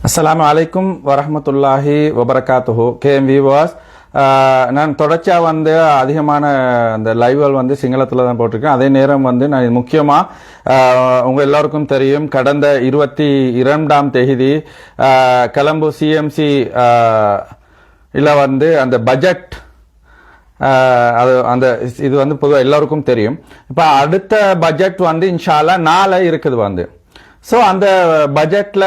அஸ்ஸலாமு அலைக்கும் வரஹ்மத்துல்லாஹி வபரகாத்துஹு. கேஎம் விவாஸ், நான் தொடர்ச்சியாக அதிகமான அந்த லைவ்கள் சிங்களத்தில் தான் போட்டிருக்கேன். அதே நேரம் நான் முக்கியமாக உங்கள் எல்லோருக்கும் தெரியும், கடந்த 22ஆம் தேதி கொலம்பு சிஎம்சி இல்லை அந்த பட்ஜெட் அது இது பொதுவாக எல்லோருக்கும் தெரியும். இப்போ அடுத்த பட்ஜெட் இன்ஷா அல்லாஹ் நாளை இருக்குது. ஸோ அந்த பட்ஜெட்ல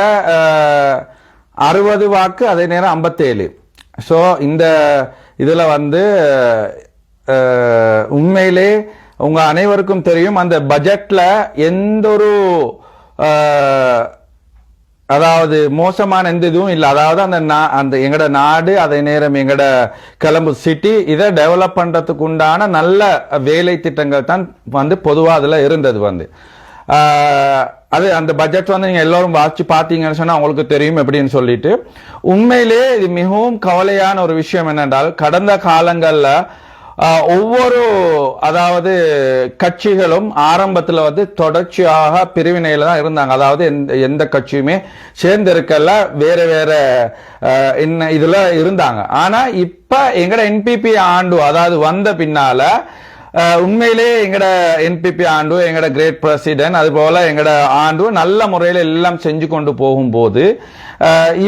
60 வாக்கு, அதே நேரம் 57. ஸோ இந்த இதுல உண்மையிலே உங்க அனைவருக்கும் தெரியும், அந்த பட்ஜெட்ல எந்த ஒரு அதாவது மோசமான எந்த இதுவும் இல்லை. அதாவது அந்த எங்கட நாடு, அதே நேரம் எங்கட கொலம்பு சிட்டி இதை டெவலப் பண்றதுக்கு உண்டான நல்ல வேலை திட்டங்கள் தான் பொதுவா அதுல இருந்தது. அது அந்த பட்ஜெட் நீங்க எல்லாரும் வாசிச்சு பாத்தீங்கன்னு சொன்னா உங்களுக்கு தெரியும் எப்படின்னு சொல்லிட்டு. உண்மையிலே இது மிகவும் கவலையான ஒரு விஷயம் என்னென்றால், கடந்த காலங்கள்ல ஒவ்வொரு அதாவது கட்சிகளும் ஆரம்பத்துல தொடர்ச்சியாக பிரிவினையில தான் இருந்தாங்க. அதாவது எந்த கட்சியுமே சேர்ந்து இருக்கல, வேற வேற என்ன இதுல இருந்தாங்க. ஆனா இப்ப எங்கட என்பிபி ஆண்டு அதாவது வந்த பின்னால உண்மையிலே எங்கட என்பிபி ஆண்டு, எங்கட கிரேட் பிரசிடென்ட், அது போல எங்கட ஆண்டு நல்ல முறையில் எல்லாம் செஞ்சு கொண்டு போகும்போது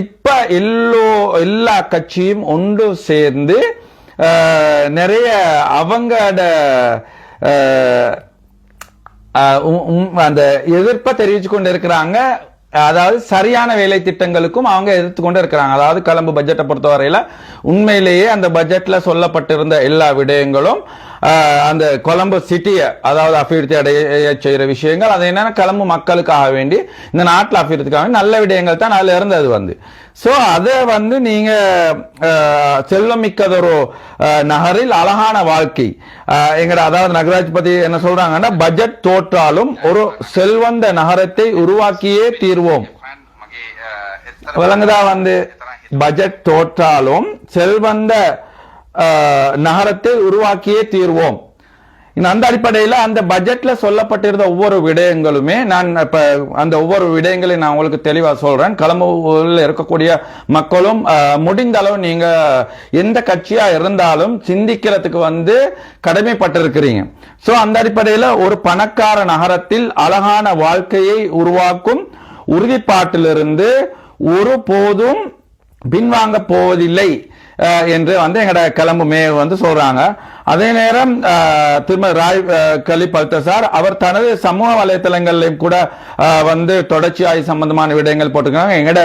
இப்ப எல்லா கட்சியும் ஒன்று சேர்ந்து நிறைய அவங்களோட அந்த எதிர்ப்பை தெரிவிச்சு கொண்டு இருக்கிறாங்க. அதாவது சரியான வேலை திட்டங்களுக்கும் அவங்க எதிர்த்து கொண்டு இருக்கிறாங்க. அதாவது கொலம்பு பட்ஜெட்டை பொறுத்தவரையில உண்மையிலேயே அந்த பட்ஜெட்ல சொல்லப்பட்டிருந்த எல்லா விடயங்களும் அந்த கொலம்பு சிட்டியை அதாவது அபிவிருத்தி அடைய செய்யற விஷயங்கள், அது என்னன்னா கொலம்பு மக்களுக்காக வேண்டி, இந்த நாட்டில் அபிவிருத்திக்காக வேண்டி நல்ல விடயங்கள் தான் அதுல இருந்தது. சோ அதை நீங்க செல்வம் மிக்கதொரு நகரில் அழகான வாழ்க்கை எங்கட அதாவது நகராட்சி பத்தி என்ன சொல்றாங்கன்னா, பட்ஜெட் தோற்றாலும் ஒரு செல்வந்த நகரத்தை உருவாக்கியே தீர்வோம். விளங்குதா? பட்ஜெட் தோற்றாலும் செல்வந்த நகரத்தை உருவாக்கியே தீர்வோம். அந்த அடிப்படையில் அந்த பட்ஜெட்ல சொல்லப்பட்டிருந்த ஒவ்வொரு விடயங்களுமே நான் இப்ப அந்த ஒவ்வொரு விடயங்களையும் நான் உங்களுக்கு தெளிவா சொல்றேன். கொலம்புல இருக்கக்கூடிய மக்களும் முடிந்த அளவு நீங்க எந்த கட்சியா இருந்தாலும் சிந்திக்கிறதுக்கு கடமைப்பட்டிருக்கிறீங்க. சோ அந்த அடிப்படையில் ஒரு பணக்கார நகரத்தில் அழகான வாழ்க்கையை உருவாக்கும் உறுதிப்பாட்டிலிருந்து ஒரு போதும் பின்வாங்க போவதில்லை என்று எங்கட கொலம்புமே சொல்றாங்க. அதே நேரம் திருமதி ராய் கலி பல்தசார் அவர் தனது சமூக வலைதளங்களையும் கூட தொடர்ச்சியாய் சம்பந்தமான விடயங்கள் போட்டிருக்காங்க. எங்கட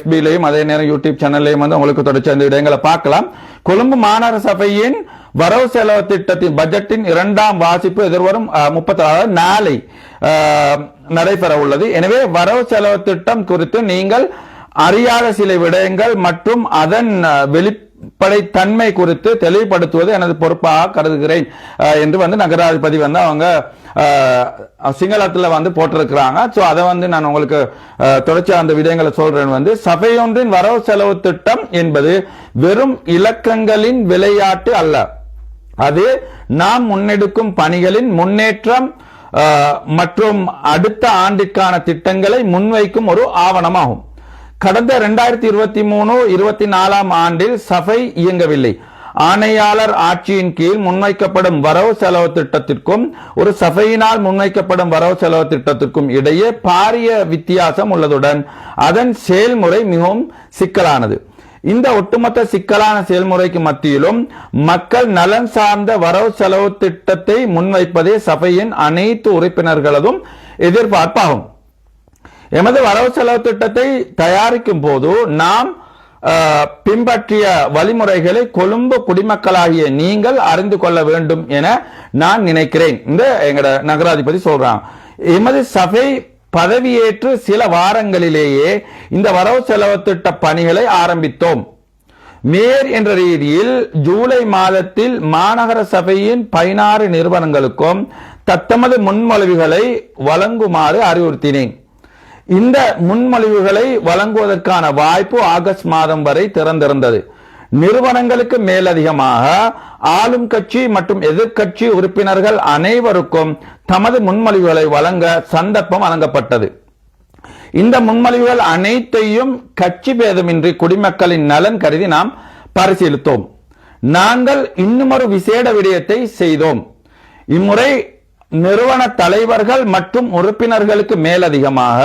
FB-லையும் அதே நேரம் யூடியூப் சேனல்லையும் உங்களுக்கு தொடர்ச்சி அந்த விடயங்களை பார்க்கலாம். கொழும்பு மாநகர சபையின் வரவு செலவு திட்டத்தின் பட்ஜெட்டின் 2ஆம் வாசிப்பு எதிர்வரும் 36 நாளை நடைபெற உள்ளது. எனவே வரவு செலவு திட்டம் குறித்து நீங்கள் அறியாத சில விடயங்கள் மற்றும் அதன் வெளிப்படைத்தன்மை குறித்து தெளிவுபடுத்துவது எனது பொறுப்பாக கருதுகிறேன் என்று நகராதிபதி அவங்க சிங்களத்துல போட்டிருக்கிறாங்க. சோ அதை நான் உங்களுக்கு தொடர்ச்சி அந்த விடயங்களை சொல்றேன். சபையொன்றின் வரவு செலவு திட்டம் என்பது வெறும் இலக்கங்களின் விளையாட்டு அல்ல, அது நாம் முன்னெடுக்கும் பணிகளின் முன்னேற்றம் மற்றும் அடுத்த ஆண்டிற்கான திட்டங்களை முன்வைக்கும் ஒரு ஆவணமாகும். கடந்த 2023-24 ஆண்டில் சபை இயங்கவில்லை. ஆணையாளர் ஆட்சியின் கீழ் முன்வைக்கப்படும் வரவு செலவு திட்டத்திற்கும் ஒரு சபையினால் முன்வைக்கப்படும் வரவு செலவு திட்டத்திற்கும் இடையே பாரிய வித்தியாசம் உள்ளதுடன் அதன் செயல்முறை மிகவும் சிக்கலானது. இந்த ஒட்டுமொத்த சிக்கலான செயல்முறைக்கு மத்தியிலும் மக்கள் நலன் சார்ந்த வரவு செலவு திட்டத்தை முன்வைப்பதே சபையின் அனைத்து உறுப்பினர்களதும் எதிர்பார்ப்பாகும். எமது வரவு செலவு திட்டத்தை தயாரிக்கும் போது நாம் பின்பற்றிய வழிமுறைகளை கொழும்பு குடிமக்களாகிய நீங்கள் அறிந்து கொள்ள வேண்டும் என நான் நினைக்கிறேன் என்று எங்கட நகராதிபதி சொல்றாங்க. எமது சபை பதவியேற்று சில வாரங்களிலேயே இந்த வரவு செலவு திட்ட பணிகளை ஆரம்பித்தோம். மேயர் என்ற ரீதியில் ஜூலை மாதத்தில் மாநகர சபையின் 16 நிறுவனங்களுக்கும் தத்தமது முன்மொழிவுகளை வழங்குமாறு அறிவுறுத்தினேன். இந்த முன்மொழிவுகளை வழங்குவதற்கான வாய்ப்பு ஆகஸ்ட் மாதம் வரை திறந்திருந்தது. நிறுவனங்களுக்கு மேலதிகமாக ஆளும் கட்சி மற்றும் எதிர்க்கட்சி உறுப்பினர்கள் அனைவருக்கும் தமது முன்மொழிவுகளை வழங்க சந்தர்ப்பம் வழங்கப்பட்டது. இந்த முன்மொழிவுகள் அனைத்தையும் கட்சி பேதமின்றி குடிமக்களின் நலன் கருதி நாம் பரிசீலித்தோம். நாங்கள் இன்னுமொரு விசேட விடயத்தை செய்தோம். இம்முறை நிறுவன தலைவர்கள் மற்றும் உறுப்பினர்களுக்கு மேலதிகமாக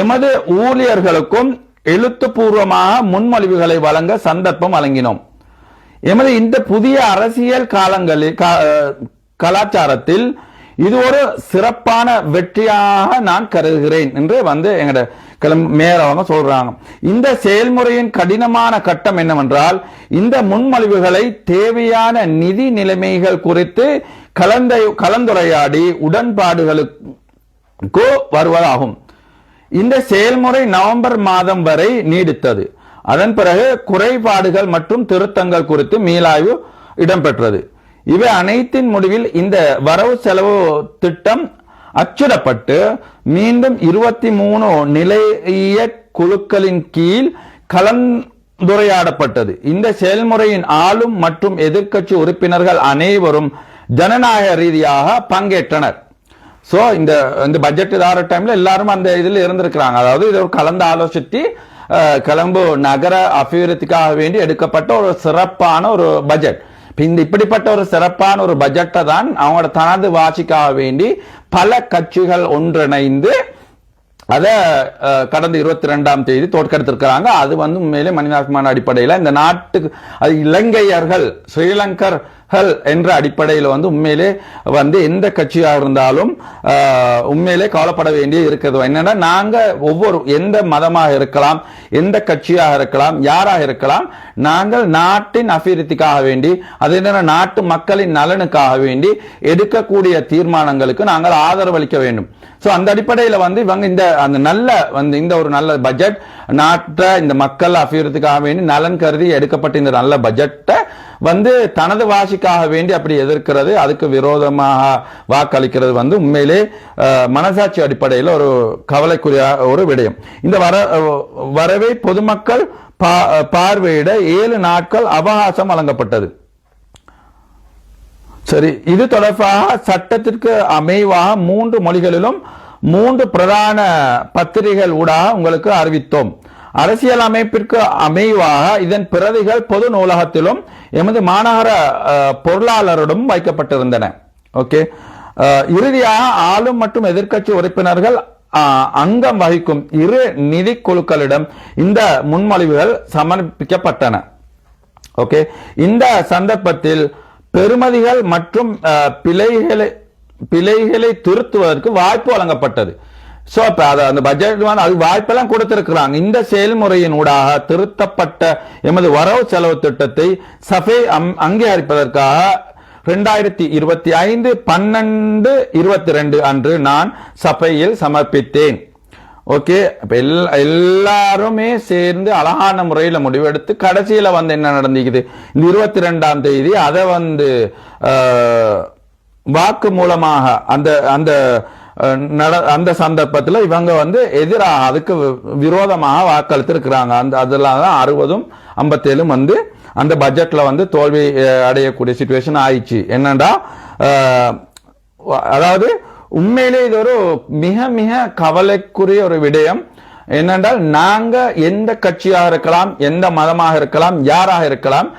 எமது ஊழியர்களுக்கும் எழுத்துப்பூர்வமாக முன்மொழிவுகளை வழங்க சந்தர்ப்பம் வழங்கினோம். எமது இந்த புதிய அரசியல் கலாச்சாரத்தில் இது ஒரு சிறப்பான வெற்றியாக நான் கருதுகிறேன் என்று எங்கட மேலவங்க சொல்றாங்க. இந்த செயல்முறையின் கடினமான கட்டம் என்னவென்றால், இந்த முன்மொழிவுகளை தேவையான நிதி நிலைமைகள் குறித்து கலந்துரையாடி உடன்பாடுகளுக்கு வருவதாகும். இந்த செயல்முறை நவம்பர் மாதம் வரை நீடித்தது. அதன் பிறகு குறைபாடுகள் மற்றும் திருத்தங்கள் குறித்து மீளாய்வு இடம்பெற்றது. இவை அனைத்தின் முடிவில் இந்த வரவு செலவு திட்டம் அச்சிடப்பட்டு மீண்டும் 23 நிலைய குழுக்களின் கீழ் கலந்துரையாடப்பட்டது. இந்த செயல்முறையின் ஆளும் மற்றும் எதிர்க்கட்சி உறுப்பினர்கள் அனைவரும் ஜனநாயக ரீதியாக பங்கேற்றனர். சோ இந்த பட்ஜெட் இதார டைம்ல எல்லாரும் அந்த இதுல இருந்திருக்கிறாங்க. அதாவது இது ஒரு கலந்து ஆலோசித்து கொழும்பு நகர அபிவிருத்திக்காக வேண்டி எடுக்கப்பட்ட ஒரு சிறப்பான ஒரு பட்ஜெட். இப்படிப்பட்ட ஒரு சிறப்பான ஒரு பட்ஜெட்டை தான் அவங்களோட தனது வாட்சிக்காக வேண்டி பல கட்சிகள் ஒன்றிணைந்து அதை கடந்த 22ஆம் தேதி தோற்கெடுத்திருக்கிறாங்க. அது உண்மையிலே மனிதாபிமான அடிப்படையில் இந்த நாட்டுக்கு அது இலங்கையர்கள் ஸ்ரீலங்கர்கள் என்ற அடிப்படையில் உண்மையிலே எந்த கட்சியாக இருந்தாலும் உண்மையிலே கவலைப்பட வேண்டிய இருக்கிறது. என்னன்னா, நாங்க எந்த மதமாக இருக்கலாம், எந்த கட்சியாக இருக்கலாம், யாராக இருக்கலாம், நாங்கள் நாட்டின் அபிவிருத்திக்காக வேண்டி, அது என்ன நாட்டு மக்களின் நலனுக்காக வேண்டி எடுக்கக்கூடிய தீர்மானங்களுக்கு நாங்கள் ஆதரவு அளிக்க வேண்டும். சோ அந்த அடிப்படையில் இவங்க இந்த ஒரு நல்ல பட்ஜெட், நாட்டை இந்த மக்கள் அபிவிருத்திக்காக வேண்டி நலன் கருதி எடுக்கப்பட்ட இந்த நல்ல பட்ஜெட்டை தனது வாசிக்காக வேண்டி அப்படி எதிர்க்கிறது, அதுக்கு விரோதமாக வாக்களிக்கிறது உண்மையிலே மனசாட்சி அடிப்படையில் ஒரு கவலைக்குரிய ஒரு விடயம். இந்த வரவை பொதுமக்கள் பார்வையிட 7 நாட்கள் அவகாசம் வழங்கப்பட்டது. சரி, இது தொடர்பாக சட்டத்திற்கு அமைவாக 3 மொழிகளிலும் 3 பிரதான பத்திரிகைகள் ஊடாக உங்களுக்கு அறிவித்தோம். அரசியல் அமைப்பிற்கு அமைவாக இதன் பிரதிகள் பொது நூலகத்திலும் எமது மாநகர பொருளாளரிடம் வைக்கப்பட்டிருந்தன. ஓகே, இறுதியாக ஆளும் மற்றும் எதிர்க்கட்சி உறுப்பினர்கள் அங்கம் வகிக்கும் 2 நிதி குழுக்களிடம் இந்த முன்மொழிவுகள் சமர்ப்பிக்கப்பட்டன. ஓகே, இந்த சந்தர்ப்பத்தில் பெறுமதிகள் மற்றும் பிழைகளை திருத்துவதற்கு வாய்ப்பு வழங்கப்பட்டது. சோ அந்த பட்ஜெட் அது வாய்ப்பெல்லாம் கொடுத்திருக்கிறாங்க. இந்த செயல்முறையின் ஊடாக திருத்தப்பட்ட எமது வரவு செலவு திட்டத்தை சபை அங்கீகரிப்பதற்காக 2025/12/22 அன்று நான் சபையில் சமர்ப்பித்தேன். ஓகே, எல்லாருமே சேர்ந்து அழகான முறையில் முடிவெடுத்து கடைசியில என்ன நடந்துக்குது, இந்த 22ஆம் தேதி அதை வாக்கு மூலமாக அந்த சந்தர்ப்பத்தில் இவங்க எதிராக அதுக்கு விரோதமாக வாக்களித்திருக்கிறாங்க. அதெல்லாம் 60ம் 57ம் அந்த பட்ஜெட்ல தோல்வி அடையக்கூடிய சிச்சுவேஷன் ஆயிடுச்சு. என்னண்டா, அதாவது உண்மையிலே இது ஒரு மிக மிக கவலைக்குரிய ஒரு விடயம். என்னென்றால், நாங்க எந்த கட்சியாக இருக்கலாம், எந்த மதமாக இருக்கலாம், யாராக இருக்கலாம்,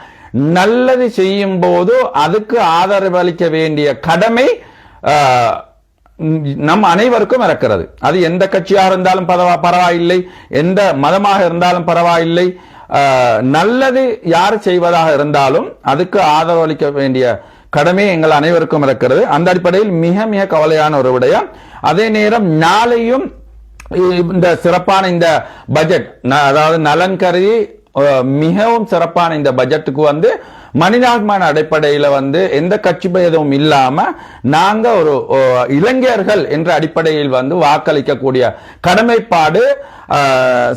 நல்லது செய்யும் போது அதுக்கு ஆதரவு அளிக்க வேண்டிய கடமை நம் அனைவருக்கும் இருக்கிறது. அது எந்த கட்சியாக இருந்தாலும் பரவாயில்லை, எந்த மதமாக இருந்தாலும் பரவாயில்லை, நல்லது யார் செய்வதாக இருந்தாலும் அதுக்கு ஆதரவு அளிக்க வேண்டிய கடமை எங்கள் அனைவருக்கும் இருக்கிறது. அந்த அடிப்படையில் மிக மிக கவலையான ஒரு விடயம். அதே நேரம் நாளையும் இந்த சிறப்பான இந்த பட்ஜெட், அதாவது நலன் கருதி மிகவும் சிறப்பான இந்த பட்ஜெட்டுக்கு மனிதாபிமான அடிப்படையில் எந்த கட்சி பேதமும் இல்லாம நாங்க ஒரு இளைஞர்கள் என்ற அடிப்படையில் வாக்களிக்கக்கூடிய கடமைப்பாடு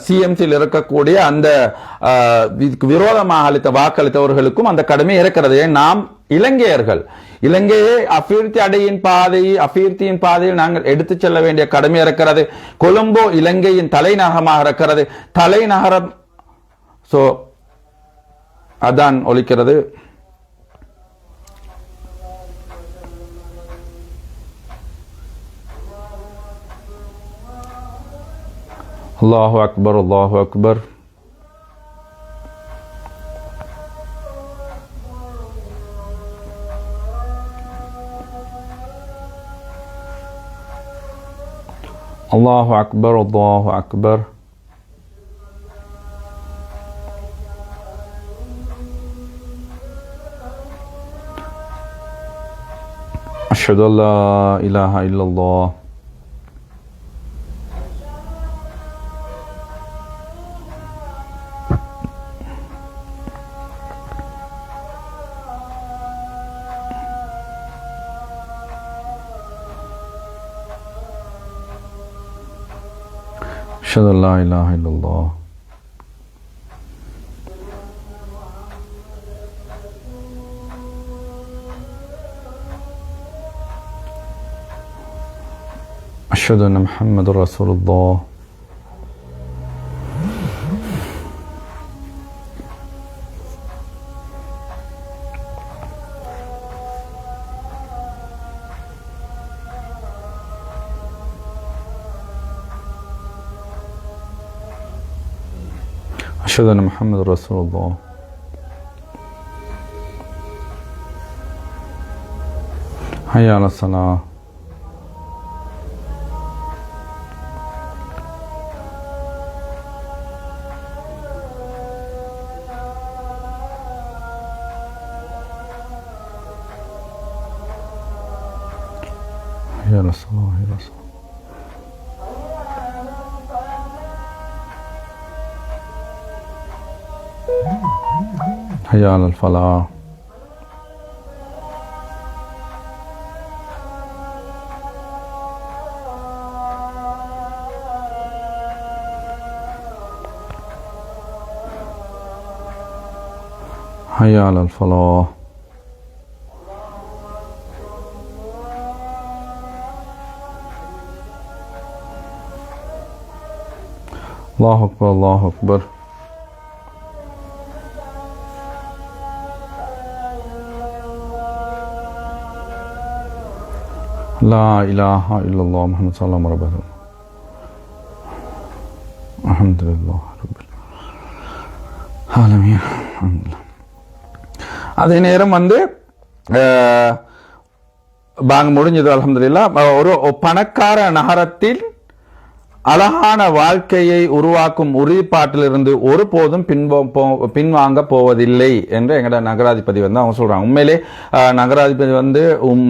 சிஎம்சியில் இருக்கக்கூடிய அந்த விரோதமாக வாக்களித்தவர்களுக்கும் அந்த கடமை இருக்கிறது. நாம் இலங்கையர்கள், இலங்கையை அபிவிருத்தியின் பாதையில் நாங்கள் எடுத்து செல்ல வேண்டிய கடமை இருக்கிறது. கொழும்போ இலங்கையின் தலைநகரமாக இருக்கிறது. தலைநகரம் சோ அதான் ஒலிக்கிறது. அல்லாஹு அக்பர் அல்லாஹு அக்பர். அல்லாஹு அக்பர் அல்லாஹு அக்பர். அஷ்ஹது அல்லா இலாஹா இல்லல்லாஹ். أشهد أن لا إله إلا الله. أشهد أن محمد رسول الله. أشهد أن محمد رسول الله. حي على الصلاة. حي على الصلاة حي على الصلاة. حي على الفلاح. حي على الفلاح. الله أكبر الله أكبر. لا إله إلا الله محمد صلى الله عليه وسلم. الحمد لله رب العالمين. அதே நேரம் வந்து பாங்க முடிஞ்சது அல்ஹம்துலில்லாஹ். ஒரு பணக்கார நகரத்தில் அழகான வாழ்க்கையை உருவாக்கும் உறுதிப்பாட்டிலிருந்து ஒருபோதும் பின்வாங்க போவதில்லை என்று எங்கட நகராதிபதி வந்து அவங்க சொல்றாங்க. உண்மையிலே நகராதிபதி வந்து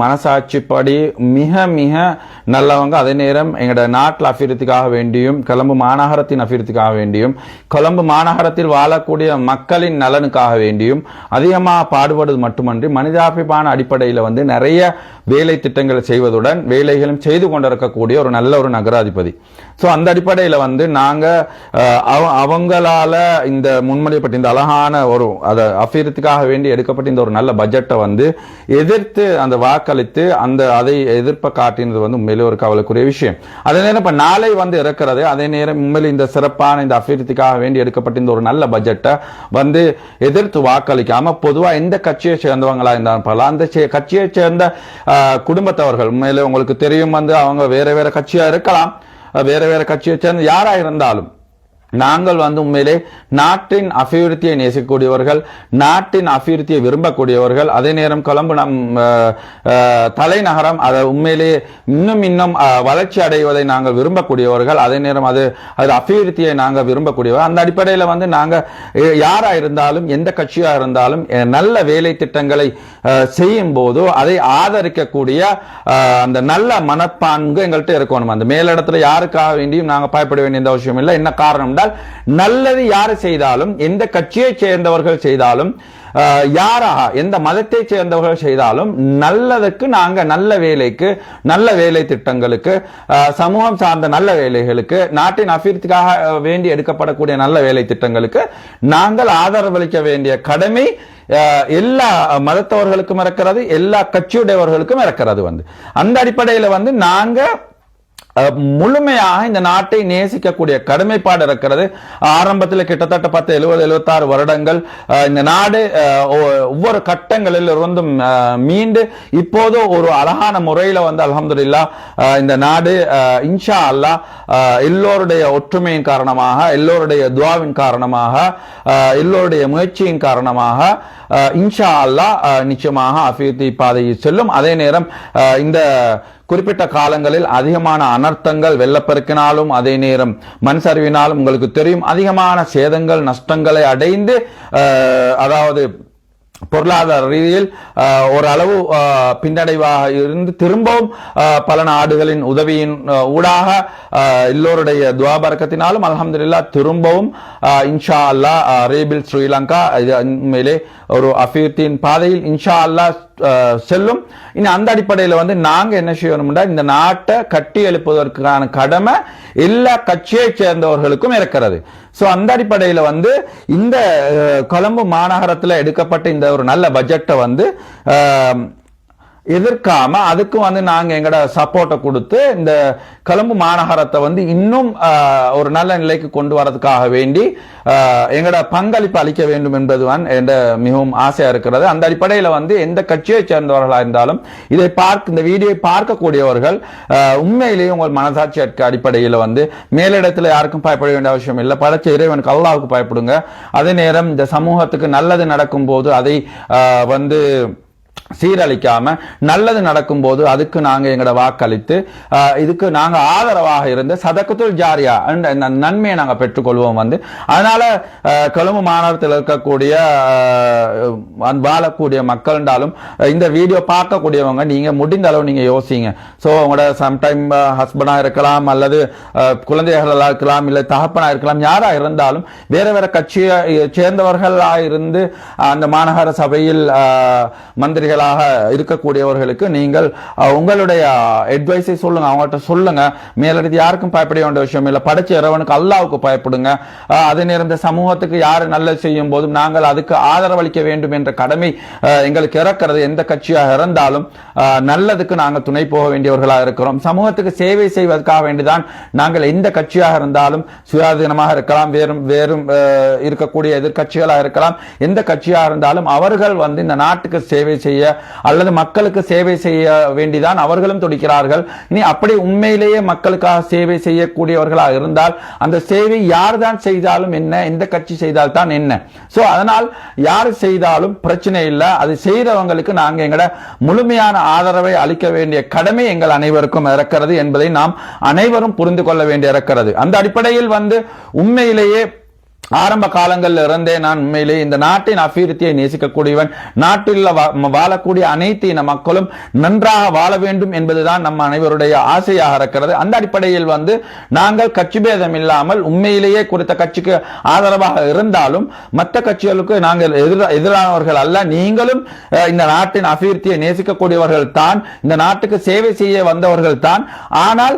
மனசாட்சிப்படி மிக மிக நல்லவங்க. அதே நேரம் எங்கட நாட்டில் அபிவிருத்திக்காக வேண்டியும் கொழும்பு மாநகரத்தின் அபிவிருத்திக்காக வேண்டியும் கொழும்பு மாநகரத்தில் வாழக்கூடிய மக்களின் நலனுக்காக வேண்டியும் அதிகமாக பாடுபடுவது மட்டுமன்றி மனிதாபிமான அடிப்படையில் வந்து நிறைய வேலை திட்டங்களை செய்வதுடன் வேலைகளும் செய்து கொண்டிருக்கக்கூடிய ஒரு நல்ல ஒரு நகராதிபதி. ஸோ அந்த அடிப்படையில் வந்து நாங்கள் அவங்களால இந்த முன்மொழியப்பட்ட இந்த அழகான ஒரு அதை அபிவிருத்திக்காக வேண்டி எடுக்கப்பட்ட இந்த ஒரு நல்ல பட்ஜெட்டை வந்து எதிர்த்து அந்த வாக்களித்து அதை எதிர்ப்பை காட்டினது வந்து உண்மையிலே ஒரு கவலைக்குரிய விஷயம். அதே நேரம் இப்போ நாளை வந்து இருக்கிறது. அதே நேரம் உண்மையில இந்த சிறப்பான இந்த அபிவிருத்திக்காக வேண்டி எடுக்கப்பட்ட இந்த ஒரு நல்ல பட்ஜெட்டை வந்து எதிர்த்து வாக்களிக்காம பொதுவாக எந்த கட்சியை சேர்ந்தவங்களா இருந்தாலும் பல அந்த கட்சியை சேர்ந்த குடும்பத்தவர்கள் உண்மையிலே உங்களுக்கு தெரியும் வந்து அவங்க வேற வேற கட்சியா இருக்கலாம். வேற வேற கட்சியை சேர்ந்து யாரா இருந்தாலும் நாங்கள் வந்து உண்மையிலே நாட்டின் அபிவிருத்தியை நேசிக்கக்கூடியவர்கள், நாட்டின் அபிவிருத்தியை விரும்பக்கூடியவர்கள். அதே நேரம் கொழும்பு நம் தலைநகரம் அதை உண்மையிலேயே இன்னும் வளர்ச்சி அடைவதை நாங்கள் விரும்பக்கூடியவர்கள். அதே நேரம் அது அபிவிருத்தியை நாங்கள் விரும்பக்கூடியவர்கள். அந்த அடிப்படையில் வந்து நாங்கள் யாரா இருந்தாலும் எந்த கட்சியா இருந்தாலும் நல்ல வேலை திட்டங்களை செய்யும் போது அதை ஆதரிக்கக்கூடிய அந்த நல்ல மனப்பான்கு எங்கள்கிட்ட இருக்கணும். அந்த மேலிடத்துல யாருக்காக வேண்டியும் நாங்கள் பயப்பட வேண்டிய அவசியம் இல்லை. என்ன காரணம்? நல்லது யாரு செய்தாலும் எந்த கட்சியை சேர்ந்தவர்கள் செய்தாலும் யாராக எந்த மதத்தை சேர்ந்தவர்கள் செய்தாலும் நல்லதுக்கு நாங்க நல்ல வேலைக்கு நல்ல வேலை திட்டங்களுக்கு சமூகம் சார்ந்த நல்ல வேலைகளுக்கு நாட்டின் அபிவிருத்திக்காக வேண்டி எடுக்கப்படக்கூடிய நல்ல வேலை திட்டங்களுக்கு நாங்கள் ஆதரவளிக்க வேண்டிய கடமை எல்லா மதத்தவர்களுக்கும் இருக்கிறது, எல்லா கட்சியுடையவர்களுக்கும் இருக்கிறது. வந்து அந்த அடிப்படையில் வந்து நாங்க முழுமையாக இந்த நாட்டை நேசிக்கக்கூடிய கடமைப்பாடு இருக்கிறது. ஆரம்பத்தில் கிட்டத்தட்ட 70-76 வருடங்கள் இந்த நாடு ஒவ்வொரு கட்டங்களில் இருந்தும் மீண்டு இப்போது ஒரு அழகான முறையில வந்து அல்ஹம்துலில்லாஹ் இந்த நாடு இன்ஷா அல்லாஹ் எல்லோருடைய ஒற்றுமையின் காரணமாக, எல்லோருடைய துஆவின் காரணமாக, எல்லோருடைய முயற்சியின் காரணமாக இன்ஷா அல்லாஹ் நிச்சயமாக அபிவிருத்தி பாதையில் செல்லும். அதே நேரம் இந்த குறிப்பிட்ட காலங்களில் அதிகமான அனர்த்தங்கள், வெள்ளப்பெருக்கினாலும் அதே நேரம் மண் சரிவினாலும் உங்களுக்கு தெரியும் அதிகமான சேதங்கள் நஷ்டங்களை அடைந்து அதாவது பொருளாதார ரீதியில் ஓரளவு பின்னடைவாக இருந்து திரும்பவும் பல நாடுகளின் உதவியின் ஊடாக எல்லோருடைய துஆ பரக்கத்தினாலும் அல்ஹம்துலில்லாஹ் திரும்பவும் இன்ஷா அல்லாஹ் ரீபில் ஸ்ரீலங்கா உண்மையிலே ஒரு அபிவிருத்தியின் பாதையில் இன்ஷா அல்லாஹ் செல்லும். இனி அந்த அடிப்படையில் வந்து நாங்க என்ன செய்யணும்னா இந்த நாட்டை கட்டி எழுப்புவதற்கான கடமை எல்லா கட்சியை சேர்ந்தவர்களுக்கும் இருக்கிறது. சோ அந்த அடிப்படையில் வந்து இந்த கொழும்பு மாநகரத்தில் எடுக்கப்பட்ட இந்த ஒரு நல்ல பட்ஜெட்டை வந்து எதிர்க்காம அதுக்கு வந்து நாங்க எங்கட சப்போர்ட்டை கொடுத்து இந்த கொழும்பு மாநகரத்தை வந்து இன்னும் ஒரு நல்ல நிலைக்கு கொண்டு வரதுக்காக வேண்டி எங்கட பங்களிப்பு அளிக்க வேண்டும் என்பது என்ற மிகவும் ஆசையா இருக்கிறது. அந்த அடிப்படையில் வந்து எந்த கட்சியை சேர்ந்தவர்களா இருந்தாலும் இதை இந்த வீடியோவை பார்க்கக்கூடியவர்கள் உண்மையிலேயே உங்கள் மனசாட்சி அடிப்படையில் வந்து மேலிடத்தில் யாருக்கும் பயப்பட வேண்டிய அவசியம் இல்லை. படைச்ச இறைவனுக்கு அல்லாஹ்வுக்கு பயப்படுங்க. அதே நேரம் இந்த சமூகத்துக்கு நல்லது நடக்கும் போது அதை வந்து சீரழிக்காம நல்லது நடக்கும் போது அதுக்கு நாங்க எங்கட வாக்களித்து இதுக்கு நாங்க ஆதரவாக இருந்து சதகத்துல் ஜாரியா நன்மையை நாங்க பெற்றுக்கொள்வோம். வந்து அதனால கொழும்பு மாநகரத்தில் இருக்கக்கூடிய வாழக்கூடிய மக்கள் என்றாலும் இந்த வீடியோ பார்க்கக்கூடியவங்க நீங்க முடிந்த அளவு நீங்க யோசிங்க. சோ உங்களோட சம்டைம் ஹஸ்பண்டா இருக்கலாம் அல்லது குழந்தைகளா இருக்கலாம் இல்ல தகப்பனா இருக்கலாம், யாரா இருந்தாலும் வேற வேற கட்சியை சேர்ந்தவர்களா இருந்து அந்த மாநகர சபையில் மந்திரிகள் இருக்கக்கூடியவர்களுக்கு நீங்கள் உங்களுடைய அட்வைஸை சொல்லுங்க, அவங்கள்ட்ட சொல்லுங்க. மேலடுத்து யாருக்கும் பயப்பட வேண்டிய விஷயம் இல்லை. படைச்ச இறைவனுக்கு அல்லாஹ்வுக்கு பயப்படுங்க. அதே நேரம் இந்த சமூகத்துக்கு யாரு நல்லது செய்யும் போதும் நாங்கள் அதுக்கு ஆதரவளிக்க வேண்டும் என்ற கடமை எங்களுக்கு இருக்கிறது. எந்த கட்சியாக இருந்தாலும் நல்லதுக்கு நாங்கள் துணை போக வேண்டியவர்களாக இருக்கிறோம். சமூகத்துக்கு சேவை செய்வதற்காக வேண்டிதான் நாங்கள் எந்த கட்சியாக இருந்தாலும் சுயாதீனமாக இருக்கலாம், வேறும் இருக்கக்கூடிய எதிர்கட்சிகளாக இருக்கலாம், எந்த கட்சியாக இருந்தாலும் அவர்கள் வந்து இந்த நாட்டுக்கு சேவை செய்ய அல்லது மக்களுக்கு சேவை செய்ய வேண்டிதான் அவர்களும் துடிக்கிறார்கள். இனி அப்படி உண்மையிலேயே மக்களுக்காக சேவை செய்யக்கூடியவர்களாக இருந்தால் அந்த சேவை யார் தான் செய்தாலும் என்ன, எந்த கட்சி செய்தால் தான் என்ன. சோ அதனால் யார் செய்தாலும் பிரச்சனை இல்லை. அது செய்தவங்களுக்கு நாங்க எங்கட முழுமையான ஆதரவை அளிக்க வேண்டிய கடமை எங்கள் அனைவருக்கும் இருக்கிறது என்பதை நாம் அனைவரும் புரிந்து கொள்ள வேண்டிய இருக்கிறது. அந்த அடிப்படையில் வந்து உண்மையிலேயே ஆரம்ப காலங்களில் இருந்தே நான் உண்மையிலே இந்த நாட்டின் அபிவிருத்தியை நேசிக்கக்கூடியவன். நாட்டில் வாழக்கூடிய அனைத்து இன மக்களும் நன்றாக வாழ வேண்டும் என்பதுதான் நம்ம அனைவருடைய ஆசையாக இருக்கிறது. அந்த அடிப்படையில் வந்து நாங்கள் கட்சி பேதம் இல்லாமல் உண்மையிலேயே குறித்த கட்சிக்கு ஆதரவாக இருந்தாலும் மற்ற கட்சிகளுக்கு நாங்கள் எதிரானவர்கள் அல்ல. நீங்களும் இந்த நாட்டின் அபிவிருத்தியை நேசிக்கக்கூடியவர்கள் தான், இந்த நாட்டுக்கு சேவை செய்ய வந்தவர்கள் தான். ஆனால்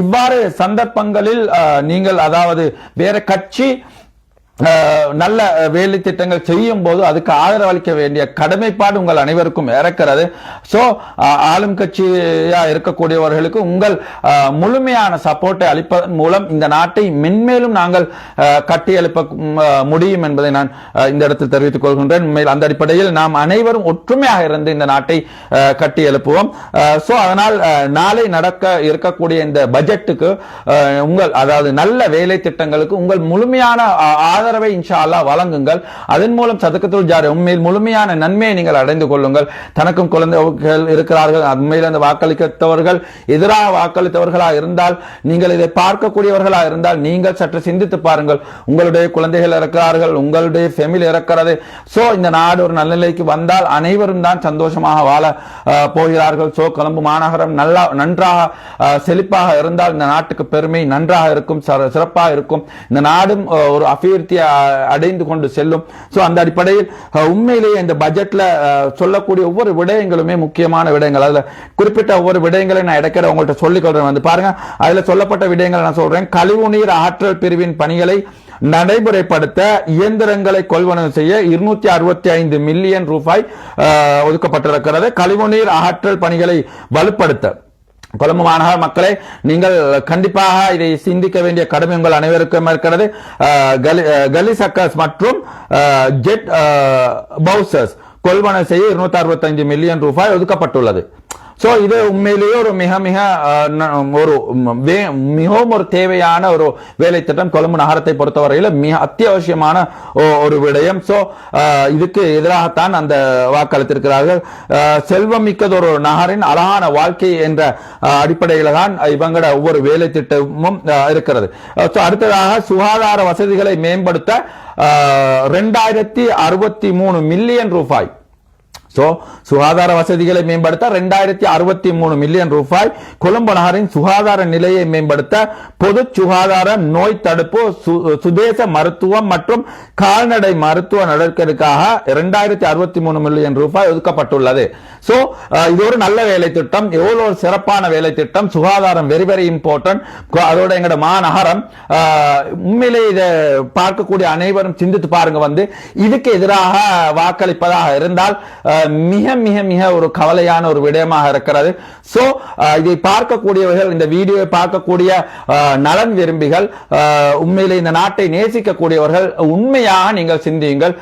இவ்வாறு சந்தர்ப்பங்களில் நீங்கள் அதாவது வேற கட்சி நல்ல வேலை திட்டங்கள் செய்யும் போது அதுக்கு ஆதரவளிக்க வேண்டிய கடமைப்பாடு உங்கள் அனைவருக்கும் இருக்கிறது. சோ ஆளும் கட்சியா இருக்கக்கூடியவர்களுக்கு உங்கள் முழுமையான சப்போர்ட்டை அளிப்பதன் மூலம் இந்த நாட்டை மென்மேலும் நாங்கள் கட்டி எழுப்ப முடியும் என்பதை நான் இந்த இடத்தில் தெரிவித்துக் கொள்கின்றேன். உண்மையில் அந்த அடிப்படையில் நாம் அனைவரும் ஒற்றுமையாக இருந்து இந்த நாட்டை கட்டி எழுப்புவோம். சோ அதனால் நாளை நடக்க இருக்கக்கூடிய இந்த பட்ஜெட்டுக்கு உங்கள் அதாவது நல்ல வேலை திட்டங்களுக்கு உங்கள் முழுமையான ஆதரவை இன்ஷா அல்லாஹ் வழங்குங்கள். அதன் மூலம் சதகத்துல் ஜாரியா உண்மையில் முழுமையான நன்மையை நீங்கள் அடைந்து கொள்ளுங்கள். தனக்கும் குழந்தைகள் இருக்கிறார்கள், உண்மையில் அந்த வாக்களித்தவர்கள் எதிராக வாக்களித்தவர்களாக இருந்தால், நீங்கள் இதை பார்க்கக்கூடியவர்களாக இருந்தால் நீங்கள் சற்று சிந்தித்து பாருங்கள். உங்களுடைய குழந்தைகள் இருக்கிறார்கள், உங்களுடைய ஃபேமிலி இருக்கிறது. சோ இந்த நாடு ஒரு நல்லநிலைக்கு வந்தால் அனைவரும் தான் சந்தோஷமாக வாழ போகிறார்கள். சோ கொழும்பு மாநகரம் நன்றாக செழிப்பாக இருந்தால் இந்த நாட்டுக்கு பெருமை நன்றாக இருக்கும், சிறப்பாக இருக்கும். இந்த நாடும் ஒரு அபிவிருத்தி அடைந்து கொண்டு செல்லும். சோ அந்த அடிப்படையில் உண்மையிலேயே இந்த பட்ஜெட்ல சொல்லக்கூடிய ஒவ்வொரு விடயங்களுமே முக்கியமான விடயங்கள். அதுல குறிப்பிட்ட ஒவ்வொரு விடயங்களை நான் இடைக்கிற உங்கள்கிட்ட சொல்லிக் கொள்றேன். வந்து பாருங்க, அதுல சொல்லப்பட்ட விடயங்களை நான் சொல்றேன். கழிவுநீர் அகற்றல் பிரிவின் பணிகளை நடைமுறைப்படுத்த இயந்திரங்களை கொள்வனவு செய்ய 265 மில்லியன் ரூபாய் ஒதுக்கப்பட்டிருக்கிறது. கழிவுநீர் அகற்றல் பணிகளை வலுப்படுத்த கொழும்பு மாநகர மக்களை நீங்கள் கண்டிப்பாக இதை சிந்திக்க வேண்டிய கடமை உங்கள் அனைவருக்கும் இருக்கிறது. கலி சக்கர்ஸ் மற்றும் ஜெட் பவுசர்ஸ் கொள்வனை செய்ய 265 மில்லியன் ரூபாய் ஒதுக்கப்பட்டுள்ளது. சோ இது உண்மையிலேயே ஒரு மிகவும் ஒரு தேவையான ஒரு வேலை திட்டம் கொழும்பு நகரத்தை பொறுத்தவரையில் மிக அத்தியாவசியமான ஒரு விடயம். சோ இதுக்கு எதிராகத்தான் அந்த வாக்களித்திருக்கிறார்கள். செல்வம் மிக்கதொரு நகரின் அழகான வாழ்க்கை என்ற அடிப்படையில தான் இவங்களோட ஒவ்வொரு வேலை திட்டமும் இருக்கிறது. அடுத்ததாக சுகாதார வசதிகளை மேம்படுத்த 2063 மில்லியன் ரூபாய். சுகாதார வசதிகளை மேம்படுத்த 2063 மில்லியன் ரூபாய். கொழும்பு நகரின் சுகாதார நிலையை மேம்படுத்த பொது சுகாதாரம், நோய் தடுப்பு, சுதேச மருத்துவம் மற்றும் கால்நடை மருத்துவ நடவடிக்கைக்காக 2063 மில்லியன் ரூபாய் ஒதுக்கப்பட்டுள்ளது. சோ இது ஒரு நல்ல வேலை திட்டம், எவ்வளவு ஒரு சிறப்பான வேலை திட்டம். சுகாதாரம் வெரி வெரி இம்பார்ட்டன்ட். அதோட எங்களோட மாநகரம் உண்மையிலே இதை பார்க்கக்கூடிய அனைவரும் சிந்தித்து பாருங்க. இதுக்கு எதிராக வாக்களிப்பதாக இருந்தால் மிக மிக மிக ஒரு கவலையான ஒரு விடயமாக இருக்கிறது. சோ இதை பார்க்கக்கூடியவர்கள், இந்த வீடியோவை பார்க்கக்கூடிய நலன் விரும்பிகள், உண்மையிலே இந்த நாட்டை நேசிக்கக்கூடியவர்கள் உண்மையாக நீங்கள் சிந்தியுங்கள்.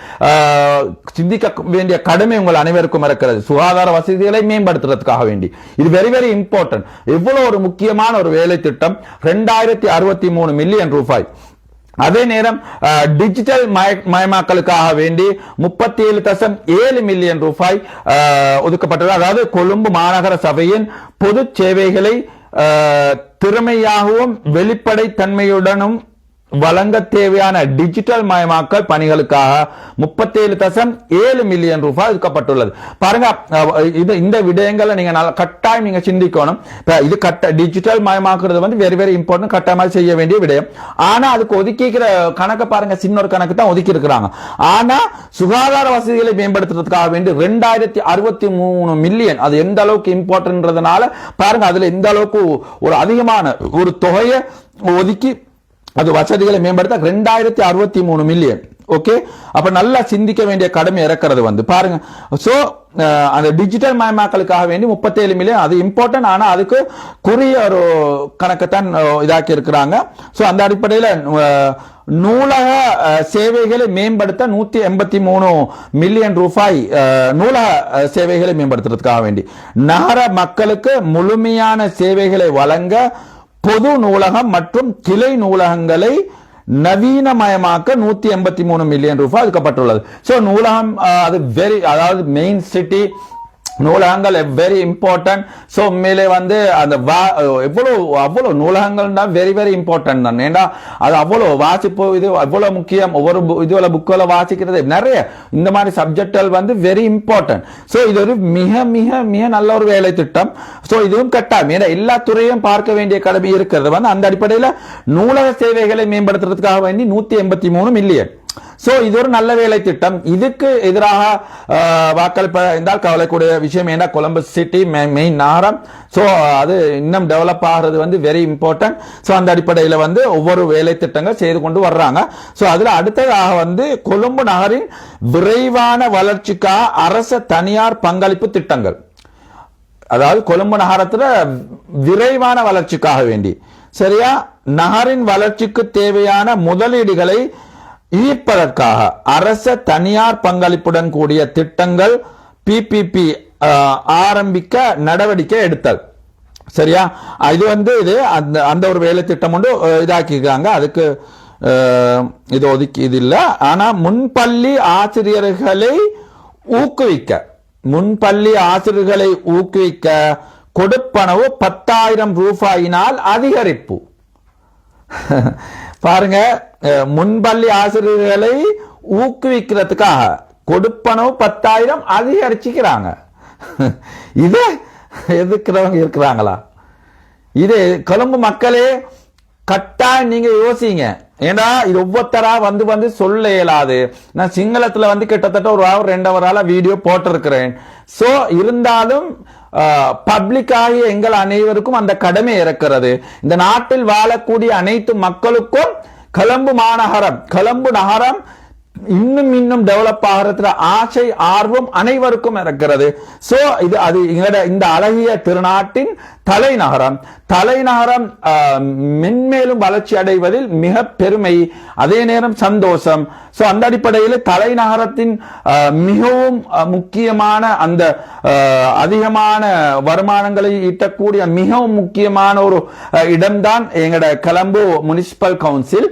சிந்திக்க வேண்டிய கடமை உங்கள் அனைவருக்கும் இருக்கிறது. சுகாதார வசதிகளை மேம்படுத்துறதுக்காக வேண்டி இது வெரி வெரி இம்பார்ட்டன்ட். எவ்வளவு ஒரு முக்கியமான ஒரு வேலை திட்டம். 2063 மில்லியன் ரூபாய். அதே நேரம் டிஜிட்டல் மயமாக்கலுக்காக வேண்டி 37.7 மில்லியன் ரூபாய் ஒதுக்கப்பட்டது. அதாவது கொழும்பு மாநகர சபையின் பொது சேவைகளை திறமையாகவும் வெளிப்படை தன்மையுடனும் வழங்க தேவையான டிஜிட்டல் மயமாக்கல் பணிகளுக்காக 37.7 மில்லியன் ரூபாய் ஒதுக்கப்பட்டுள்ளது. பாருங்க, இந்த விடயங்களை நீங்க கட்டாயம் நீங்க சிந்திக்கணும். இது டிஜிட்டல் மயமாக்குறது வெரி வெரி இம்பார்ட்டன்ட், கட்டாயமாக செய்ய வேண்டிய விடயம். ஆனா அதுக்கு ஒதுக்கிக்கிற கணக்கு பாருங்க, சின்ன ஒரு கணக்கு தான் ஒதுக்கி இருக்கிறாங்க. ஆனா சுகாதார வசதிகளை மேம்படுத்துறதுக்காக வேண்டி 2063 மில்லியன், அது எந்த அளவுக்கு இம்பார்ட்டன்ட்ன்றதுனால பாருங்க, அதுல எந்த அளவுக்கு ஒரு அதிகமான ஒரு தொகையை ஒதுக்கி அது வசதிகளை மேம்படுத்த 2063 மில்லியன். ஓகே, அப்ப நல்லா சிந்திக்க வேண்டிய கடமை இருக்கிறது பாருங்க. சோ அந்த டிஜிட்டல் மயமாக்கலுக்காக வேண்டி 37 மில்லியன், அது இம்பார்ட்டன்ட். ஆனா அதுக்கு குறிய ஒரு கணக்குத்தான் இதாக்கி இருக்கிறாங்க. சோ அந்த அடிப்படையில் நூலக சேவைகளை மேம்படுத்த 183 மில்லியன் ரூபாய் நூலக சேவைகளை மேம்படுத்துறதுக்காக வேண்டி நகர மக்களுக்கு முழுமையான சேவைகளை வழங்க பொது நூலகம் மற்றும் கிளை நூலகங்களை நவீனமயமாக்க 183 மில்லியன் ரூபாய் ஒதுக்கப்பட்டுள்ளது. சோ நூலகம் அதாவது மெயின் சிட்டி நூலகங்கள் வெரி இம்பார்ட்டன்ட். சோ உண்மையிலே அந்த அவ்வளவு நூலகங்கள் தான் வெரி வெரி இம்பார்ட்டன்ட் தான். ஏன்னா அது அவ்வளவு வாசிப்பு, இது அவ்வளவு முக்கியம். ஒவ்வொரு இதுல புக்களை வாசிக்கிறது நிறைய இந்த மாதிரி சப்ஜெக்ட்கள் வெரி இம்பார்ட்டன்ட். சோ இது ஒரு மிக மிக மிக நல்ல ஒரு வேலை திட்டம். சோ இதுவும் கட்டாயம், ஏன்னா எல்லா துறையும் பார்க்க வேண்டிய கடமை இருக்கிறது. அந்த அடிப்படையில் நூலக சேவைகளை மேம்படுத்துறதுக்காக வேண்டி 183 மில்லியன். சோ இது ஒரு நல்ல வேலை திட்டம். இதுக்கு எதிராக வாக்களிப்ப இருந்தால் கவலைக்கூடிய விஷயம். ஏன்னா கொழும்பு சிட்டி மெயின் நகரம். சோ அது இன்னும் டெவலப் ஆகிறது வெரி இம்பார்ட்டன்ட். சோ அந்த அடிப்படையில் ஒவ்வொரு வேலை திட்டங்கள் செய்து கொண்டு வர்றாங்க. சோ அதுல அடுத்ததாக கொழும்பு நகரின் விரைவான வளர்ச்சிக்காக அரச தனியார் பங்களிப்பு திட்டங்கள். அதாவது கொழும்பு நகரத்துல விரைவான வளர்ச்சிக்காக வேண்டி சரியா நகரின் வளர்ச்சிக்கு தேவையான முதலீடுகளை ஈர்ப்பதற்காக அரச தனியார் பங்களிப்புடன் கூடிய திட்டங்கள் PPP ஆரம்பிக்க நடவடிக்கை எடுத்தல். சரியா, இது இது அந்த ஒரு வேலை திட்டம் ஒன்று இதாக்கிருக்காங்க. அதுக்கு இது ஒதுக்கி இது இல்லை. ஆனா முன்பள்ளி ஆசிரியர்களை ஊக்குவிக்க கொடுப்பனவு 10,000 ரூபாயினால் அதிகரிப்பு. பாருங்க, முன்பள்ளி ஆசிரியர்களை ஊக்குவிக்கிறதுக்காக கொடுப்பனவு 10,000 அதிகரிச்சுக்கிறாங்க. இது எதுக்குறவங்க இருக்கிறாங்களா? இது கொழும்பு மக்களே கட்டாயம் நீங்க யோசிங்க. ஏன்னா இது ஒவ்வொருத்தரா வந்து சொல்ல இயலாது. நான் சிங்களத்துல கிட்டத்தட்ட ஒரு ஹவர் 2 ஹவரால வீடியோ போட்டிருக்கிறேன். சோ இருந்தாலும் பப்ளிக் ஆகிய எங்கள் அனைவருக்கும் அந்த கடமை இருக்கிறது. இந்த நாட்டில் வாழக்கூடிய அனைத்து மக்களுக்கும் கொழும்பு நகரம் இன்னும் இன்னும் டெவலப் ஆகிறதுல ஆசை ஆர்வம் அனைவருக்கும் இருக்கிறது. சோ இது அது இந்த அழகிய திருநாட்டின் தலைநகரம் மென்மேலும் வளர்ச்சி அடைவதில் மிக பெருமை, அதே நேரம் சந்தோஷம். சோ அந்த அடிப்படையில் தலைநகரத்தின் மிகவும் முக்கியமான அந்த அதிகமான வருமானங்களை ஈட்டக்கூடிய மிகவும் முக்கியமான ஒரு இடம்தான் எங்கட கொலம்போ முனிசிபல் கவுன்சில்.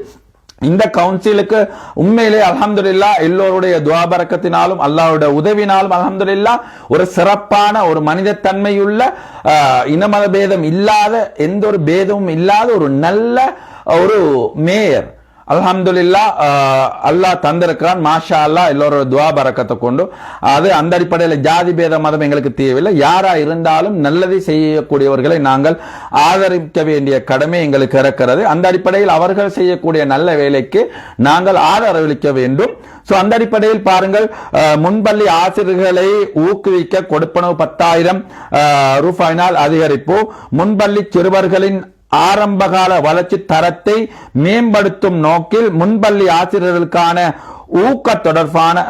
இந்த கவுன்சிலுக்கு உண்மையிலே அல்ஹம்துலில்லாஹ் எல்லோருடைய துஆ பரக்கத்தினாலும் அல்லாஹ்வுடைய உதவினாலும் அல்ஹம்துலில்லாஹ் ஒரு சிறப்பான ஒரு மனித தன்மையுள்ள இனமத பேதம் இல்லாத எந்த ஒரு பேதமும் இல்லாத ஒரு நல்ல ஒரு மேயர் அல்ஹம்துலில்லாஹ் அல்லாஹ் தந்திருக்கிறான். மாஷா அல்லாஹ் எல்லோரோட துஆ பரக்கத்தை கொண்டு அது அந்த அடிப்படையில் ஜாதி பேத மதம் எங்களுக்கு தேவையில்லை. யாரா இருந்தாலும் நல்லதை செய்யக்கூடியவர்களை நாங்கள் ஆதரிக்க வேண்டிய கடமை எங்களுக்கு இருக்கிறது. அந்த அடிப்படையில் அவர்கள் செய்யக்கூடிய நல்ல வேலைக்கு நாங்கள் ஆதரவளிக்க வேண்டும். சோ அந்த அடிப்படையில் பாருங்கள், முன்பள்ளி ஆசிரியர்களை ஊக்குவிக்க கொடுப்பனவு 10,000 ரூபாயினால் அதிகரிப்பு. முன்பள்ளி சிறுவர்களின் ஆரம்பகால வளர்ச்சி தரத்தை மேம்படுத்தும் நோக்கில் முன்பள்ளி ஆசிரியர்களுக்கான ஊக்க தொடர்பான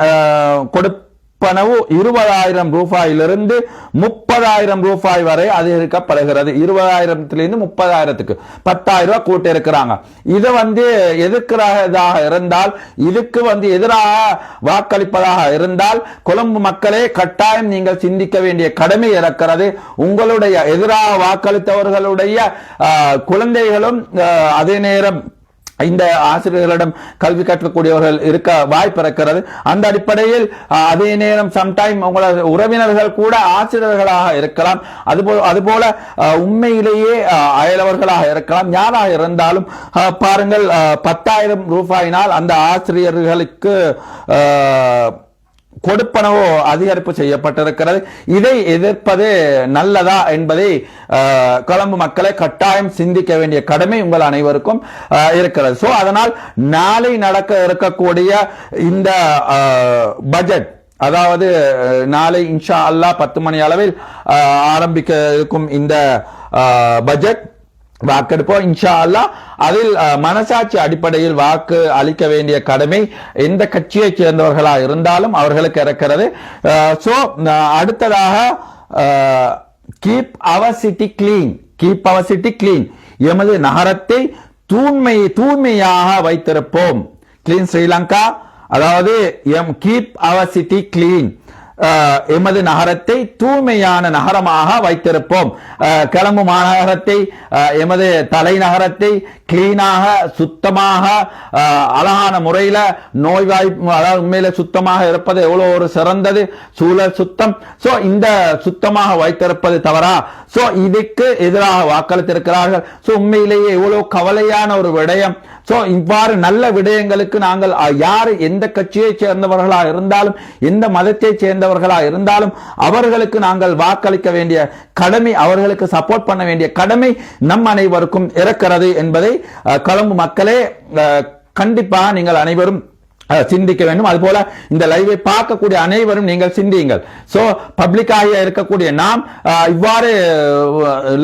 கொடுப்பனவு 20,000 ரூபாயிலிருந்து 30,000 ரூபாய் வரை அதிகரிக்கப்படுகிறது. 20,000 30,000 10,000 ரூபாய் கூட்டி இருக்கிறாங்க. இதை எதிர்க்கிறதாக இருந்தால், இதுக்கு எதிராக வாக்களிப்பதாக இருந்தால் கொழும்பு மக்களே கட்டாயம் நீங்கள் சிந்திக்க வேண்டிய கடமை இருக்கிறது. உங்களுடைய எதிராக வாக்களித்தவர்களுடைய குழந்தைகளும் அதே நேரம் இந்த ஆசிரியர்களிடம் கல்வி கற்கக்கூடியவர்கள் இருக்க வாய்ப்பு இருக்கிறது. அந்த அடிப்படையில் அதே நேரம் சம்டைம் உங்களது உறவினர்கள் கூட ஆசிரியர்களாக இருக்கலாம். அதுபோல உண்மையிலேயே அயலவர்களாக இருக்கலாம். யாராக இருந்தாலும் பாருங்கள், 10,000 ரூபாயினால் அந்த ஆசிரியர்களுக்கு கொடுப்பனவோ அதிகரிப்பு செய்யப்பட்டிருக்கிறது. இதை எதிர்ப்பது நல்லதா என்பதை கொழும்பு மக்களை கட்டாயம் சிந்திக்க வேண்டிய கடமை உங்கள் அனைவருக்கும் இருக்கிறது. சோ அதனால் நாளை நடக்க இருக்கக்கூடிய இந்த பட்ஜெட், அதாவது நாளை இன்ஷா அல்லாஹ் 10 மணி அளவில் ஆரம்பிக்க இருக்கும் இந்த பட்ஜெட் வாக்கெடுப்போம் இன்ஷா அல்லாஹ். அதில் மனசாட்சி அடிப்படையில் வாக்கு அளிக்க வேண்டிய கடமை எந்த கட்சியை சேர்ந்தவர்களா இருந்தாலும் அவர்களுக்கு இருக்கிறது. சோ அடுத்ததாக கீப் அவர் சிட்டி கிளீன், எமது நகரத்தை தூய்மையாக வைத்திருப்போம். கிளீன் ஸ்ரீலங்கா, அதாவது கீப் அவர் சிட்டி கிளீன், எமது நகரத்தை தூய்மையான நகரமாக வைத்திருப்போம். கொழும்பு மாநகரத்தை, எமது தலைநகரத்தை கிளீனாக சுத்தமாக அழகான முறையில நோய்வாய்ப்பு, அதாவது உண்மையில சுத்தமாக இருப்பது எவ்வளவு ஒரு சிறந்தது, சூழல் சுத்தம். சோ இந்த சுத்தமாக வைத்திருப்பது தவறா? சோ இதுக்கு எதிராக வாக்களித்திருக்கிறார்கள். சோ உண்மையிலேயே எவ்வளவு கவலையான ஒரு விடயம். சோ இவ்வாறு நல்ல விடயங்களுக்கு நாங்கள் யாரு எந்த கட்சியை சேர்ந்தவர்களா இருந்தாலும் எந்த மதத்தை சேர்ந்தவர்களா இருந்தாலும் அவர்களுக்கு நாங்கள் வாக்களிக்க வேண்டிய கடமை, அவர்களுக்கு சப்போர்ட் பண்ண வேண்டிய கடமை நம் அனைவருக்கும் இருக்கிறது என்பதை கொழும்பு மக்களே கண்டிப்பாக நீங்கள் அனைவரும் சிந்திக்க வேண்டும். அதுபோல இந்த லைவை பார்க்கக்கூடிய அனைவரும் நீங்கள் சிந்தியுங்கள். சோ பப்ளிக்காக இருக்கக்கூடிய நாம் இவ்வாறு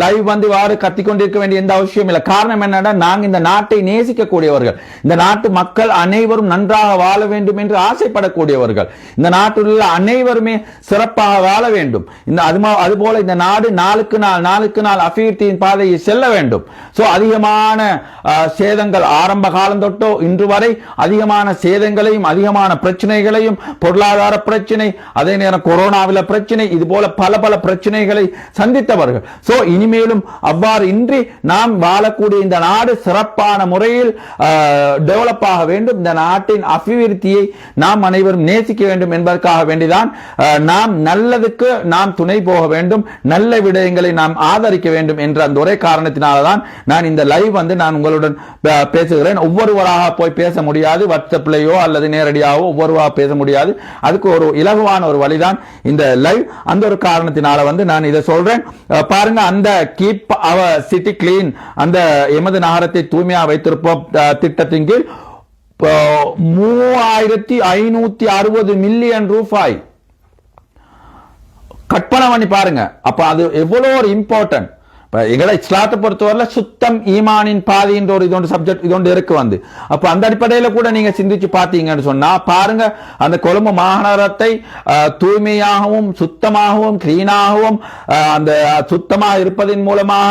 லைவ் இவ்வாறு கத்திக்கொண்டிருக்க வேண்டிய எந்த அவசியம் இல்லை. காரணம் என்னன்னா, நாங்கள் இந்த நாட்டை நேசிக்கக்கூடியவர்கள், இந்த நாட்டு மக்கள் அனைவரும் நன்றாக வாழ வேண்டும் என்று ஆசைப்படக்கூடியவர்கள், இந்த நாட்டில் உள்ள அனைவருமே சிறப்பாக வாழ வேண்டும். அதுபோல இந்த நாடு நாளுக்கு நாள் அபிவிருத்தியின் பாதையை செல்ல வேண்டும். சோ அதிகமான சேதங்கள் ஆரம்ப காலம் தொட்டோ இன்று வரை அதிகமான சேதங்களையும் அதிகமான பிரச்சனைகளையும், பொருளாதார பிரச்சனை, அதே நேரம் கொரோனாவில பிரச்சனை, இது போல பல பிரச்சனைகளை சந்தித்தவர்கள். சோ இனிமேலும் அவ்வாறு இன்றி நாம் வாழக்கூடிய இந்த நாடு சிறப்பான முறையில் டெவலப் ஆக வேண்டும். இந்த நாட்டின் அபிவிருத்தியை நாம் அனைவரும் நேசிக்க வேண்டும் என்பதற்காக வேண்டிதான் நாம் நல்லதுக்கு நாம் துணை போக வேண்டும், நல்ல விடயங்களை நாம் ஆதரிக்க வேண்டும் என்ற அந்த ஒரே காரணத்தினால்தான் நான் இந்த லைவ் நான் உங்களுடன் பேசுகிறேன். ஒவ்வொருவராக போய் பேச முடியாது, வாட்ஸ்அப்லயோ அல்லது நேரடியாகவோ ஒவ்வொருவராக பேச முடியாது. அதுக்கு ஒரு இலகுவான ஒரு வழிதான் இந்த லைவ். அந்த ஒரு காரணத்தினால நான் இதை சொல்றேன். பாருங்க, அந்த கீப் அவர் சிட்டி கிளீன், அந்த எமது நகரத்தை தூய்மையாக வைத்திருப்போம் திட்டத்தின் கீழ் 3,560 மில்லியன் ரூபாய் கற்பனை பண்ணி பாருங்க. அப்ப அது எவ்வளவு ஒரு இம்பார்ட்டன்ட். எங்களை இஸ்லாத்தை பொறுத்தவரை சுத்தம் ஈமானின் பாதி என்ற ஒரு இதோண்டு சப்ஜெக்ட் இதோண்டு இருக்கு வந்து. அப்ப அந்த அடிப்படையில கூட நீங்க சிந்திச்சு பார்த்தீங்கன்னு சொன்னா பாருங்க, அந்த கொழும்பு மாநகரத்தை தூய்மையாகவும் சுத்தமாகவும் கிளீனாகவும் அந்த சுத்தமாக இருப்பதன் மூலமாக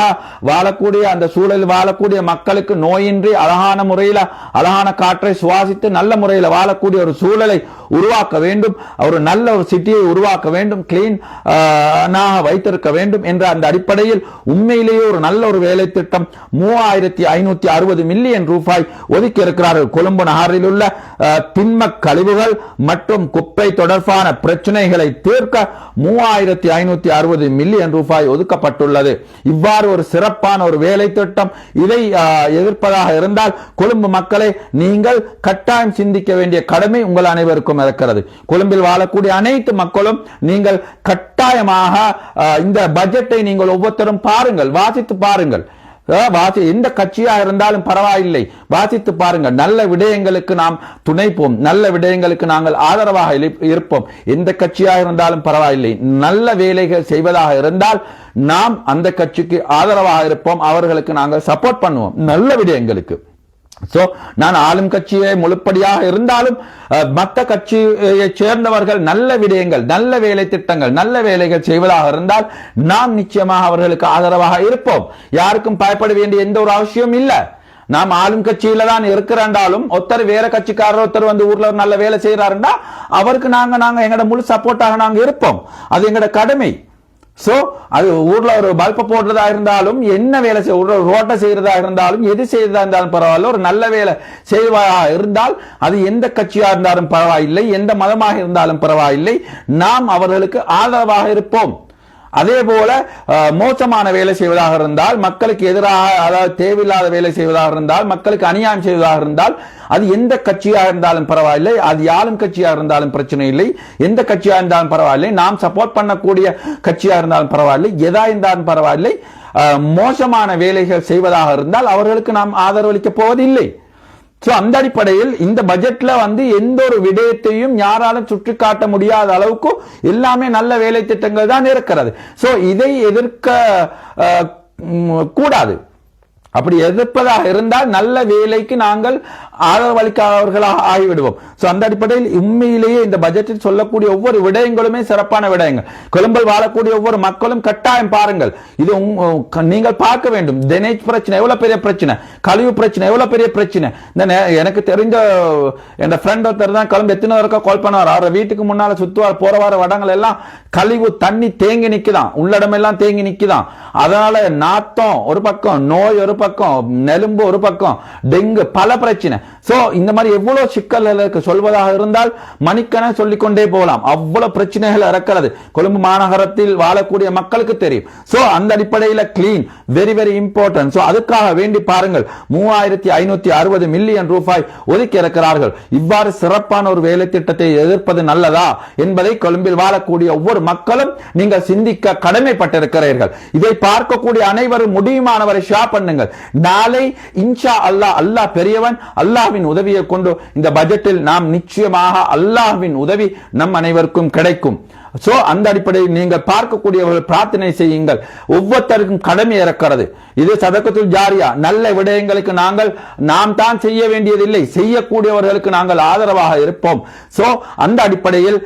வாழக்கூடிய அந்த சூழலில் வாழக்கூடிய மக்களுக்கு நோயின்றி அழகான முறையில் அழகான காற்றை சுவாசித்து நல்ல முறையில் வாழக்கூடிய ஒரு சூழலை உருவாக்க வேண்டும், ஒரு நல்ல ஒரு சிட்டியை உருவாக்க வேண்டும், கிளீன் வைத்திருக்க வேண்டும் என்ற அந்த அடிப்படையில் உண்மையிலேயே ஒரு நல்ல ஒரு வேலை திட்டம் 3560 மில்லியன் ரூபாய் ஒதுக்கி இருக்கிறார்கள். கொழும்பு நகரில் உள்ள திண்ம கழிவுகள் மற்றும் குப்பை தொடர்பான பிரச்சனைகளை தீர்க்க 3560 மில்லியன் ரூபாய் ஒதுக்கப்பட்டுள்ளது. இவ்வாறு ஒரு சிறப்பான ஒரு வேலை திட்டம். இதை எதிர்ப்பதாக இருந்தால் கொழும்பு மக்களை நீங்கள் கட்டாயம் சிந்திக்க வேண்டிய கடமை உங்கள் அனைவருக்கும் இருக்கிறது. கொழும்பில் வாழக்கூடிய அனைத்து மக்களும் நீங்கள் கட்டாயமாக இந்த பட்ஜெட்டை நீங்கள் ஒவ்வொருத்தரும் பாருங்கள், வாசித்து பாருங்கள். எந்த கட்சியா இருந்தாலும் பரவாயில்லை, வாசித்து பாருங்கள். நல்ல விடயங்களுக்கு நாம் துணைப்போம், நல்ல விடயங்களுக்கு நாங்கள் ஆதரவாக இருப்போம். எந்த கட்சியா இருந்தாலும் பரவாயில்லை, நல்ல வேலைகள் செய்வதாக இருந்தால் நாம் அந்த கட்சிக்கு ஆதரவாக இருப்போம், அவர்களுக்கு நாங்கள் சப்போர்ட் பண்ணுவோம் நல்ல விடயங்களுக்கு. சோ நான் ஆளும் கட்சியை முழுப்படியாக இருந்தாலும் மற்ற கட்சியை சேர்ந்தவர்கள் நல்ல விடயங்கள், நல்ல வேலை திட்டங்கள், நல்ல வேலைகள் செய்வதாக இருந்தால் நாம் நிச்சயமாக அவர்களுக்கு ஆதரவாக இருப்போம். யாருக்கும் பயப்பட வேண்டிய எந்த ஒரு அவசியம் இல்லை. நாம் ஆளும் கட்சியில தான் இருக்கிறாண்டாலும் ஒருத்தர் வேற கட்சிக்காரர் ஒருத்தர் வந்து ஊர்ல நல்ல வேலை செய்யறாருண்டா அவருக்கு நாங்க எங்கட முழு சப்போர்ட்டாக நாங்க இருப்போம். அது எங்கட கடமை. சோ அது ஊர்ல ஒரு பல்ப போடுறதா இருந்தாலும், என்ன வேலை ரோட்டை செய்யறதா இருந்தாலும், எது செய்யறதா இருந்தாலும் பரவாயில்ல, ஒரு நல்ல வேலை செய்வதாக இருந்தால் அது எந்த கட்சியா இருந்தாலும் பரவாயில்லை, எந்த மதமாக இருந்தாலும் பரவாயில்லை, நாம் அவர்களுக்கு ஆதரவாக இருப்போம். அதே போல மோசமான வேலை செய்வதாக இருந்தால், மக்களுக்கு எதிராக அதாவது தேவையில்லாத வேலை செய்வதாக இருந்தால், மக்களுக்கு அநியாயம் செய்வதாக இருந்தால், அது எந்த கட்சியாக இருந்தாலும் பரவாயில்லை, அது யாரும் கட்சியாக இருந்தாலும் பிரச்சனை இல்லை, எந்த கட்சியாக இருந்தாலும் பரவாயில்லை, நாம் சப்போர்ட் பண்ணக்கூடிய கட்சியாக இருந்தாலும் பரவாயில்லை, எதா இருந்தாலும் பரவாயில்லை, மோசமான வேலைகள் செய்வதாக இருந்தால் அவர்களுக்கு நாம் ஆதரவளிக்க போவதில்லை. சோ அந்த அடிப்படையில் இந்த பட்ஜெட்ல வந்து எந்த ஒரு விடயத்தையும் யாராலும் சுற்றி காட்ட முடியாத அளவுக்கு எல்லாமே நல்ல வேலை திட்டங்கள் தான் இருக்கிறது. சோ இதை எதிர்க்க கூடாது. அப்படி எதிர்ப்பதாக இருந்தால் நல்ல வேலைக்கு நாங்கள் ஆதரவளிக்காதவர்களாக ஆகிவிடுவோம். சோ அந்த அடிப்படையில் உண்மையிலேயே இந்த பட்ஜெட்டில் சொல்லக்கூடிய ஒவ்வொரு விடயங்களுமே சிறப்பான விடயங்கள். கொழும்பில் வாழக்கூடிய ஒவ்வொரு மக்களும் கட்டாயம் பாருங்கள். இது நீங்கள் பார்க்க வேண்டும். தினேஷ் பிரச்சனை எவ்வளவு பெரிய பிரச்சனை, கழிவு பிரச்சனை எவ்வளவு பெரிய பிரச்சனை. எனக்கு தெரிஞ்ச என் ஃப்ரெண்ட் ஒருத்தர் தான் கொழும்பு எத்தனை வரைக்கும் கால் பண்ணுவார். அவர் வீட்டுக்கு முன்னால சுத்துவார், போற வர வடங்கள் எல்லாம் கழிவு தண்ணி தேங்கி நிக்குதான், உள்ளடம் எல்லாம் தேங்கி நிக்குதான். அதனால நாத்தம் ஒரு பக்கம், நோய் ஒரு பக்கம், நெலும்பு ஒரு பக்கம், டெங்கு, பல பிரச்சனை. சோ இந்த மாதிரி எவ்வளவு சிக்கல்களுக்கு சொல்வதாக இருந்தால் மணிக்கண சொல்லிக்கொண்டே போகலாம். அவ்வளவு பிரச்சனைகள் இருக்கிறது கொழும்பு மாநகரத்தில் வாழக்கூடிய மக்களுக்கு தெரியும். சோ அந்த அடிப்படையில் clean very very important. So அதுக்காக வேண்டி பாருங்கள் 3560 மில்லியன் ரூபாய் ஒதுக்கி இருக்கிறார்கள். இவ்வாறு சிறப்பான ஒரு வேலை திட்டத்தை எதிர்ப்பது நல்லதா என்பதை கொழும்பில் வாழக்கூடிய ஒவ்வொரு மக்களும் நீங்கள் சிந்திக்க கடமைப்பட்டிருக்கிறீர்கள். இதை பார்க்கக்கூடிய அனைவரும் முடியுமானவரை ஷேர் பண்ணுங்கள். நாளை இன்ஷா அல்லாஹ், அல்லாஹ் பெரியவன், அல்லாஹ்வின் உதவியை கொண்டு இந்த பட்ஜெட்டில் நாம் நிச்சயமாக அல்லாஹ்வின் உதவி நம் அனைவருக்கும் கிடைக்கும். சோ அந்த அடிப்படையில் நீங்கள் பார்க்கக்கூடியவர்கள் பிரார்த்தனை செய்யுங்கள். ஒவ்வொருத்தருக்கும் கடமை இருக்கிறது. இது சதகத்துல் ஜாரியா. நல்ல விடயங்களுக்கு நாம் தான் செய்ய வேண்டியதில்லை, செய்யக்கூடியவர்களுக்கு நாங்கள் ஆதரவாக இருப்போம். சோ அந்த அடிப்படையில்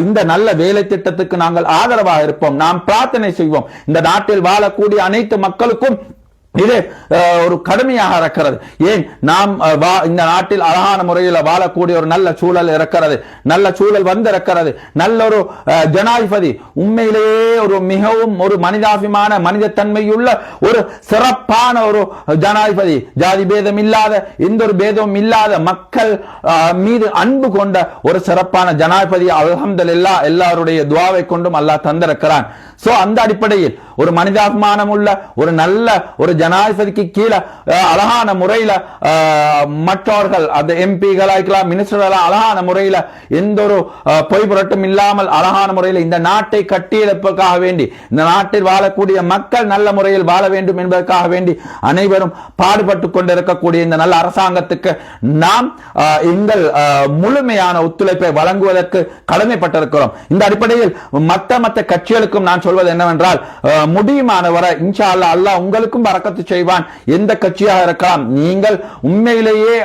இந்த நல்ல வேலை திட்டத்துக்கு நாங்கள் ஆதரவாக இருப்போம். நாம் பிரார்த்தனை செய்வோம். இந்த நாட்டில் வாழக்கூடிய அனைத்து மக்களுக்கும் இது ஒரு கடமையாக இருக்கிறது. ஏன் நாம் இந்த நாட்டில் அழகான முறையில் வாழக்கூடிய ஒரு நல்ல சூழல் இருக்கிறது, நல்ல சூழல் வந்திருக்கிறது. நல்ல ஒரு ஜனாதிபதி, உண்மையிலேயே ஒரு மிகவும் ஒரு மனிதாபிமான மனித தன்மையுள்ள ஒரு சிறப்பான ஒரு ஜனாதிபதி, ஜாதி பேதம் இல்லாத, எந்த ஒரு பேதமும் இல்லாத, மக்கள் மீது அன்பு கொண்ட ஒரு சிறப்பான ஜனாதிபதி அல்ஹம்துலில்லாஹ் எல்லாருடைய துஆவை கொண்டும் அல்லாஹ் தந்திருக்கிறான். சோ அந்த அடிப்படையில் ஒரு மனிதாபிமானம் உள்ள ஒரு நல்ல ஒரு ஜனாதிபதிக்கு கீழே அழகான முறையில மற்றவர்கள் அந்த எம்பிகளாய்க்கலாம், மினிஸ்டர்களா அழகான முறையில எந்த ஒரு பொய் புரட்டும் இல்லாமல் அழகான முறையில் இந்த நாட்டை கட்டியெழுப்பதற்காக வேண்டி, இந்த நாட்டில் வாழக்கூடிய மக்கள் நல்ல முறையில் வாழ வேண்டும் என்பதற்காக வேண்டி அனைவரும் பாடுபட்டு கொண்டிருக்கக்கூடிய இந்த நல்ல அரசாங்கத்துக்கு நாம் எங்கள் முழுமையான ஒத்துழைப்பை வழங்குவதற்கு கடமைப்பட்டிருக்கிறோம். இந்த அடிப்படையில் மற்ற கட்சிகளுக்கும் நான் சொல்வது என்னவென்றால் முடியுமானவரை இன்ஷா அல்லாஹ் அல்லாஹ் உங்களுக்கும் பரக்கத்து செய்வான். எந்த கட்சியாக இருக்கலாம், நீங்கள் உண்மையிலேயே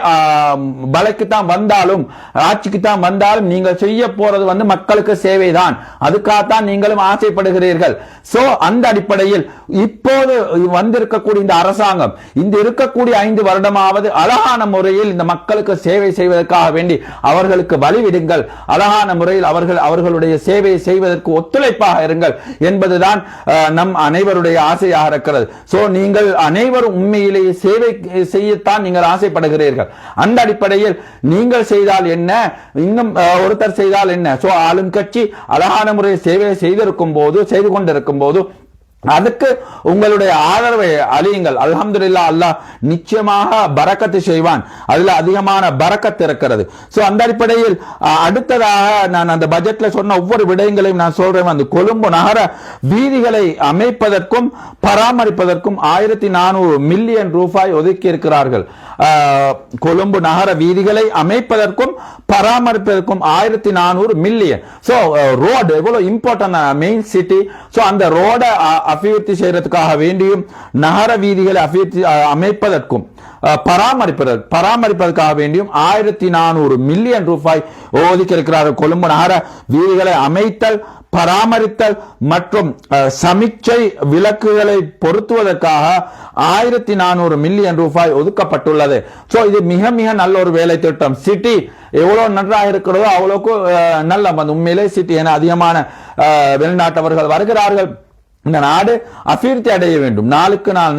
பலக்கு தான் வந்தாலும் ஆட்சிக்கு தான் வந்தாலும் நீங்கள் செய்ய போறது மக்களுக்கு சேவைதான். அதுக்காகத்தான் நீங்களும் ஆசைப்படுகிறீர்கள். சோ அந்த அடிப்படையில் இப்போது வந்திருக்கக்கூடிய இந்த அரசாங்கம் இந்த இருக்கக்கூடிய 5 வருடமாவது அழகான முறையில் இந்த மக்களுக்கு சேவை செய்வதற்காக வேண்டி அவர்களுக்கு வழிவிடுங்கள். அழகான முறையில் அவர்களுடைய சேவையை செய்வதற்கு ஒத்துழைப்பாக இருங்கள் என்பதுதான் நம் அனைவருடைய ஆசையாக இருக்கிறது. சோ நீங்கள் அனைவரும் உண்மையிலேயே சேவை செய்யத்தான் நீங்கள் ஆசைப்படுகிறீர்கள். அந்த அடிப்படையில் நீங்கள் செய்தால் என்ன, இன்னும் ஒருத்தர் செய்தால் என்ன. சோ ஆளும் கட்சி அழகான முறையில் சேவை செய்து கொண்டிருக்கும் போது அதுக்கு உங்களுடைய ஆதரவை அழியுங்கள். அல்ஹம்துலில்லாஹ் அல்லாஹ் நிச்சயமாக பரக்கத்து செய்வான். அதுல அதிகமான பரக்கத்து இருக்கிறது. சோ அந்த அடிப்படையில் அடுத்ததாக நான் அந்த பட்ஜெட்ல சொன்ன ஒவ்வொரு விடயங்களையும் நான் சொல்றேன். அந்த கொழும்பு நகர வீதிகளை அமைப்பதற்கும் பராமரிப்பதற்கும் 1400 மில்லியன் ரூபாய் ஒதுக்கி இருக்கிறார்கள். கொழும்பு நகர வீதிகளை அமைப்பதற்கும் பராமரிப்பதற்கும் 1400 மில்லியன். சோ ரோடு எவ்வளவு இம்பார்ட்டன்ட் மெயின் சிட்டி. சோ அந்த ரோட அபிவிருத்தி செய்யறதுக்காக வேண்டியும் நகர வீதிகளை அமைப்பதற்கும் பராமரிப்பதற்காக வேண்டியும் 1400 மில்லியன் ரூபாய் ஒதுக்கி இருக்கிறார்கள். கொழும்பு நகர வீதிகளை அமைத்தல், பராமரித்தல் மற்றும் சமிச்சை விளக்குகளை பொருத்துவதற்காக 1400 மில்லியன் ரூபாய் ஒதுக்கப்பட்டுள்ளது. சோ இது மிக மிக நல்ல ஒரு வேலை திட்டம். சிட்டி எவ்வளவு நன்றாக இருக்கிறதோ அவ்வளவுக்கு நல்ல உண்மையிலே சிட்டி என அதிகமான வெளிநாட்டவர்கள் வருகிறார்கள். இந்த நாடு அபிவிருத்தி அடைய வேண்டும்.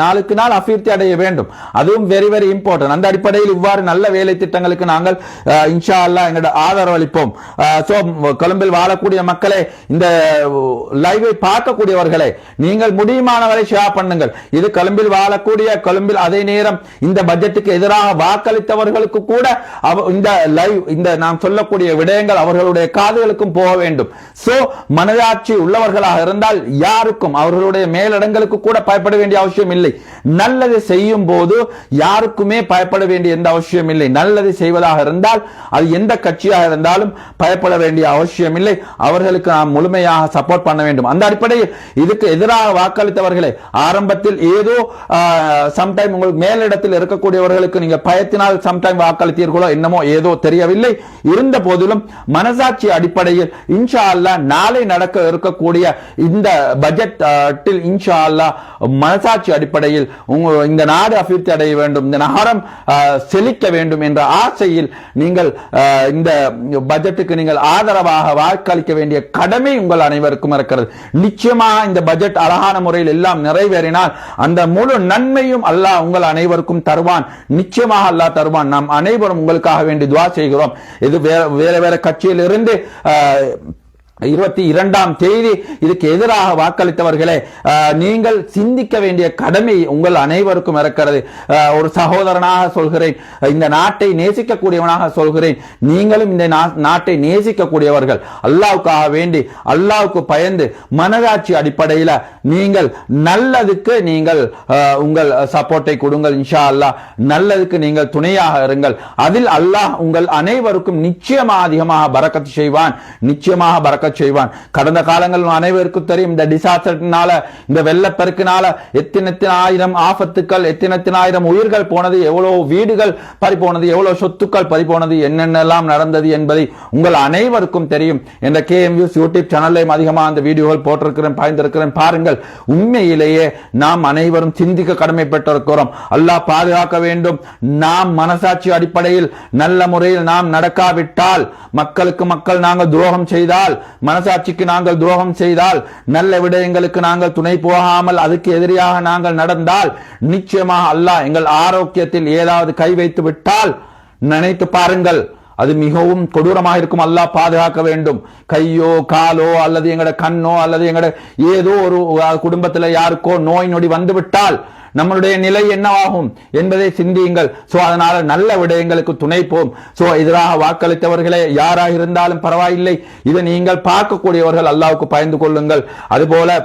நாளுக்கு நாள் அபிவிருத்தி அடைய வேண்டும். அதுவும் வெரி வெரி இம்பார்ட்டன்ட். அந்த அடிப்படையில் இவ்வாறு நல்ல வேலை திட்டங்களுக்கு நாங்கள் இன்ஷா அல்லாஹ் எங்களோட ஆதரவு அளிப்போம். சோ கொழும்பில் வாழக்கூடிய மக்களே, இந்த லைவை பார்க்கக்கூடியவர்களே, நீங்கள் முடியுமானவரை ஷேர் பண்ணுங்கள். இது கொழும்பில் கொழும்பில் அதே நேரம் இந்த பட்ஜெட்டுக்கு எதிராக வாக்களித்தவர்களுக்கு கூட இந்த லைவ் இந்த நாம் சொல்லக்கூடிய விடயங்கள் அவர்களுடைய காதுகளுக்கும் போக வேண்டும். சோ மனதாட்சி உள்ளவர்களாக இருந்தால் யாருக்கும் அவர்களுடைய மேலிடங்களுக்கு கூட பயப்பட வேண்டிய அவசியம் இல்லை. நல்லது செய்யும் போது யாருக்குமே பயப்பட வேண்டிய எந்த அவசியம் இல்லை. நல்லது செய்வதாக இருந்தால் அது எந்த கட்சியாக இருந்தாலும் பயப்பட வேண்டிய அவசியம் இல்லை. அவர்களுக்கு நாம் முழுமையாக சப்போர்ட் பண்ண வேண்டும். அந்த அடிப்படையில் இதுக்கு எதிராக வாக்களித்தவர்களே, ஆரம்பத்தில் ஏதோ சம்டைம் உங்களுக்கு மேலிடத்தில் இருக்கக்கூடியவர்களுக்கு நீங்க பயத்தினால் சம்டைம் வாக்களித்தீர்களோ என்னமோ ஏதோ தெரியவில்லை. இருந்த போதிலும் மனசாட்சி அடிப்படையில் இன்ஷா அல்லாஹ் நாளை நடக்க இருக்கக்கூடிய இந்த பட்ஜெட் இன்ஷா அல்லாஹ் மனசாட்சி அடிப்படையில் இந்த நாடு அபிவிருத்தி அடைய வேண்டும், இந்த நகரம் செழிக்க வேண்டும் என்ற ஆசையில் நீங்கள் இந்த பட்ஜெட்டுக்கு நீங்கள் ஆதரவாக வாக்களிக்க வேண்டிய கடமை உங்கள் அனைவருக்கும் இருக்கிறது. நிச்சயமாக இந்த பட்ஜெட் அழகான முறையில் எல்லாம் நிறைவேறினால் அந்த முழு நன்மையும் அல்லாஹ் உங்கள் அனைவருக்கும் தருவான். நிச்சயமாக அல்லாஹ் தருவான். நாம் அனைவரும் உங்களுக்காக வேண்டி துஆ செய்கிறோம். இது வேற கட்சியில் இருந்து 22ஆம் தேதி இதுக்கு எதிராக வாக்களித்தவர்களே, நீங்கள் சிந்திக்க வேண்டிய கடமை உங்கள் அனைவருக்கும் இருக்கிறது. ஒரு சகோதரனாக சொல்கிறேன், இந்த நாட்டை நேசிக்கக்கூடியவனாக சொல்கிறேன். நீங்களும் இந்த நாட்டை நேசிக்கக்கூடியவர்கள். அல்லாஹ்வுக்காக வேண்டி அல்லாஹ்வுக்கு பயந்து மனதாட்சி அடிப்படையில் நீங்கள் நல்லதுக்கு நீங்கள் உங்கள் சப்போர்ட்டை கொடுங்கள். இன்ஷா அல்லாஹ் நல்லதுக்கு நீங்கள் துணையாக இருங்கள். அதில் அல்லாஹ் உங்கள் அனைவருக்கும் நிச்சயமாக அதிகமாக பரக்கத் செய்வான். நிச்சயமாக பரக்கத் செய்வான். கடந்த காலங்கள் அனைவருக்கும் தெரியும், இந்த டிசாஸ்டர்னால, இந்த வெள்ளப்பெருக்கினால எத்தனை ஆயிரம் ஆபத்துக்கள், எத்தனை ஆயிரம் உயிர்கள் போனது, எவ்வளவு வீடுகள் பறிபோனது, எவ்வளவு சொத்துக்கள் பறிபோனது, என்னென்னலாம் நடந்தது என்பதை உங்கள் அனைவருக்கும் தெரியும். என்ற KM Views யூடியூப் சேனல்லையும் அதிகமாக அந்த வீடியோகள் போட்டிருக்கிறேன், பாய்ந்திருக்கிறேன். பாருங்கள். உண்மையிலேயே நாம் அனைவரும் சிந்திக்க கடமைப்பட்டிருக்கிறோம். அல்லாஹ் பாதுகாக்க வேண்டும். நாம் மனசாட்சி அடிப்படையில் நல்ல முறையில் நாம் நடக்காவிட்டால், மக்களுக்கு மக்கள் நாங்கள் துரோகம் செய்தால், மனசாட்சிக்கு நாங்கள் துரோகம் செய்தால், நல்ல விடயங்களுக்கு நாங்கள் துணை போகாமல் அதுக்கு எதிராக நாங்கள் நடந்தால், நிச்சயமாக அல்லாஹ் எங்கள் ஆரோக்கியத்தில் ஏதாவது கை வைத்து விட்டால் நினைத்து பாருங்கள், அது மிகவும் கொடூரமாக இருக்கும். அல்லாஹ் பாதுகாக்க வேண்டும். கையோ காலோ அல்லது எங்கட கண்ணோ அல்லது எங்கட ஏதோ ஒரு குடும்பத்தில் யாருக்கோ நோய் நொடி வந்து விட்டால் நம்மளுடைய நிலை என்னவாகும் என்பதை சிந்தியுங்கள். சோ அதனால நல்ல விடயங்களுக்கு துணைப்போம். சோ எதிராக வாக்களித்தவர்களே யாராக இருந்தாலும் பரவாயில்லை, இதை நீங்கள் பார்க்கக்கூடியவர்கள் அல்லாஹ்வுக்கு பயந்து கொள்ளுங்கள். அதுபோல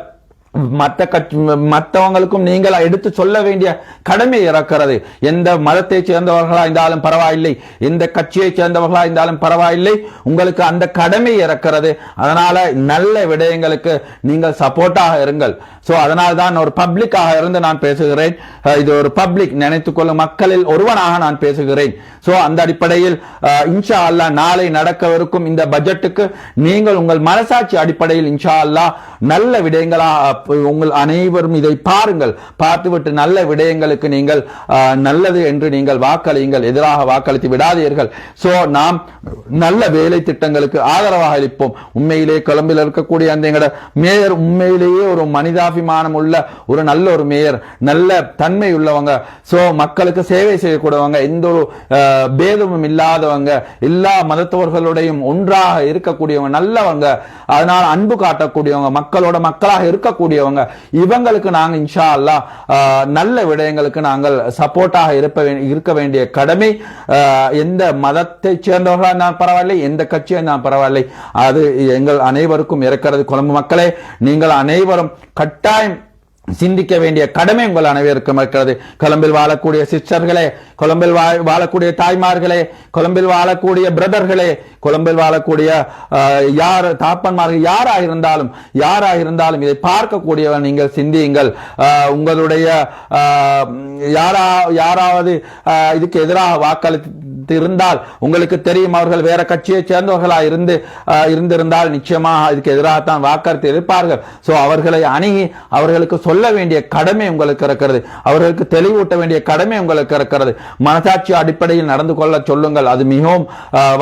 மற்றவங்களுக்கும் நீங்கள் எடுத்து சொல்ல வேண்டிய கடமை இருக்கிறது. எந்த மதத்தை சேர்ந்தவர்களா இருந்தாலும் பரவாயில்லை, எந்த கட்சியை சேர்ந்தவர்களா இருந்தாலும் பரவாயில்லை, உங்களுக்கு அந்த கடமை இருக்கிறது. அதனால நல்ல விடயங்களுக்கு நீங்கள் சப்போர்ட்டாக இருங்கள். சோ அதனால தான் ஒரு பப்ளிக்காக இருந்து நான் பேசுகிறேன். இது ஒரு பப்ளிக் நினைத்துக் கொள்ளும் மக்களில் ஒருவனாக நான் பேசுகிறேன். சோ அந்த அடிப்படையில் இன்ஷா அல்லாஹ் நாளை நடக்கவிருக்கும் இந்த பட்ஜெட்டுக்கு நீங்கள் உங்கள் மனசாட்சி அடிப்படையில் இன்ஷா அல்லாஹ் நல்ல விடயங்களா உங்கள் அனைவரும் இதை பாருங்கள். பார்த்துவிட்டு நல்ல விடயங்களுக்கு நீங்கள் நல்லது என்று நீங்கள் வாக்களியுங்கள், எதிராக வாக்களித்து விடாதீர்கள். சோ நாம் நல்ல வேலை திட்டங்களுக்கு ஆதரவாக அளிப்போம். உண்மையிலே கொழும்பில் இருக்கக்கூடிய அந்த எங்கட மேயர் உண்மையிலேயே ஒரு மனிதாபிமானம் உள்ள ஒரு நல்ல ஒரு மேயர், நல்ல தன்மை உள்ளவங்க, சோ மக்களுக்கு சேவை செய்யக்கூடியவங்க, எந்த ஒரு பேதமும் இல்லாதவங்க, எல்லா மதத்தவர்களுடையும் ஒன்றாக இருக்கக்கூடியவங்க, நல்லவங்க, அதனால அன்பு காட்டக்கூடியவங்க, மக்களோட மக்களாக இருக்கக்கூடியவங்க, இவங்களுக்கு நாங்க இன்ஷா அல்லாஹ் நல்ல விடயங்களுக்கு நாங்கள் சப்போர்ட்டாக இருக்க வேண்டிய கடமை எந்த மதத்தை சேர்ந்தவர்களா இருந்தாலும் பரவாயில்லை, எந்த கட்சியா இருந்தாலும் பரவாயில்லை, அது எங்கள் அனைவருக்கும் இருக்கிறது. கொழும்பு மக்களே, நீங்கள் அனைவரும் கட்டாயம் சிந்திக்க வேண்டிய கடமை உங்கள் அனைவருக்கும் இருக்கிறது. கொழும்பில் வாழக்கூடிய சிஸ்டர்களே, கொழும்பில் வாழக்கூடிய தாய்மார்களே, கொழும்பில் வாழக்கூடிய பிரதர்களே, கொழும்பில் வாழக்கூடிய யார் தாப்பன்மார்கள் யாராக இருந்தாலும் இதை பார்க்கக்கூடியவர் நீங்கள் சிந்தியுங்கள். உங்களுடைய யாராவது இதுக்கு எதிராக வாக்களித்து இருந்தால் உங்களுக்கு தெரியும், அவர்கள் வேற கட்சியை சேர்ந்தவர்களா இருந்திருந்தால் நிச்சயமாக இதுக்கு எதிராகத்தான் வாக்களித்து இருப்பார்கள். சோ அவர்களை அணுகி அவர்களுக்கு சொல்ல வேண்டிய கடமை உங்களுக்கு இருக்கிறது, அவர்களுக்கு தெளிவூட்ட வேண்டிய கடமை உங்களுக்கு இருக்கிறது. மனசாட்சி அடிப்படையில் நடந்து கொள்ள சொல்லுங்கள், அது மிகவும்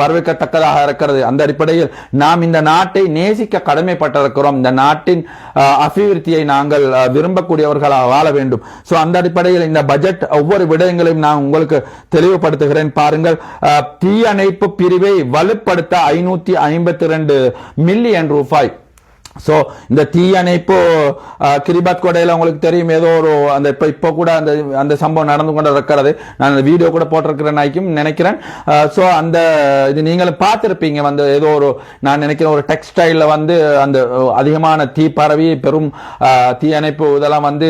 வரவேற்கத்தக்கதாக இருக்கிறது. அந்த அடிப்படையில் நாம் இந்த நாட்டை நேசிக்க கடமைப்பட்டிருக்கிறோம். இந்த நாட்டின் அபிவிருத்தியை நாங்கள் விரும்பக்கூடியவர்களாக வாழ வேண்டும். சோ அந்த அடிப்படையில் இந்த பட்ஜெட் ஒவ்வொரு விடயங்களையும் நான் உங்களுக்கு தெளிவுபடுத்துகிறேன். பாருங்கள், தீயணைப்பு பிரிவை வலுப்படுத்த 552 மில்லியன் ரூபாய். சோ இந்த தீயணைப்பு கிரிபாத் கொடையில உங்களுக்கு தெரியும், ஏதோ ஒரு அந்த இப்ப கூட அந்த சம்பவம் நடந்து கொண்டு இருக்கிறது. நான் அந்த வீடியோ கூட போட்டிருக்கிறேன் நினைக்கிறேன். சோ அந்த இது நீங்களும் பார்த்திருப்பீங்க. வந்து ஏதோ ஒரு நான் நினைக்கிறேன் ஒரு டெக்ஸ்டைல்ல வந்து அந்த அதிகமான தீ பரவி பெரும் தீயணைப்பு இதெல்லாம் வந்து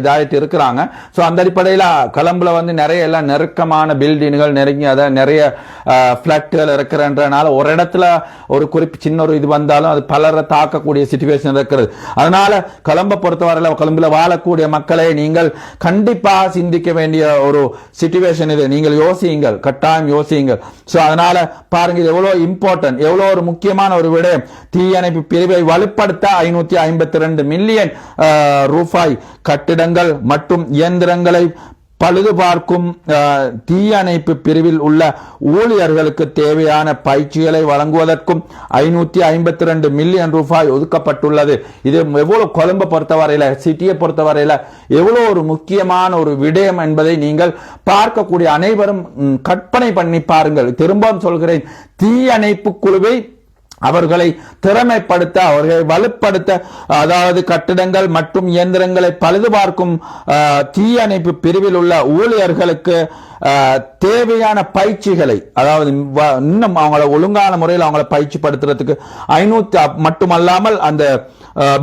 இதாயிட்டு இருக்கிறாங்க. சோ அந்த அடிப்படையில கொழும்புல வந்து நிறைய எல்லாம் நெருக்கமான பில்டிங்குகள் நெருங்கி அதை நிறைய பிளாட்டுகள் இருக்கிறன்றனால ஒரு இடத்துல ஒரு குறிப்பு சின்ன ஒரு இது வந்தாலும் அது பலரை தாக்கக்கூடிய சிச்சுவேஷன் இருக்கிறது. அதனால கொழும்பை பொறுத்தவரையில கொழும்புல வாழக்கூடிய மக்களை நீங்கள் கண்டிப்பாக சிந்திக்க வேண்டிய ஒரு சிச்சுவேஷன் இது. நீங்கள் யோசியுங்கள், கட்டாயம் யோசியுங்கள். சோ அதனால பாருங்க, இது எவ்வளவு இம்பார்ட்டன்ட், எவ்வளவு ஒரு முக்கியமான ஒரு விடயம். தீயணைப்பு பிரிவை வலுப்படுத்த 552 மில்லியன் ரூபாய். கட்டிடங்கள் மற்றும் இயந்திரங்களை பழுது பார்க்கும் தீயணைப்பு பிரிவில் உள்ள ஊழியர்களுக்கு தேவையான பயிற்சிகளை வழங்குவதற்கும் 552 மில்லியன் ரூபாய் ஒதுக்கப்பட்டுள்ளது. இது எவ்வளவு கொழும்பை பொறுத்தவரையில, சிட்டியை பொறுத்தவரையில எவ்வளவு ஒரு முக்கியமான ஒரு விடயம் என்பதை நீங்கள் பார்க்கக்கூடிய அனைவரும் கற்பனை பண்ணி பாருங்கள். திரும்பவும் சொல்கிறேன், தீயணைப்பு குழுவை அவர்களை திறமைப்படுத்த, அவர்களை வலுப்படுத்த, அதாவது கட்டிடங்கள் மற்றும் இயந்திரங்களை பழுது பார்க்கும் தீயணைப்பு பிரிவில் உள்ள ஊழியர்களுக்கு தேவையான பயிற்சிகளை, அதாவது இன்னும் அவங்களை ஒழுங்கான முறையில் அவங்களை பயிற்சி படுத்துறதுக்கு 500 மட்டுமல்லாமல் அந்த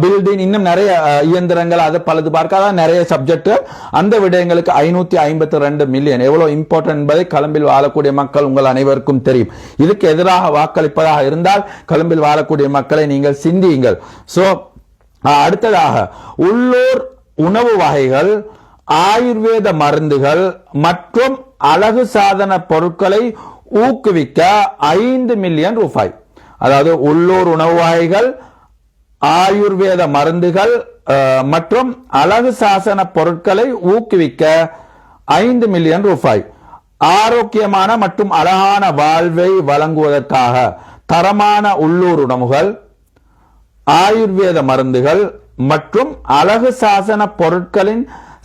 பில்டிங் இன்னும் நிறைய இயந்திரங்கள் அதை பழுது பார்க்க நிறைய சப்ஜெக்ட், அந்த விடயங்களுக்கு 552 மில்லியன் எவ்வளவு இம்பார்ட்டன்ட் என்பதை கொழும்பில் வாழக்கூடிய மக்கள் உங்கள் அனைவருக்கும் தெரியும். இதுக்கு எதிராக வாக்களிப்பதாக இருந்தால் கொழும்பில் வாழக்கூடிய மக்களை நீங்கள் சிந்தியுங்கள். சோ அடுத்ததாக உள்ளூர் உணவு வகைகள், ஆயுர்வேத மருந்துகள் மற்றும் அழகு சாதன பொருட்களை ஊக்குவிக்க 5 மில்லியன் ரூபாய். அதாவது உள்ளூர் உணவு வகைகள், ஆயுர்வேத மருந்துகள் மற்றும் அழகு சாசன பொருட்களை ஊக்குவிக்க 5 மில்லியன் ரூபாய். ஆரோக்கியமான மற்றும் அழகான வாழ்வை வழங்குவதற்காக தரமான உள்ளூர் உணவுகள், ஆயுர்வேத மருந்துகள் மற்றும் அழகு சாசன பொருட்களின்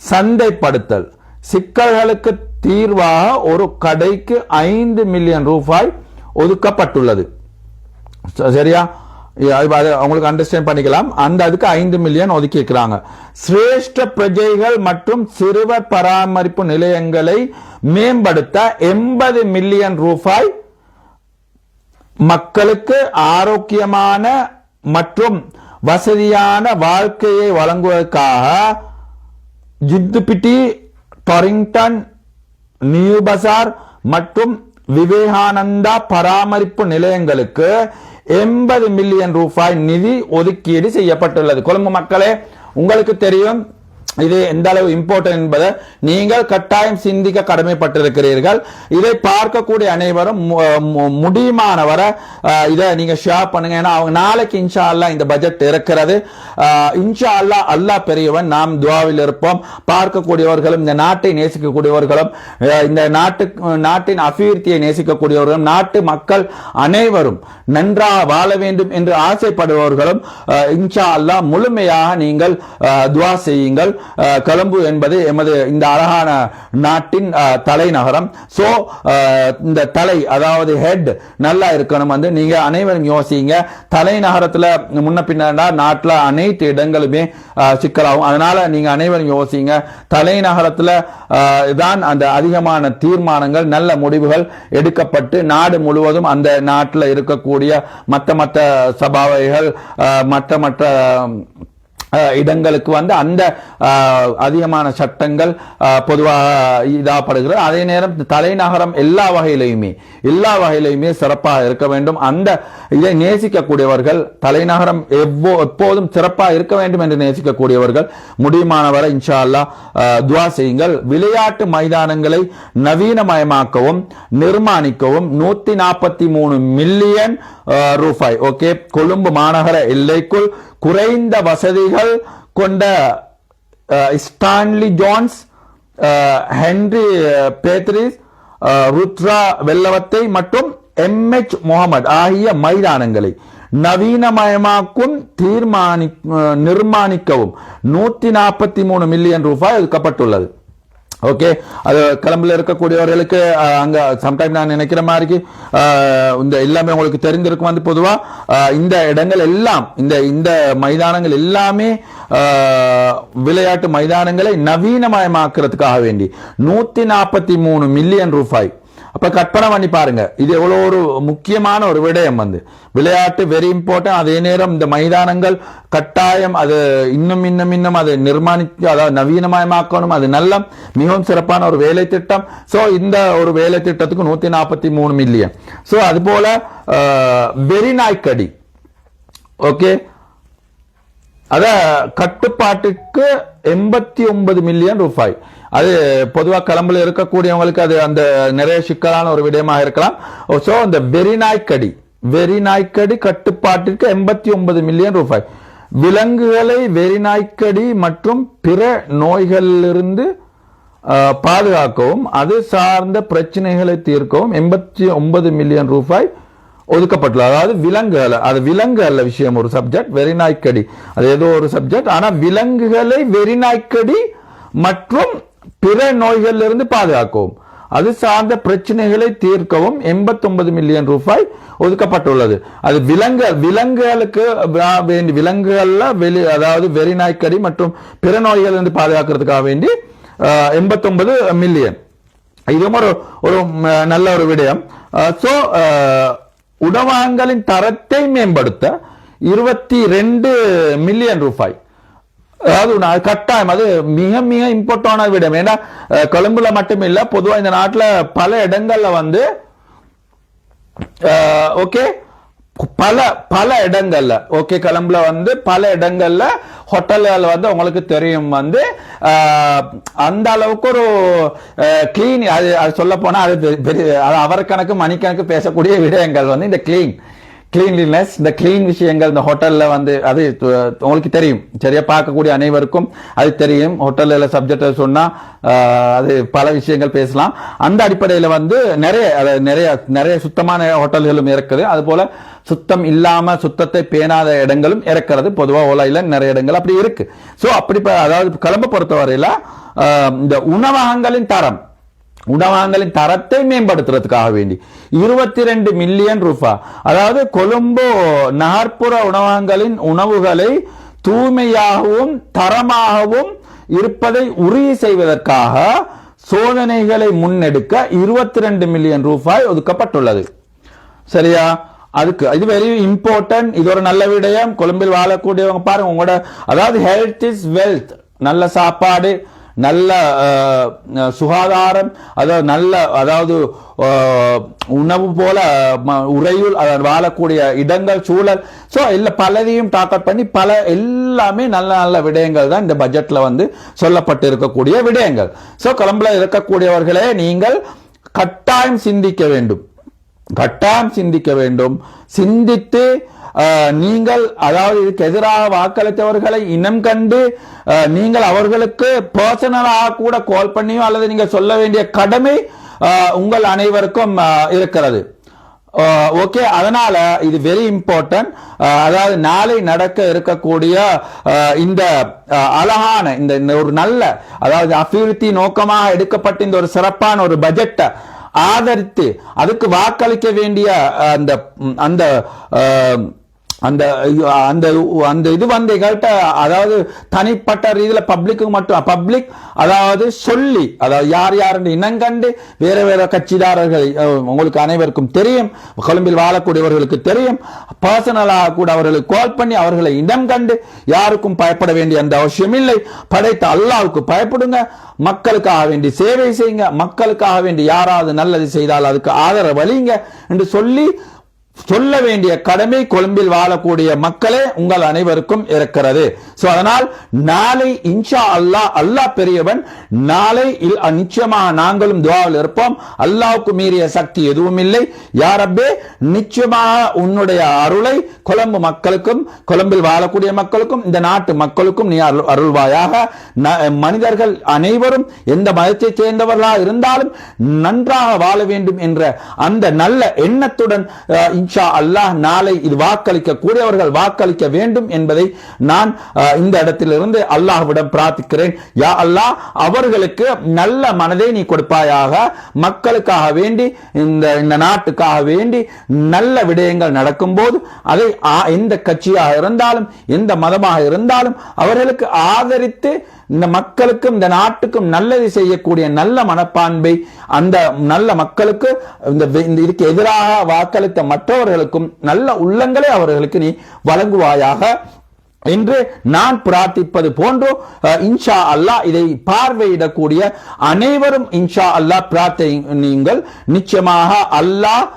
சந்தைப்படுத்தல் சிக்கல்களுக்கு தீர்வாக ஒரு கடைக்கு 5 மில்லியன் ரூபாய் ஒதுக்கப்பட்டுள்ளது. சரியா? அவங்களுக்கு அண்டர்ஸ்டாண்ட் பண்ணிக்கலாம். அந்த அதுக்கு 5 மில்லியன் ஒதுக்கி இருக்கிறாங்க. சிரேஷ்ட பிரஜைகள் மற்றும் சிறுவர் பராமரிப்பு நிலையங்களை மேம்படுத்த 80 மில்லியன் ரூபாய். மக்களுக்கு ஆரோக்கியமான மற்றும் வசதியான வாழ்க்கையை வழங்குவதற்காக ஜித்துப்பிட்டி, டொரிங்டன், நியூ பசார் மற்றும் விவேகானந்தா பராமரிப்பு நிலையங்களுக்கு 80 மில்லியன் ரூபாய் நிதி ஒதுக்கீடு செய்யப்பட்டுள்ளது. கொழும்பு மக்களே, உங்களுக்கு தெரியும் இது எந்த அளவு இம்பார்ட்டன்ட் என்பதை நீங்கள் கட்டாயம் சிந்திக்க கடமைப்பட்டிருக்கிறீர்கள். இதை பார்க்கக்கூடிய அனைவரும் முடியுமானவரை இதை நீங்க ஷேர் பண்ணுங்க. ஏன்னா அவங்க நாளைக்கு இன்ஷா அல்லாஹ் இந்த பட்ஜெட் இருக்கிறது. இன்ஷா அல்லாஹ், அல்லாஹ் பெரியவன், நாம் துஆவில் இருப்போம். பார்க்கக்கூடியவர்களும் இந்த நாட்டை நேசிக்கக்கூடியவர்களும் இந்த நாட்டின் அபிவிருத்தியை நேசிக்கக்கூடியவர்களும் நாட்டு மக்கள் அனைவரும் நன்றாக வாழ வேண்டும் என்று ஆசைப்படுபவர்களும் இன்ஷா அல்லாஹ் முழுமையாக நீங்கள் துஆ செய்யுங்கள். கொழும்பு என்பது எமது இந்த அழகான நாட்டின் தலைநகரம். சோ இந்த தலை, அதாவது ஹெட் நல்லா இருக்கணும். வந்து நீங்க அனைவரும் யோசிங்க. தலைநகரத்துல முன்ன பின்னா நாட்டுல அனைத்து இடங்களுமே சிக்கலாகும். அதனால நீங்க அனைவரும் யோசிங்க. தலைநகரத்துல தான் அந்த அதிகமான தீர்மானங்கள், நல்ல முடிவுகள் எடுக்கப்பட்டு நாடு முழுவதும் அந்த நாட்டில் இருக்கக்கூடிய மற்ற சபாவைகள் மற்ற இடங்களுக்கு வந்து அந்த அதிகமான சட்டங்கள் பொதுவாக இதாகப்படுகிறது. அதே நேரம் தலைநகரம் எல்லா வகையிலையுமே சிறப்பாக இருக்க வேண்டும். அந்த இதை நேசிக்கக்கூடியவர்கள், தலைநகரம் எப்போதும் சிறப்பாக இருக்க வேண்டும் என்று நேசிக்கக்கூடியவர்கள் முடியுமானவரை இன்ஷா அல்லாஹ் துஆ செய்யுங்கள். விளையாட்டு மைதானங்களை நவீனமயமாக்கவும் நிர்மாணிக்கவும் 143 மில்லியன் ரூபாய். ஓகே, கொழும்பு மாநகர எல்லைக்குள் குறைந்த வசதிகள் கொண்ட Stanley Jones, Henry Pedris, Rudra Wellawatte மற்றும் MH முகமது ஆகிய மைதானங்களை நவீனமயமாக்கும் நிர்மாணிக்கவும் 143 மில்லியன் ரூபாய் ஒதுக்கப்பட்டுள்ளது. ஓகே, அது கிளம்புல இருக்கக்கூடியவர்களுக்கு அங்க சம்டைம் நான் நினைக்கிற மாதிரி இந்த எல்லாமே உங்களுக்கு தெரிந்திருக்கும். வந்து பொதுவா இந்த இடங்கள் எல்லாம், இந்த மைதானங்கள் எல்லாமே விளையாட்டு மைதானங்களை நவீனமயமாக்குறதுக்காக வேண்டி 143 மில்லியன் ரூபாய். அப்ப கற்பனை பண்ணி பாருங்க, இது எவ்வளவு ஒரு முக்கியமான ஒரு விடயம். வந்து விளையாட்டு வெரி இம்பார்ட்டன்ட். அதே நேரம் இந்த மைதானங்கள் கட்டாயம் அது இன்னும் அதை அதாவது நவீனமயமாக்கணும். அது நல்ல மிகவும் சிறப்பான ஒரு வேலை திட்டம். சோ இந்த ஒரு வேலை திட்டத்துக்கு 143 மில்லியன். சோ அது போல வெறிநாய்க்கடி, ஓகே, அத கட்டுப்பாட்டுக்கு 89 மில்லியன் ரூபாய். அது பொதுவாக கிளம்புல இருக்கக்கூடியவங்களுக்கு அது அந்த நிறைய சிக்கலான ஒரு விடயமாக இருக்கலாம். சோ அந்த வெறிநாய்க்கடி கட்டுப்பாட்டிற்கு 89 மில்லியன் ரூபாய். விலங்குகளை வெறிநாய்க்கடி மற்றும் பிற நோய்களிலிருந்து பாதுகாக்கவும் அது சார்ந்த பிரச்சனைகளை தீர்க்கவும் 89 மில்லியன் ரூபாய் ஒதுக்கப்பட்டுள்ளது. அதாவது விலங்குகள் விஷயம் ஒரு சப்ஜெக்ட், வெறிநாய்க்கடி அது ஏதோ ஒரு சப்ஜெக்ட். ஆனா விலங்குகளை வெறிநாய்க்கடி மற்றும் பிற நோய்களிலிருந்து பாதுகாக்கவும் அது சார்ந்த பிரச்சனைகளை தீர்க்கவும் 89 மில்லியன் ரூபாய் ஒதுக்கப்பட்டுள்ளது. அது விலங்குகளுக்கு வேண்டி, விலங்குகள்ல அதாவது வெறிநாய்க்கடி மற்றும் பிற நோய்களிலிருந்து பாதுகாக்கிறதுக்காக வேண்டி 89 மில்லியன். இதுவும் ஒரு நல்ல ஒரு விடயம். சோ உணவகங்களின் தரத்தை மேம்படுத்த 22 மில்லியன் ரூபாய். அதாவது கட்டாயம் அது மிக மிக இம்பார்ட்டான விடம். ஏன்னா கொழும்புல மட்டும் இல்ல, பொதுவா இந்த நாட்டுல பல இடங்கள்ல வந்து ஓகே பல இடங்கள்ல ஓகே கொழும்புல வந்து பல இடங்கள்ல ஹோட்டல்கள் வந்து உங்களுக்கு தெரியும் வந்து அந்த அளவுக்கு ஒரு கிளீன், அது சொல்ல போனா அது அவர் கணக்கு மணிக்கணக்கு பேசக்கூடிய விடயங்கள் வந்து இந்த கிளீன்லினஸ், இந்த கிளீன் விஷயங்கள் இந்த ஹோட்டல்ல வந்து அது உங்களுக்கு தெரியும். சரியா, பார்க்கக்கூடிய அனைவருக்கும் அது தெரியும். ஹோட்டல்ல சப்ஜெக்ட் சொன்னா அது பல விஷயங்கள் பேசலாம். அந்த அடிப்படையில வந்து நிறைய சுத்தமான ஹோட்டல்களும் இருக்குது. அது போல சுத்தம் இல்லாம சுத்தத்தை பேணாத இடங்களும் இருக்கிறது. பொதுவா ஓலையில நிறைய இடங்கள் அப்படி இருக்கு. சோ அப்படி அதாவது கொழும்பை பொறுத்தவரையில இந்த உணவகங்களின் தரத்தை மேம்படுத்துறதுக்காக வேண்டி 22 மில்லியன் ரூபாய். அதாவது கொழும்பு நகர்ப்புற உணவகங்களின் உணவுகளை தூய்மையாகவும் தரமாகவும் இருப்பதை உறுதி செய்வதற்காக சோதனைகளை முன்னெடுக்க 22 மில்லியன் ரூபாய் ஒதுக்கப்பட்டுள்ளது. சரியா, அதுக்கு இது வெரி இம்பார்ட்டன்ட். இது ஒரு நல்ல விடயம். கொழும்பில் வாழக்கூடியவங்க பாருங்க, உங்களோட அதாவது ஹெல்த் இஸ் வெல்த். நல்ல சாப்பாடு, நல்ல சுகாதாரம், அதாவது உணவு போல உறையுள் வாழக்கூடிய இடங்கள், சூழல், ஸோ இல்ல பலதையும் டார்கெட் பண்ணி எல்லாமே நல்ல நல்ல விடயங்கள் தான் இந்த பட்ஜெட்ல வந்து சொல்லப்பட்டு இருக்கக்கூடிய விடயங்கள். ஸோ கொழும்புல இருக்கக்கூடியவர்களே, நீங்கள் கட்டாயம் சிந்திக்க வேண்டும், கட்டாயம் சிந்திக்க வேண்டும். சிந்தித்து நீங்கள் அதாவது இதுக்கு எதிராக வாக்களித்தவர்களை இனம் கண்டு நீங்கள் அவர்களுக்கு பர்சனலாக கூட கால் பண்ணியோ அல்லது நீங்கள் சொல்ல வேண்டிய கடமை உங்கள் அனைவருக்கும் இருக்கிறது. ஓகே, அதனால இது வெரி இம்பார்ட்டன்ட். அதாவது நாளை நடக்க இருக்கக்கூடிய இந்த அழகான இந்த ஒரு நல்ல அதாவது அபிவிருத்தி நோக்கமாக எடுக்கப்பட்ட இந்த ஒரு சிறப்பான ஒரு பட்ஜெட்டை ஆதரித்து அதுக்கு வாக்களிக்க வேண்டிய அந்த அந்த அந்த அந்த இது வந்து எங்கள்கிட்ட அதாவது தனிப்பட்ட ரீதியில் பப்ளிக்கு மட்டும் பப்ளிக் அதாவது சொல்லி அதாவது யார் யார் இனங்கண்டு வேற வேற கட்சிதாரர்கள் உங்களுக்கு அனைவருக்கும் தெரியும், கொழும்பில் வாழக்கூடியவர்களுக்கு தெரியும். பர்சனலாக கூட அவர்களுக்கு கால் பண்ணி அவர்களை இனம் கண்டு யாருக்கும் பயப்பட வேண்டிய அந்த அவசியம் இல்லை. படைத்த அல்லாஹ்வுக்கு பயப்படுங்க, மக்களுக்காக வேண்டி சேவை செய்யுங்க, மக்களுக்காக வேண்டி யாராவது நல்லது செய்தால் அதுக்கு ஆதரவு அளிங்க என்று சொல்ல வேண்டிய கடமை கொழும்பில் வாழக்கூடிய மக்களே உங்கள் அனைவருக்கும் இருக்கிறது. சோ அதனால் நாளை இன்ஷா அல்லாஹ் பெரியவன், நாளை நிச்சயமாக நாங்களும் துஆவில் இருப்போம். அல்லாஹ்வுக்கு மீறிய சக்தி எதுவும் இல்லை. யா ரப்பே, நிச்சயமாக உன்னுடைய அருளை கொழும்பு மக்களுக்கும் கொழும்பில் வாழக்கூடிய மக்களுக்கும் இந்த நாட்டு மக்களுக்கும் நீ அருள்வாயாக. மனிதர்கள் அனைவரும் எந்த மதத்தை சேர்ந்தவர்களாக இருந்தாலும் நன்றாக வாழ வேண்டும் என்ற அந்த நல்ல எண்ணத்துடன் இன்ஷா அல்லாஹ் நாளை இது வாக்களிக்க கூடியவர்கள் வாக்களிக்க வேண்டும் என்பதை நான் இந்த இடத்திலிருந்து அல்லாஹ்விடம் பிரார்த்திக்கிறேன். யா அல்லாஹ், அவர்களுக்கு நல்ல மனதை நீ கொடுப்பாயாக. மக்களுக்காக வேண்டி இந்த நாட்டுக்காக வேண்டி நல்ல விடயங்கள் நடக்கும் போது அதை எந்த கட்சியாக இருந்தாலும் எந்த மதமாக இருந்தாலும் அவர்களுக்கு ஆதரித்து இந்த மக்களுக்கும் இந்த நாட்டுக்கும் நல்லது செய்யக்கூடிய நல்ல மனப்பான்மை அந்த நல்ல மக்களுக்கு இதுக்கு எதிராக வாக்களித்த மற்றவர்களுக்கும் நல்ல உள்ளங்களை அவர்களுக்கு நீ வழங்குவாயாக என்று நான் பிரார்த்திப்பது போன்று இன்ஷா அல்லாஹ் இதை பார்வையிடக்கூடிய அனைவரும் இன்ஷா அல்லாஹ் பிரார்த்தியுங்கள். நிச்சயமாக அல்லாஹ்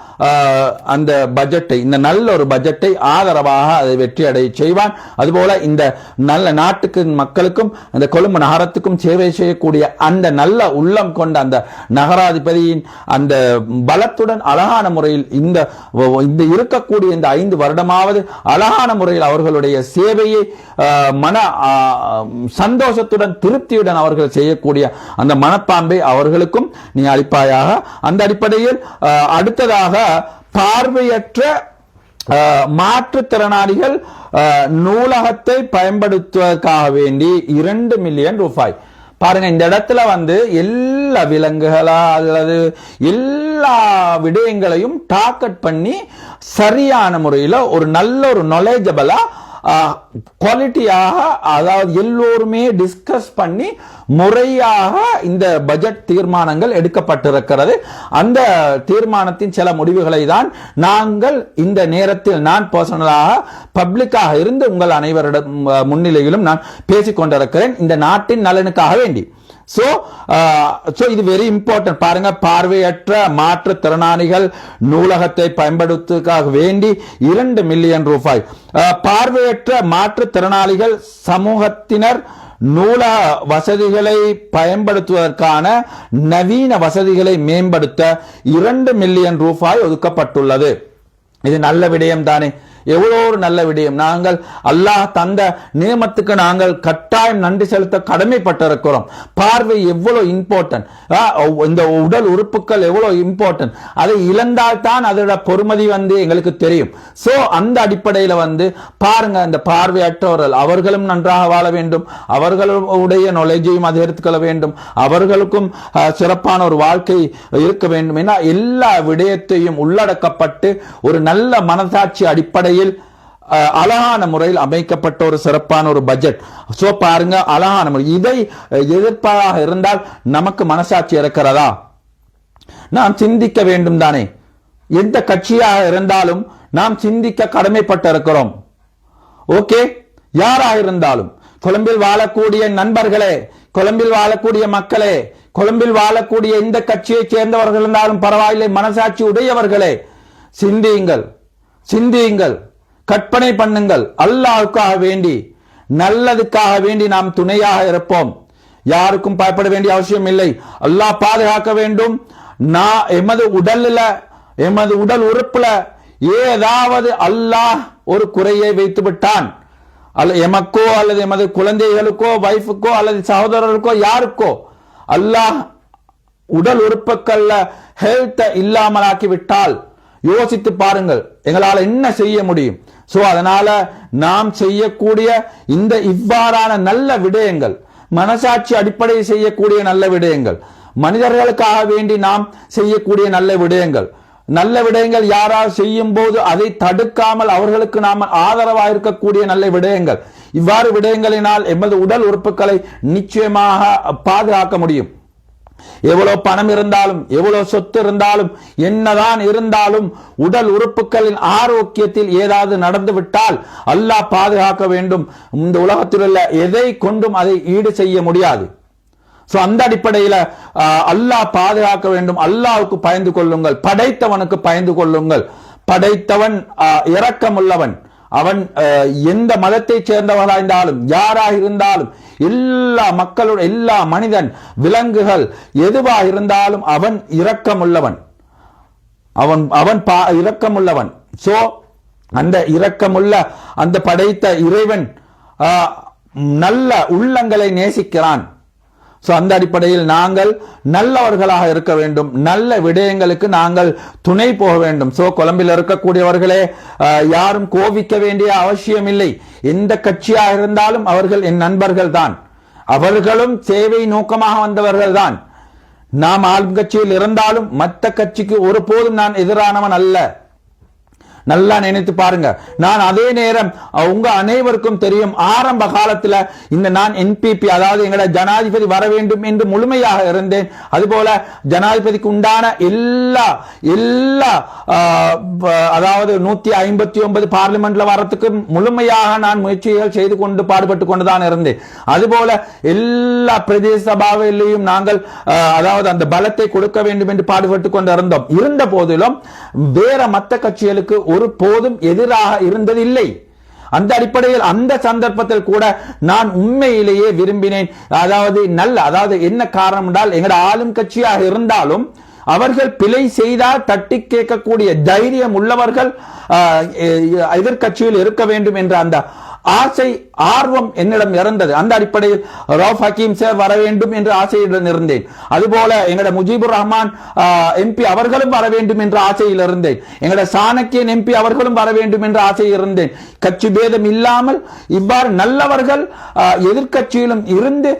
அந்த பட்ஜெட்டை, இந்த நல்ல ஒரு பட்ஜெட்டை ஆதரவாக அதை வெற்றி அடைய செய்வான். அதுபோல இந்த நல்ல நாட்டுக்கு மக்களுக்கும் அந்த கொழும்பு நகரத்துக்கும் சேவை செய்யக்கூடிய அந்த நல்ல உள்ளம் கொண்ட அந்த நகராதிபதியின் அந்த பலத்துடன் அழகான முறையில் இந்த இருக்கக்கூடிய இந்த 5 வருடமாவது அழகான முறையில் அவர்களுடைய சேவையை மன சந்தோஷத்துடன் திருப்தியுடன் அவர்கள் செய்யக்கூடிய அந்த மனப்பான்பை அவர்களுக்கும் நீ அளிப்பாயாக. அந்த அடிப்படையில் அடுத்ததாக பார்வையற்ற மாற்றுத்திறனாளிகள் நூலகத்தை பயன்படுத்துவதற்காக வேண்டி 2 மில்லியன் ரூபாய். பாருங்க, இந்த இடத்துல வந்து எல்லா விலங்குகளா அல்லது எல்லா விடயங்களையும் டார்கெட் பண்ணி சரியான முறையில் ஒரு நல்ல ஒரு நாலேஜபிளா குவாலிட்டியாக அதாவது எல்லோருமே டிஸ்கஸ் பண்ணி முறையாக இந்த பட்ஜெட் தீர்மானங்கள் எடுக்கப்பட்டிருக்கிறது. அந்த தீர்மானத்தின் சில முடிவுகளை தான் நாங்கள் இந்த நேரத்தில் நான் பர்சனலாக பப்ளிக்காக இருந்து உங்கள் அனைவரிடம் முன்னிலையிலும் நான் பேசிக் கொண்டிருக்கிறேன் இந்த நாட்டின் நலனுக்காக வேண்டி. சோ இது வெரி இம்பார்ட்டன்ட். பாருங்க, பார்வையற்ற மாற்றுத்திறனாளிகள் நூலகத்தை பயன்படுத்துவதற்காக வேண்டி 2 மில்லியன் ரூபாய். பார்வையற்ற மாற்றுத்திறனாளிகள் சமூகத்தினர் நூலக வசதிகளை பயன்படுத்துவதற்கான நவீன வசதிகளை மேம்படுத்த 2 மில்லியன் ரூபாய் ஒதுக்கப்பட்டுள்ளது. இது நல்ல விடயம் தானே? எவ்வளோ ஒரு நல்ல விடயம். நாங்கள் அல்லாஹ் தந்த நியமத்துக்கு நாங்கள் கட்டாயம் நன்றி செலுத்த கடமைப்பட்டிருக்கிறோம். பார்வை எவ்வளவு இம்பார்ட்டன்ட், இந்த உடல் உறுப்புகள் எவ்வளவு இம்பார்ட்டன்ட். அதை இழந்தால் தான் அதோட பொறுமதி வந்து எங்களுக்கு தெரியும். சோ அந்த அடிப்படையில் வந்து பாருங்க, இந்த பார்வையற்றவர்கள் அவர்களும் நன்றாக வாழ வேண்டும், அவர்களுடைய நாலேஜையும் அதிகரித்துக்கொள்ள வேண்டும், அவர்களுக்கும் சிறப்பான ஒரு வாழ்க்கை இருக்க வேண்டும் என எல்லா விடயத்தையும் உள்ளடக்கப்பட்டு ஒரு நல்ல மனசாட்சி அடிப்படை அழகான முறையில் அமைக்கப்பட்ட ஒரு சிறப்பான ஒரு பட்ஜெட். சோ பாருங்க, அழகான முறை. இதை எதிர்ப்பாக இருந்தால் நமக்கு மனசாட்சி இருக்கிறதா? நாம் சிந்திக்க வேண்டும் தானே? எந்த கட்சியாக இருந்தாலும் நாம் சிந்திக்க கடமைப்பட்டிருக்கிறோம். ஓகே, யாராக இருந்தாலும், கொழும்பில் வாழக்கூடிய நண்பர்களே, கொழும்பில் வாழக்கூடிய மக்களே, கொழும்பில் வாழக்கூடிய இந்த கட்சியை சேர்ந்தவர்கள் இருந்தாலும் பரவாயில்லை, மனசாட்சி உடையவர்களே, சிந்தியுங்கள், சிந்தியுங்கள், கற்பனை பண்ணுங்கள். அல்லாஹ்வுக்காக வேண்டி, நல்லதுக்காக வேண்டி நாம் துணையாக இருப்போம். யாருக்கும் பயப்பட வேண்டிய அவசியம் இல்லை. அல்லாஹ் பாதுகாக்க வேண்டும். நான் எமது உடல் உறுப்புல ஏதாவது அல்லாஹ் ஒரு குறையை வைத்து விட்டான், எமக்கோ அல்லது எமது குழந்தைகளுக்கோ, வைஃபுக்கோ அல்லது சகோதரருக்கோ, யாருக்கோ அல்லாஹ் உடல் உறுப்புகள்ல ஹெல்த் இல்லாமலாக்கி விட்டால் யோசித்து பாருங்கள், எங்களால் என்ன செய்ய முடியும்? சோ அதனால நாம் செய்யக்கூடிய இந்த இவ்வாறான நல்ல விடயங்கள், மனசாட்சி அடிப்படையில் செய்யக்கூடிய நல்ல விடயங்கள், மனிதர்களுக்காக வேண்டி நாம் செய்யக்கூடிய நல்ல விடயங்கள், நல்ல விடயங்கள் யாரால் செய்யும் போது அதை தடுக்காமல் அவர்களுக்கு நாம் ஆதரவாக இருக்கக்கூடிய நல்ல விடயங்கள், இவ்வாறு விடயங்களினால் எமது உடல் உறுப்புகளை நிச்சயமாக பாதுகாக்க முடியும். எவ்வளவு பணம் இருந்தாலும், எவ்வளவு சொத்து இருந்தாலும், என்னதான் இருந்தாலும் உடல் உறுப்புகளின் ஆரோக்கியத்தில் ஏதாவது நடந்து விட்டால் அல்லாஹ் பாதுகாக்க வேண்டும். இந்த உலகத்தில் உள்ள எதை கொண்டும் அதை ஈடு செய்ய முடியாது. சோ அந்த அடிப்படையில் அல்லாஹ் பாதுகாக்க வேண்டும். அல்லாஹ்வுக்கு பயந்து கொள்ளுங்கள், படைத்தவனுக்கு பயந்து கொள்ளுங்கள். படைத்தவன் இரக்கமுள்ளவன். அவன் எந்த மதத்தை சேர்ந்தவர்களாக இருந்தாலும், யாராக இருந்தாலும், எல்லா மக்களோட, எல்லா மனிதன், விலங்குகள் எதுவாக இருந்தாலும் அவன் இரக்கமுள்ளவன். அவன் இரக்கமுள்ளவன். சோ அந்த இரக்கமுள்ள அந்த படைத்த இறைவன் நல்ல உள்ளங்களை நேசிக்கிறான். சோ அந்த அடிப்படையில் நாங்கள் நல்லவர்களாக இருக்க வேண்டும், நல்ல விடயங்களுக்கு நாங்கள் துணை போக வேண்டும். சோ கொழும்பில் இருக்கக்கூடியவர்களே, யாரும் கோபிக்க வேண்டிய அவசியம் இல்லை. எந்த கட்சியாக இருந்தாலும் அவர்கள் என் நண்பர்கள் தான், அவர்களும் சேவை நோக்கமாக வந்தவர்கள் தான். நாம் ஆளும் கட்சியில் இருந்தாலும் மற்ற கட்சிக்கு ஒருபோதும் நான் எதிரானவன் அல்ல. நல்லா நினைத்து பாருங்க. நான் அதே நேரம் உங்க அனைவருக்கும் தெரியும், ஆரம்ப காலத்துல இந்த நான் என்பிபி, அதாவது எங்களோட ஜனாதிபதி வர வேண்டும் என்று முழுமையாக இருந்தேன். அதுபோல ஜனாதிபதிக்கு உண்டான எல்லா அதாவது 159 பார்லிமெண்ட்ல வரத்துக்கு முழுமையாக நான் முயற்சிகள் செய்து கொண்டு பாடுபட்டு கொண்டுதான் இருந்தேன். அதுபோல எல்லா பிரதேச சபாவிலையும் நாங்கள் அதாவது அந்த பலத்தை கொடுக்க வேண்டும் என்று பாடுபட்டு கொண்டு இருந்தோம். இருந்த போதிலும் வேற மற்ற கட்சிகளுக்கு ஒரு போதும் எதிராக இருந்ததில்லை. அந்த அடிப்படையில் அந்த சந்தர்ப்பத்தில் கூட நான் உண்மையிலேயே விரும்பினேன். அதாவது என்ன காரணம் என்றால், எங்கட ஆளும் கட்சியாக இருந்தாலும் அவர்கள் பிழை செய்தால் தட்டி கேட்கக்கூடிய தைரியம் உள்ளவர்கள் எதிர்கட்சியில் இருக்க வேண்டும் என்ற அந்த ஆசை, ஆர்வம் என்னிடம் இருந்தது. அந்த அடிப்படையில் ரவுஃப் ஹக்கீம் சார் வர வேண்டும் என்று ஆசையுடன் இருந்தேன். அதுபோல எங்கட முஜிபுர் ரஹ்மான் எம்பி அவர்களும் வர வேண்டும் என்ற ஆசையில் இருந்தேன். எங்கட சாணக்கியன் எம்பி அவர்களும் வர வேண்டும் என்ற ஆசையில் இருந்தேன். கட்சி பேதம் இல்லாமல் இவ்வாறு நல்லவர்கள் எதிர்கட்சியிலும் இருந்து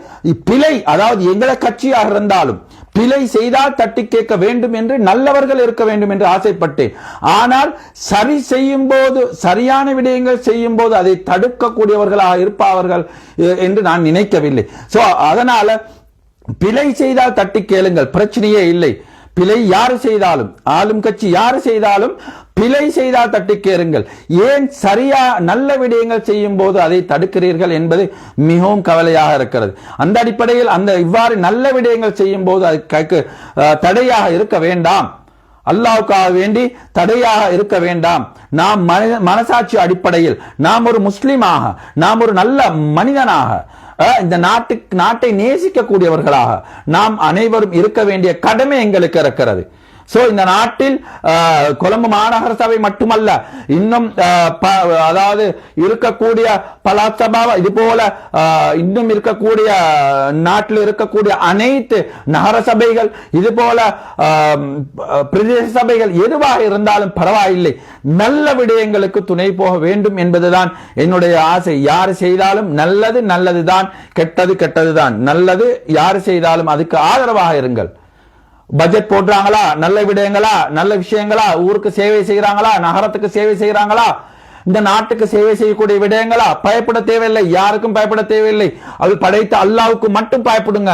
பிழை, அதாவது எங்கட கட்சியாக இருந்தாலும் பிழை செய்தால் தட்டி கேட்க வேண்டும் என்று நல்லவர்கள் இருக்க வேண்டும் என்று ஆசைப்பட்டேன். ஆனால் சரி செய்யும் போது, சரியான விடயங்கள் செய்யும் போது அதை தடுக்கக்கூடியவர்களாக இருப்பார்கள் என்று நான் நினைக்கவில்லை. சோ அதனால பிழை செய்தால் தட்டி கேளுங்கள், பிரச்சனையே இல்லை. பிழை யாரு செய்தாலும், ஆளும் கட்சி யாரு செய்தாலும் பிழை செய்தால் தட்டி கேளுங்கள். ஏன் சரியா நல்ல விடயங்கள் செய்யும் போது அதை தடுக்கிறீர்கள் என்பது மிகவும் கவலையாக இருக்கிறது. அந்த அடிப்படையில் அந்த இவ்வாறு நல்ல விடயங்கள் செய்யும் போது அதுக்கு தடையாக இருக்க வேண்டாம். அல்லாஹ்வுக்காக வேண்டி தடையாக இருக்க வேண்டாம். நாம் மனசாட்சி அடிப்படையில் நாம் ஒரு முஸ்லிமாக, நாம் ஒரு நல்ல மனிதனாக, இந்த நாட்டை நேசிக்கக்கூடியவர்களாக நாம் அனைவரும் இருக்க வேண்டிய கடமை எங்களுக்கு இருக்கிறது. சோ இந்த நாட்டில் கொழும்பு மாநகர சபை மட்டுமல்ல, இன்னும் அதாவது இருக்கக்கூடிய பல சபா, இது போல இன்னும் இருக்கக்கூடிய நாட்டில் இருக்கக்கூடிய அனைத்து நகர சபைகள், இது போல பிரதேச சபைகள் எதுவாக இருந்தாலும் பரவாயில்லை, நல்ல விடயங்களுக்கு துணை போக வேண்டும் என்பதுதான் என்னுடைய ஆசை. யாரு செய்தாலும் நல்லது நல்லதுதான், கெட்டது கெட்டதுதான். நல்லது யாரு செய்தாலும் அதுக்கு ஆதரவாக இருங்கள். பட்ஜெட் போடுறாங்களா, நல்ல விடயங்களா, நல்ல விஷயங்களா, ஊருக்கு சேவை செய்யறாங்களா, நகரத்துக்கு சேவை செய்யறாங்களா, இந்த நாட்டுக்கு சேவை செய்யக்கூடிய விடயங்களா, பயப்பட தேவையில்லை, யாருக்கும் பயப்பட தேவையில்லை. அது படைத்த அல்லாஹ்வுக்கு மட்டும் பயப்படுங்க.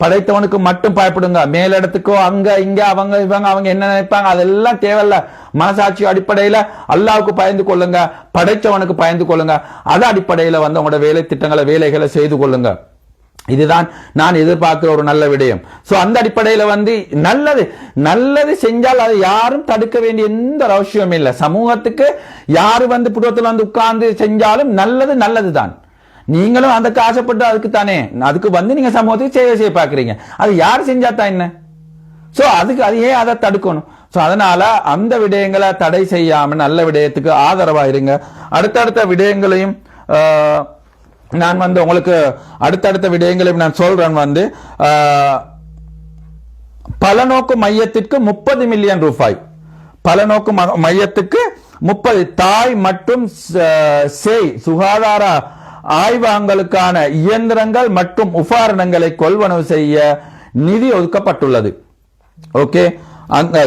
படைத்தவனுக்கு மட்டும் பயப்படுங்க. மேலிடத்துக்கோ அங்க இங்க அவங்க இவங்க அவங்க என்ன நினைப்பாங்க அதெல்லாம் தேவையில்ல. மனசாட்சி அடிப்படையில அல்லாவுக்கு பயந்து கொள்ளுங்க, படைத்தவனுக்கு பயந்து கொள்ளுங்க. அது அடிப்படையில வந்து உங்களோட வேலை திட்டங்களை வேலைகளை செய்து கொள்ளுங்க. இதுதான் நான் எதிர்பார்க்கிற ஒரு நல்ல விடயம். சோ அந்த அடிப்படையில வந்து நல்லது செஞ்சால் அதை யாரும் தடுக்க வேண்டிய எந்த அவசியமும் இல்லை. சமூகத்துக்கு யாரு வந்து புத்தகத்தில் வந்து உட்கார்ந்து செஞ்சாலும் நல்லதுதான். நீங்களும் அதுக்கு ஆசைப்பட்டு அதுக்கு தானே அதுக்கு வந்து நீங்க சமூகத்துக்கு செய்ய பாக்குறீங்க. அது யார் செஞ்சாதான் என்ன? சோ அதுக்கு அது ஏன் அதை தடுக்கணும்? சோ அதனால அந்த விடயங்களை தடை செய்யாம நல்ல விடயத்துக்கு ஆதரவா இருங்க. அடுத்தடுத்த விடயங்களையும் நான் வந்து உங்களுக்கு அடுத்தடுத்த விடயங்களையும் நான் சொல்றேன். வந்து பலநோக்கு மையத்திற்கு 30 மில்லியன் ரூபாய், பலநோக்கு மையத்துக்கு 30, தாய் மற்றும் சேய் சுகாதார ஆய்வகங்களுக்கான இயந்திரங்கள் மற்றும் உபகரணங்களை கொள்வனவு செய்ய நிதி ஒதுக்கப்பட்டுள்ளது. ஓகே, அந்த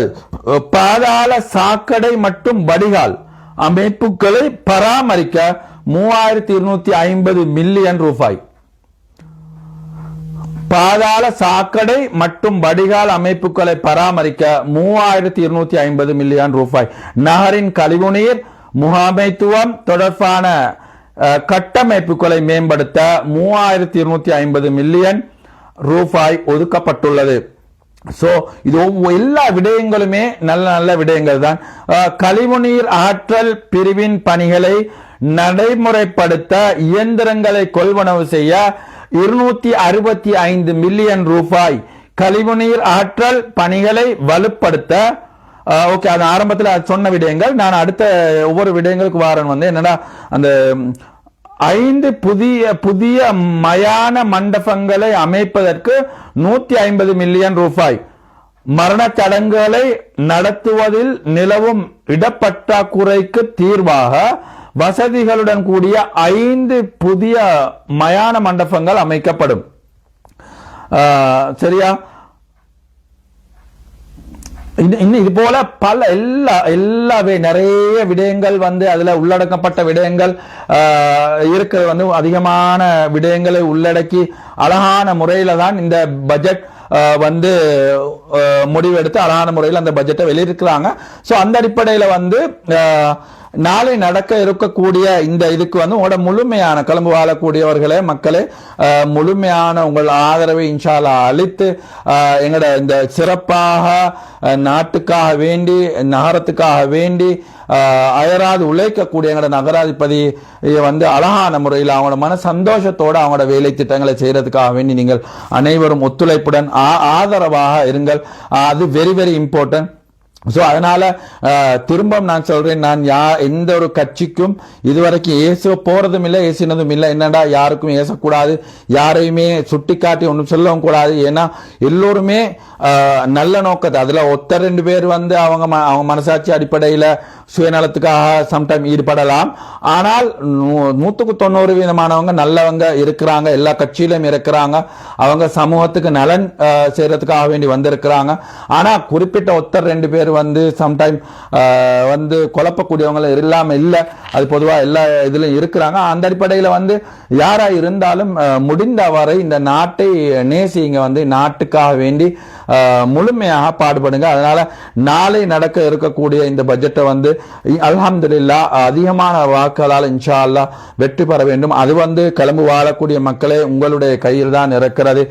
பாதாள சாக்கடை மற்றும் வடிகால் அமைப்புகளை பராமரிக்க 3250 மில்லியன் ரூபாய், பாதாள சாக்கடை மற்றும் வடிகால் அமைப்புகளை பராமரிக்க 3250 மில்லியன் ரூபாய், நகரின் கழிவுநீர் முகாமைத்துவம் தொடர்பான கட்டமைப்புகளை மேம்படுத்த 3250 மில்லியன் ரூபாய் ஒதுக்கப்பட்டுள்ளது. சோ இது எல்லா விடயங்களுமே நல்ல விடயங்கள் தான். கழிவுநீர் ஆற்றல் பிரிவின் பணிகளை நடைமுறைப்படுத்த இயந்திரங்களை கொள்வனவு செய்ய 265 மில்லியன் ரூபாய், கழிவுநீர் ஆற்றல் பணிகளை வலுப்படுத்த. ஓகே, அது ஆரம்பத்தில் சொன்ன விடயங்கள். நான் அடுத்த ஒவ்வொரு விடயங்களுக்கு வாரன் வந்து என்னடா அந்த 5 புதிய மயான மண்டபங்களை அமைப்பதற்கு 150 மில்லியன் ரூபாய், மரண சடங்குகளை நடத்துவதில் நிலவும் இடப்பற்றாக்குறைக்கு தீர்வாக வசதிகளுடன் கூடிய 5 புதிய மயான மண்டபங்கள் அமைக்கப்படும். சரியா? இது போல பல எல்லாவே நிறைய விடயங்கள் வந்து அதுல உள்ளடக்கப்பட்ட விடயங்கள் இருக்கிறது. வந்து அதிகமான விடயங்களை உள்ளடக்கி அழகான முறையில தான் இந்த பட்ஜெட் வந்து முடிவெடுத்து அழகான முறையில் அந்த பட்ஜெட்டை வெளியிருக்கிறாங்க. சோ அந்த அடிப்படையில வந்து நாளை நடக்க இருக்கக்கூடிய இந்த இதுக்கு வந்து உங்களோட முழுமையான கொழும்பு வாழக்கூடியவர்களே மக்களே முழுமையான உங்கள் ஆதரவை இன்ஷா அல்லாஹ் அளித்து எங்களோட இந்த சிறப்பாக நாட்டுக்காக வேண்டி நகரத்துக்காக வேண்டி அயராது உழைக்கக்கூடிய எங்களோட நகராதிபதி வந்து அழகான முறையில் அவங்களோட மன சந்தோஷத்தோடு அவங்களோட வேலை திட்டங்களை செய்யறதுக்காக வேண்டி நீங்கள் அனைவரும் ஒத்துழைப்புடன் ஆதரவாக இருங்கள். அது வெரி வெரி இம்பார்ட்டன்ட். சோ அதனால திரும்ப நான் சொல்றேன், நான் எந்த ஒரு கட்சிக்கும் இதுவரைக்கும் ஏச போறதும் இல்லை, ஏசினதும் இல்லை. என்னடா யாருக்கும் ஏசக்கூடாது, யாரையுமே சுட்டி காட்டி ஒன்றும் சொல்லவும் கூடாது. ஏன்னா எல்லோருமே நல்ல நோக்கத்தை அதுல ஒத்த 2 பேர் வந்து அவங்க மனசாட்சி அடிப்படையில சுயநலத்துக்காக சம்டைம் ஈடுபடலாம். ஆனால் 190% நல்லவங்க இருக்கிறாங்க, எல்லா கட்சியிலும் இருக்கிறாங்க. அவங்க சமூகத்துக்கு நலன் செய்யறதுக்காக வேண்டி வந்திருக்கிறாங்க. ஆனா குறிப்பிட்ட ஒத்தர் 2 பேர் வந்து சம்டைம் வந்து குழப்பக்கூடியவங்க இல்லாம இல்ல, அது பொதுவா எல்லா இதுலயும் இருக்கிறாங்க. அந்த அடிப்படையில வந்து யாரா இருந்தாலும் முடிந்த வரை இந்த நாட்டை நேசிங்க, வந்து நாட்டுக்காக வேண்டி முழுமையாக பாடுபடுங்க. அதனால நாளை நடக்க இருக்கக்கூடிய இந்த பட்ஜெட்டை வந்து அல்ஹம்துலில்லாஹ் அதிகமான வாக்குகளால் இன்ஷா அல்லாஹ் வெற்றி பெற வேண்டும். அது வந்து கிளம்பு வாழக்கூடிய மக்களே உங்களுடைய கையில் தான் இருக்கிறது,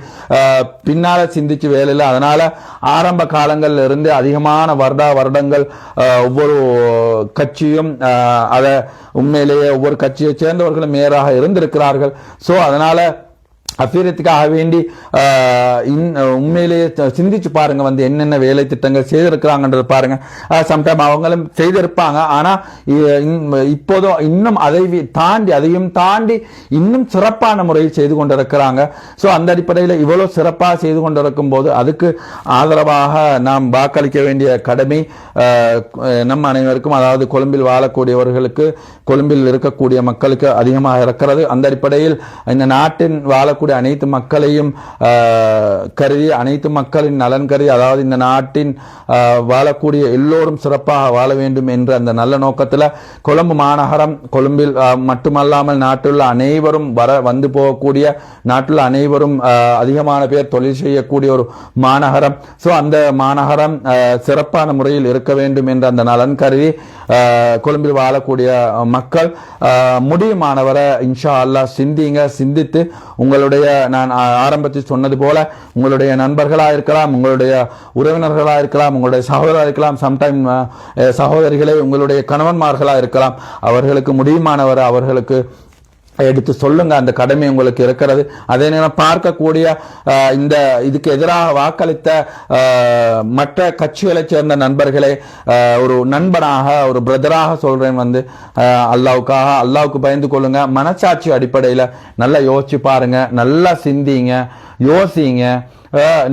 பின்னால சிந்திச்சு வேலையில். அதனால ஆரம்ப காலங்கள்ல இருந்து அதிகமான வருடங்கள் ஒவ்வொரு கட்சியும் அதை உண்மையிலேயே ஒவ்வொரு கட்சியை சேர்ந்தவர்களும் மேயராக இருந்திருக்கிறார்கள். சோ அதனால அபிவிருத்திக்காக வேண்டி உண்மையிலேயே சிந்திச்சு பாருங்க, வந்து என்னென்ன வேலை திட்டங்கள் செய்திருக்கிறாங்கன்றது பாருங்க. சம்டைம் அவங்களும் செய்திருப்பாங்க, ஆனா இப்போதும் இன்னும் அதையும் தாண்டி இன்னும் சிறப்பான முறையில் செய்து கொண்டிருக்கிறாங்க. சோ அந்த அடிப்படையில் இவ்வளவு சிறப்பாக செய்து கொண்டிருக்கும் போது அதுக்கு ஆதரவாக நாம் வாக்களிக்க வேண்டிய கடமை நம் அனைவருக்கும், அதாவது கொழும்பில் வாழக்கூடியவர்களுக்கு, கொழும்பில் இருக்கக்கூடிய மக்களுக்கு அதிகமாக இருக்கிறது. அந்த அடிப்படையில் இந்த நாட்டின் வாழக்கூடிய வாழக்கூடிய அனைத்து மக்களையும் கருதி, அனைத்து மக்களின் நலன் கருதி, அதாவது இந்த நாட்டின் வாழக்கூடிய எல்லோரும் சிறப்பாக வாழ வேண்டும் என்ற அந்த நல்ல நோக்கத்தில் கொழும்பு மாநகரம், கொழும்பில் மட்டுமல்லாமல் நாட்டுள்ள அனைவரும் வந்து போகக்கூடிய, நாட்டுள்ள அனைவரும் அதிகமான பேர் தொழில் செய்யக்கூடிய ஒரு மாநகரம். ஸோ அந்த மாநகரம் சிறப்பான முறையில் இருக்க வேண்டும் என்ற அந்த நலன் கருதி கொழும்பில் வாழக்கூடிய மக்கள் முடியுமானவரை இன்ஷா அல்லாஹ் சிந்தித்து உங்களுடைய, நான் ஆரம்பத்தில் சொன்னது போல, உங்களுடைய நண்பர்களா இருக்கலாம், உங்களுடைய உறவினர்களா இருக்கலாம், உங்களுடைய சகோதரா இருக்கலாம், சம்டைம் சகோதரிகளே உங்களுடைய கணவன்மார்களா இருக்கலாம், அவர்களுக்கு முடியுமானவரை அவர்களுக்கு எடுத்து சொல்லுங்க. அந்த கடமை உங்களுக்கு இருக்கிறது. அதே நேரம் பார்க்கக்கூடிய இந்த இதுக்கு எதிராக வாக்களித்த மற்ற கட்சிகளைச் சேர்ந்த நண்பர்களே, ஒரு நண்பனாக, ஒரு பிரதராக சொல்றேன், அல்லாவுக்கு பயந்து கொள்ளுங்க. மனசாட்சி அடிப்படையில் நல்லா யோசிச்சு பாருங்க, நல்லா சிந்திங்க, யோசிங்க,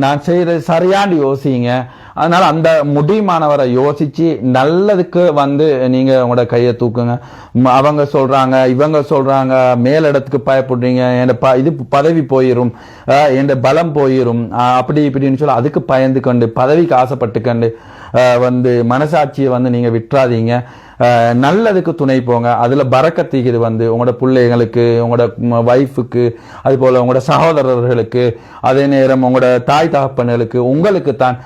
நான் செய்யறது சரியாண்டு யோசிங்க. அதனால அந்த முடியுமானவரை யோசிச்சு நல்லதுக்கு நீங்க உங்களோட கையை தூக்குங்க. அவங்க சொல்றாங்க, இவங்க சொல்றாங்க, மேலிடத்துக்கு பயப்படுறீங்க, இது பதவி போயிரும், என் பலம் போயிரும், அப்படி இப்படின்னு சொல்லி அதுக்கு பயந்து கொண்டு, பதவிக்கு ஆசைப்பட்டுக்கண்டு மனசாட்சியை நீங்க விட்டுறாதீங்க. நல்லதுக்கு துணை போங்க. அதுல பரக்கத்திக்குது உங்களோட பிள்ளைகளுக்கு, உங்களோட வைஃபுக்கு, அது போல உங்களோட சகோதரர்களுக்கு, அதே நேரம் உங்களோட தாய் தகப்பன்களுக்கு, உங்களுக்கு தான்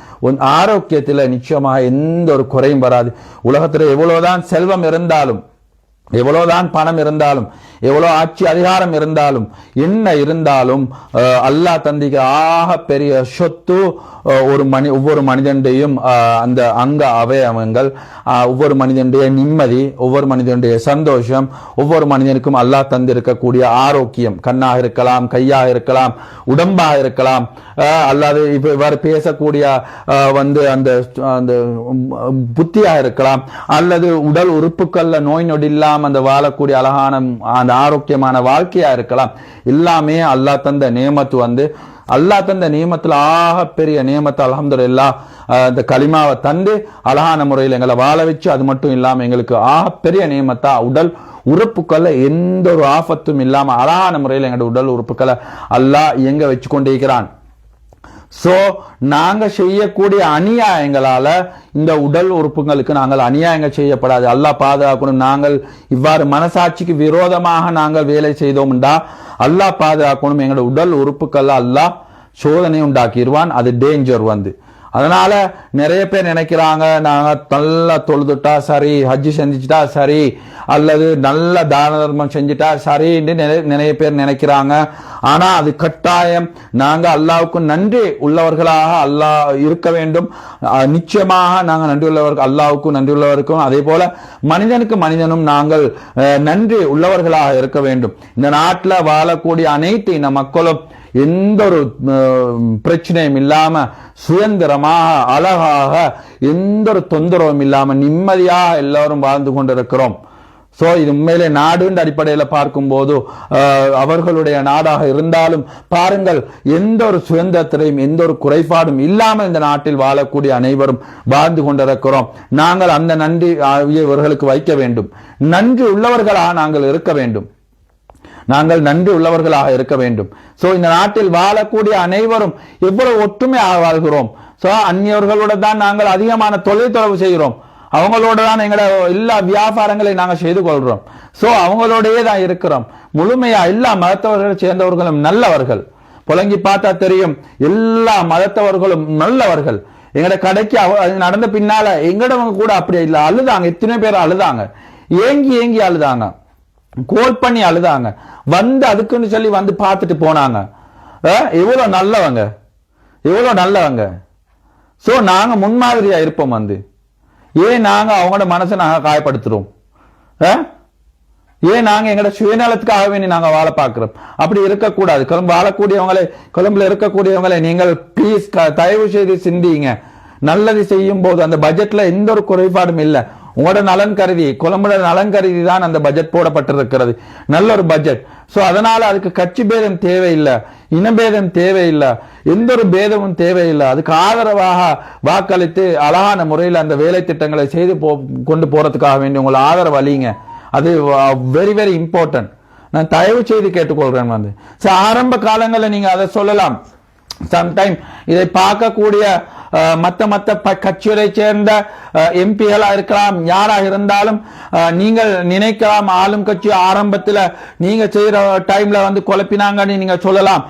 ஆரோக்கியத்தில் நிச்சயமாக எந்த ஒரு குறையும் வராது. உலகத்தில் எவ்வளவுதான் செல்வம் இருந்தாலும், எவ்வளவுதான் பணம் இருந்தாலும், எவ்வளவு ஆட்சி அதிகாரம் இருந்தாலும், என்ன இருந்தாலும் அல்லாஹ் தந்திக்கு ஆக பெரிய சொத்து ஒவ்வொரு மனிதண்டையும் அந்த அங்க அவயவங்கள், ஒவ்வொரு மனிதனுடைய நிம்மதி, ஒவ்வொரு மனிதனுடைய சந்தோஷம், ஒவ்வொரு மனிதனுக்கும் அல்லாஹ் தந்திருக்கக்கூடிய ஆரோக்கியம், கண்ணாக இருக்கலாம், கையாக இருக்கலாம், உடம்பாக இருக்கலாம், அல்லாது இவ்வாறு பேசக்கூடிய அந்த அந்த புத்தியாக இருக்கலாம், அல்லது உடல் உறுப்புகள்ல நோய் நொடி இல்லாம அந்த வாழக்கூடிய அழகான அந்த ஆரோக்கியமான வாழ்க்கையா இருக்கலாம். எல்லாமே அல்லாஹ் தந்த நியமத்து அல்லாஹ் தந்த நியமத்துல ஆக பெரிய நியமத்து அல்ஹம்துலில்லாஹ். அந்த கலிமாவை தந்து அழகான முறையில் எங்களை வாழ வச்சு, அது மட்டும் இல்லாம எங்களுக்கு ஆக பெரிய நியமத்தா உடல் உறுப்புக்களை எந்த ஒரு ஆபத்தும் இல்லாம அழகான முறையில் எங்களுடைய உடல் உறுப்புக்களை அல்லாஹ் இயங்க வச்சு கொண்டிருக்கிறான். சோ நாங்க செய்யக்கூடிய அநியாயங்களால இந்த உடல் உறுப்புகளுக்கு நாங்கள் அநியாயங்கள் செய்யப்படாது. அல்லாஹ் பாதுகாக்கணும். நாங்கள் இவ்வாறு மனசாட்சிக்கு விரோதமாக நாங்கள் வேலை செய்தோம்டா அல்லாஹ் பாதுகாக்கணும். எங்களோட உடல் உறுப்புகள் அல்லாஹ் சோதனை உண்டாக்கிடுவான். அது டேஞ்சர் அதனால நிறைய பேர் நினைக்கிறாங்க, நாங்க நல்லா தொழுதுட்டா சரி, ஹஜ்ஜி செஞ்சுட்டா சரி, அல்லது நல்ல தான தர்மம் செஞ்சுட்டா சரின்னு நிறைய பேர் நினைக்கிறாங்க. ஆனா அது கட்டாயம் நாங்க அல்லாவுக்கு நன்றி உள்ளவர்களாக அல்லாஹ் இருக்க வேண்டும். நிச்சயமாக நாங்க நன்றி உள்ளவர்கள், அல்லாவுக்கும் நன்றி உள்ளவருக்கும், அதே போல மனிதனுக்கு மனிதனும் நாங்கள் நன்றி உள்ளவர்களாக இருக்க வேண்டும். இந்த நாட்டில் வாழக்கூடிய அனைத்து இந்த மக்களும் எந்த ஒரு பிரச்சனையும் இல்லாம சுதந்திரமாக அழகாக எந்த ஒரு தொந்தரவும் இல்லாம நிம்மதியாக எல்லாரும் வாழ்ந்து கொண்டிருக்கிறோம். சோ இது உண்மையிலே நாடுன்ற அடிப்படையில் பார்க்கும்போது அவர்களுடைய நாடாக இருந்தாலும் பாருங்கள், எந்த ஒரு சுதந்திரத்திலையும் எந்த ஒரு குறைபாடும் இல்லாமல் இந்த நாட்டில் வாழக்கூடிய அனைவரும் வாழ்ந்து கொண்டிருக்கிறோம். நாங்கள் அந்த நன்றி இவர்களுக்கு வைக்க வேண்டும். நன்றி உள்ளவர்களாக நாங்கள் இருக்க வேண்டும். நாங்கள் நன்றி உள்ளவர்களாக இருக்க வேண்டும். சோ இந்த நாட்டில் வாழக்கூடிய அனைவரும் எவ்வளவு ஒற்றுமையாக வாழ்கிறோம். சோ அந்நியவர்களோட தான் நாங்கள் அதிகமான தொழில் தொடர்பு செய்கிறோம். அவங்களோட தான் எங்களோட எல்லா வியாபாரங்களை நாங்கள் செய்து கொள்றோம். சோ அவங்களோடயே தான் இருக்கிறோம். முழுமையா எல்லா மதத்தவர்களை சேர்ந்தவர்களும் நல்லவர்கள். புலங்கி பார்த்தா தெரியும், எல்லா மதத்தவர்களும் நல்லவர்கள். எங்கட கடைக்கு நடந்த பின்னால எங்கடவங்க கூட அப்படி இல்லை, அழுதாங்க. எத்தனை பேர் அழுதாங்க, ஏங்கி ஏங்கி அழுதாங்க, கோல் பண்ணி அழுதாங்க. அதுக்குன்னு சொல்லி பார்த்துட்டு போனாங்க. எவ்வளவு நல்லவங்க, எவ்வளவு நல்லவங்க. சோ நாங்க முன்மாதிரியா இருப்போம். ஏன் நாங்க அவங்களோட மனசை நாங்க காயப்படுத்துறோம்? ஏன் நாங்க எங்களோட சுயநலத்துக்காக வேண்டி நாங்க வாழ பார்க்கிறோம்? அப்படி இருக்கக்கூடாது. கொழும்புல இருக்கக்கூடியவங்களை நீங்கள் பிளீஸ் தயவு செய்து சிந்திங்க. நல்லது செய்யும் போது அந்த பட்ஜெட்ல எந்த ஒரு குறைபாடும் இல்லை. உங்களோட நலன் கருதி, கொழும்புல நலன் கருதி தான் அந்த பட்ஜெட் போடப்பட்டிருக்கிறது. நல்ல ஒரு பட்ஜெட். சோ அதனால அதுக்கு கட்சி பேதம் தேவையில்லை, இனபேதம் தேவையில்லை, எந்த ஒரு பேதமும் தேவையில்லை. அதுக்கு ஆதரவாக வாக்களித்து அழகான முறையில் அந்த வேலை திட்டங்களை செய்து கொண்டு போறதுக்காக வேண்டி உங்களை ஆதரவு அளிங்க. அது வெரி வெரி இம்பார்ட்டன்ட். நான் தயவு செய்து கேட்டுக்கொள்றேன் வந்து. ஆரம்ப காலங்களில் நீங்க அதை சொல்லலாம். சம்டைம் இதை பார்க்கக்கூடிய மத்த கட்சிகளை சேர்ந்த எம்பிகளா இருக்கலாம், யாராக இருந்தாலும் நீங்கள் நினைக்கலாம் ஆளும் கட்சி ஆரம்பத்தில் நீங்க செய்யற டைம்ல வந்து குழப்பினாங்கன்னு நீங்க சொல்லலாம்.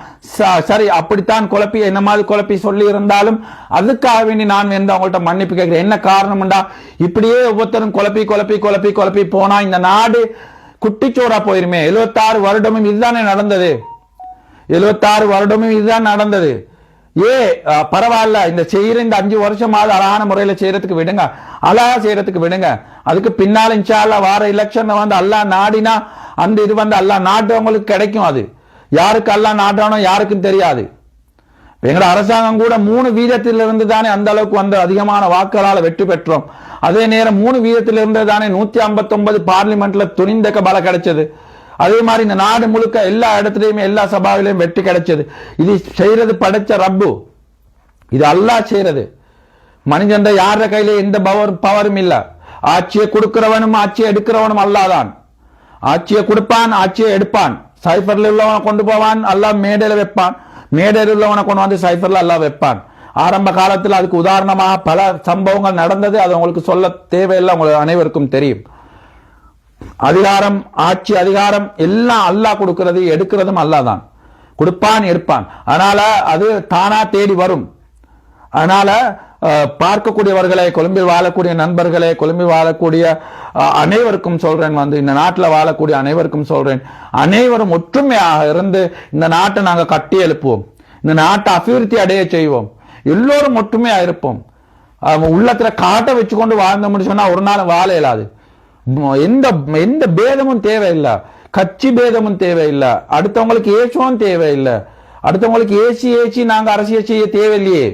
சரி, அப்படித்தான் குழப்பி என்ன மாதிரி குழப்பி சொல்லி இருந்தாலும் அதுக்காக வேண்டி நான் வந்து அவங்கள்ட்ட மன்னிப்பு கேட்கிறேன். என்ன காரணம்டா, இப்படியே ஒவ்வொருத்தரும் குழப்பி குழப்பி குழப்பி குழப்பி போனா இந்த நாடு குட்டிச்சோரா போயிருமே. 76 வருடமும் இதுதானே நடந்தது. 76 வருடமும் இதுதான் நடந்தது. பரவாயில்ல, இந்த செய்யற இந்த 5 வருஷமாவது அழகான முறையில செய்யறதுக்கு விடுங்க, அழகா செய்யறதுக்கு விடுங்க. அதுக்கு பின்னால இன்ஷா அல்லாஹ் வார எலெக்ஷன் வந்து அல்லாஹ் நாடினா அந்த இது வந்து அல்லாஹ் நாட்டவங்களுக்கு கிடைக்கும். அது யாருக்கு அல்லாஹ் நாட்டானோ யாருக்கும் தெரியாது. எங்களோட அரசாங்கம் கூட 3 வீதத்திலிருந்து தானே அந்த அளவுக்கு வந்து அதிகமான வாக்குகளால் வெற்றி பெற்றோம். அதே நேரம் 3 வீதத்திலிருந்து தானே 159 பார்லிமெண்ட்ல துணிந்தக்க பல கிடைச்சது. அதே மாதிரி இந்த நாடு முழுக்க எல்லா இடத்துலயுமே எல்லா சபாவிலையும் வெற்றி கிடைச்சது. இது செய்யறது படைச்ச ரப்பு, இது அல்லாஹ் செய்யறது. மனிதன் யார கையில எந்த பவரும் இல்ல. ஆட்சியை கொடுக்கிறவனும் ஆட்சியை எடுக்கிறவனும் அல்லாதான். ஆட்சியை கொடுப்பான், ஆட்சியை எடுப்பான். சைபர்ல உள்ளவனை கொண்டு போவான், அல்லாஹ் மேடையில வைப்பான். மேடையில் உள்ளவனை கொண்டு வந்து சைபர்ல அல்லாஹ் வைப்பான். ஆரம்ப காலத்தில் அதுக்கு உதாரணமாக பல சம்பவங்கள் நடந்தது. அது உங்களுக்கு சொல்ல தேவையில்லை, உங்களுக்கு அனைவருக்கும் தெரியும். அதிகாரம், ஆட்சி அதிகாரம் எல்லாம் அல்லாஹ் கொடுக்கிறது, எடுக்கிறதும் அல்லாஹ் தான். கொடுப்பான், எடுப்பான். அதனால அது தானா தேடி வரும். அதனால பார்க்கக்கூடியவர்களை, கொழும்பில் வாழக்கூடிய நண்பர்களே, கொழும்பில் வாழக்கூடிய அனைவருக்கும் சொல்றேன், வந்து இந்த நாட்டில் வாழக்கூடிய அனைவருக்கும் சொல்றேன், அனைவரும் ஒற்றுமையாக இருந்து இந்த நாட்டை நாங்க கட்டி எழுப்புவோம், இந்த நாட்டை அபிவிருத்தி அடைய செய்வோம், எல்லோரும் ஒற்றுமையா இருப்போம். உள்ளத்துல காட்ட வச்சுக்கொண்டு வாழ்ந்தோம்னு சொன்னா ஒரு நாள் வாழ இயலாது. எந்த பேதமும் தேவையில்லை, கட்சி பேதமும் தேவையில்லை, அடுத்தவங்களுக்கு ஏசுவும் தேவையில்லை, அடுத்தவங்களுக்கு ஏசி நாங்க அரசியல் செய்ய தேவையில்லையே.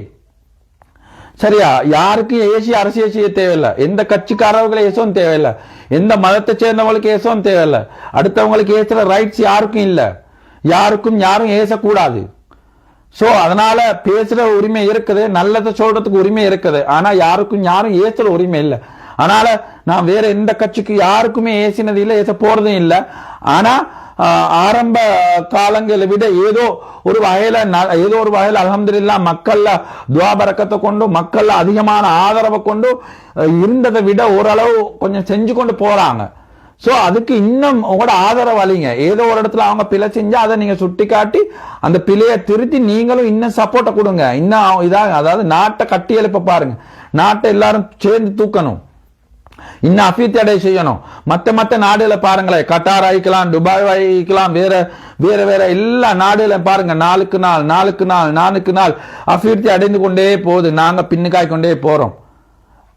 சரியா? யாருக்கும் ஏசி அரசியல் செய்ய தேவையில்லை, எந்த கட்சிக்காரர்களை ஏசவும் தேவையில்லை, எந்த மதத்தை சேர்ந்தவங்களுக்கு ஏசவும் தேவையில்லை, அடுத்தவங்களுக்கு ஏசுற ரைட்ஸ் யாருக்கும் இல்லை, யாருக்கும் யாரும் ஏசக்கூடாது. சோ அதனால பேசுற உரிமை இருக்குது, நல்லதை சொல்றதுக்கு உரிமை இருக்குது, ஆனா யாருக்கும் யாரும் ஏசுற உரிமை இல்லை. அதனால நான் வேற எந்த கட்சிக்கு யாருக்குமே ஏசினது இல்லை, ஏச போறதும் இல்லை. ஆனா ஆரம்ப காலங்களை விட ஏதோ ஒரு வகையில அல்ஹம்துலில்லாஹ் மக்கள்ல துஆ பரக்கத்தை கொண்டு, மக்கள்ல அதிகமான ஆதரவை கொண்டு இருந்ததை விட ஓரளவு கொஞ்சம் செஞ்சு கொண்டு போறாங்க. சோ அதுக்கு இன்னும் உங்களோட ஆதரவு அளிங்க. ஏதோ ஒரு இடத்துல அவங்க பிழை செஞ்சா அதை நீங்க சுட்டி காட்டி அந்த பிழையை திருத்தி நீங்களும் இன்னும் சப்போர்ட்டை கொடுங்க. இன்னும் இதாக, அதாவது நாட்டை கட்டி எழுப்ப பாருங்க, நாட்டை எல்லாரும் சேர்ந்து தூக்கணும், இன்னும் அபிவிருத்தி அடைய செய்யணும். மற்ற நாடுகளை பாருங்களேன், கட்டார் ஆயிக்கலாம், துபாய் ஆயிக்கலாம், வேற எல்லா நாடுகளை பாருங்க, நாளுக்கு நாள் அபிவிருத்தி அடைந்து கொண்டே போகுது. நாங்க பின்னுக்காய் கொண்டே போறோம்.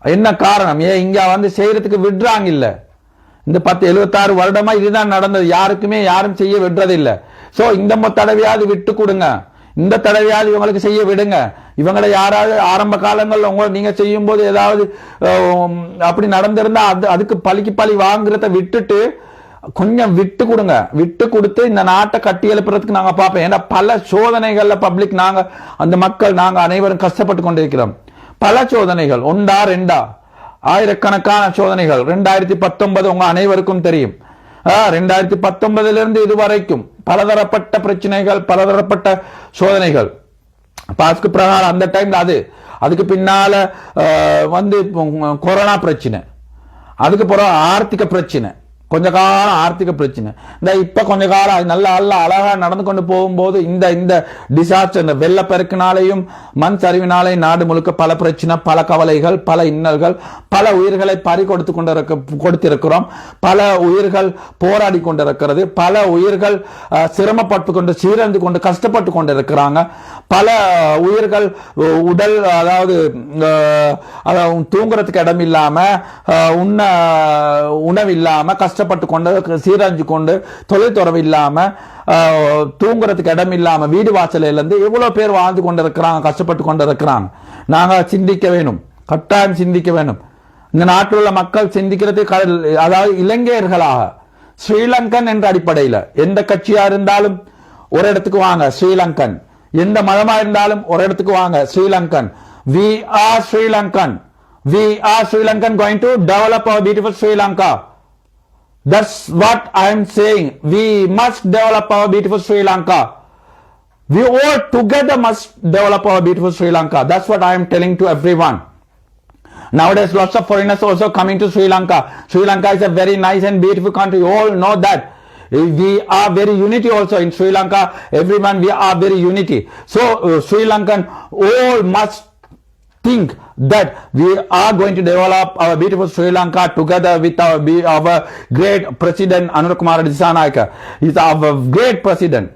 என்ன காரணம்? இங்க வந்து செய்யறதுக்கு விடுறாங்க இல்ல. இந்த 76 வருடமா இதுதான் நடந்தது. யாருக்குமே யாரும் செய்ய விடுறதில்லை. சோ இந்த தடவையாவது விட்டு கொடுங்க, இந்த தடவையாவது இவங்களுக்கு செய்ய விடுங்க. இவங்களை யாராவது ஆரம்ப காலங்கள்ல நீங்க செய்யும் போது ஏதாவது அப்படி நடந்திருந்தா அதுக்கு பழி வாங்குறத விட்டுட்டு கொஞ்சம் விட்டு கொடுங்க. விட்டு கொடுத்து இந்த நாட்டை கட்டி எழுப்புறதுக்கு நாங்க பார்ப்போம். ஏன்னா பல சோதனைகள்ல பப்ளிக் நாங்க அந்த மக்கள் நாங்க அனைவரும் கஷ்டப்பட்டு கொண்டிருக்கிறோம். பல சோதனைகள், 1 2 ஆயிரக்கணக்கான சோதனைகள். 2019 உங்க அனைவருக்கும் தெரியும். 2019 இருந்து இதுவரைக்கும் பலதரப்பட்ட பிரச்சனைகள், பலதரப்பட்ட சோதனைகள். பாஸ்கு பிரகாரம் அந்த டைம்ல அதுக்கு பின்னால வந்து கொரோனா பிரச்சனை, அதுக்கு பிறகு ஆர்த்திக பிரச்சனை, கொஞ்ச காலம் ஆர்த்திக பிரச்சனை. இந்த இப்ப கொஞ்ச காலம் நல்ல அழகா நடந்து கொண்டு போகும்போது இந்த டிசாஸ்டர், இந்த வெள்ளப்பெருக்கினாலையும் மண் சரிவினாலையும் நாடு முழுக்க பல பிரச்சனை, பல கவலைகள், பல இன்னல்கள், பல உயிர்களை பறி கொடுத்திருக்கிறோம். பல உயிர்கள் போராடி கொண்டிருக்கிறது, பல உயிர்கள் சிரமப்பட்டு கொண்டு, சீரழிந்து கொண்டு, கஷ்டப்பட்டு கொண்டிருக்கிறாங்க. பல உயிர்கள் உடல், அதாவது தூங்குறதுக்கு இடம் இல்லாம, உணவு இல்லாம கஷ்டப்பட்டு கொண்டு, சீரழிஞ்சு கொண்டு, தொழில் துறவு இல்லாம, தூங்குறதுக்கு இடம் இல்லாம, வீடு வாசல இருந்து எவ்வளவு பேர் வாழ்ந்து கொண்டிருக்கிறாங்க, கஷ்டப்பட்டு கொண்டிருக்கிறாங்க. நாங்க சிந்திக்க வேணும், கட்டாயம் சிந்திக்க வேணும். இந்த நாட்டில் உள்ள மக்கள் சிந்திக்கிறது, அதாவது இலங்கையர்களாக ஸ்ரீலங்கன் என்ற அடிப்படையில் எந்த கட்சியா இருந்தாலும் ஒரு இடத்துக்கு வாங்க, ஸ்ரீலங்கன். எந்த மதமா இருந்தாலும் ஒரு இடத்துக்கு வாங்க, Sri Lankan. We are Sri Lankan. We are Sri Lankan going to develop our beautiful Sri Lanka. That's what I am saying. We must develop our beautiful Sri Lanka. We all together must develop our beautiful Sri Lanka. That's what I am telling to everyone. Nowadays, lots of foreigners also coming to Sri Lanka. Sri Lanka is a very nice and beautiful country. You all know that. We are very unity also in Sri Lanka. Everyone, we are very unity. So, Sri Lankan all must think that we are going to develop our beautiful Sri Lanka together with our great president Anura Kumara Dissanayake. He is our great president.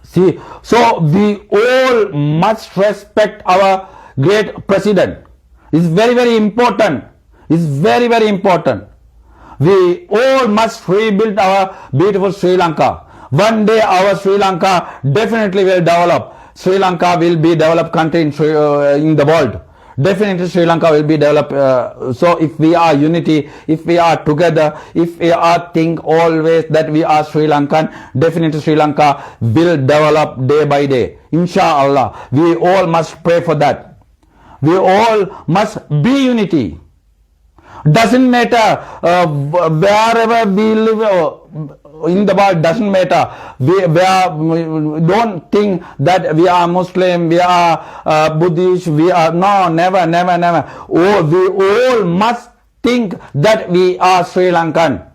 See, so we all must respect our great president. It's very, very important. It's very, very important. We all must rebuild our beautiful Sri Lanka. One day our Sri Lanka definitely will develop. Sri Lanka will be developed country in the world. Definitely Sri Lanka will be developed. So if we are unity, if we are together, if we are think always that we are Sri Lankan, definitely Sri Lanka will develop day by day. Inshallah. We all must pray for that. We all must be unity. Doesn't matter wherever we live in the world, doesn't matter. We don't think that we are Muslim, we are Buddhist, we are no, never, never, never. Oh, we all must think that we are Sri Lankan.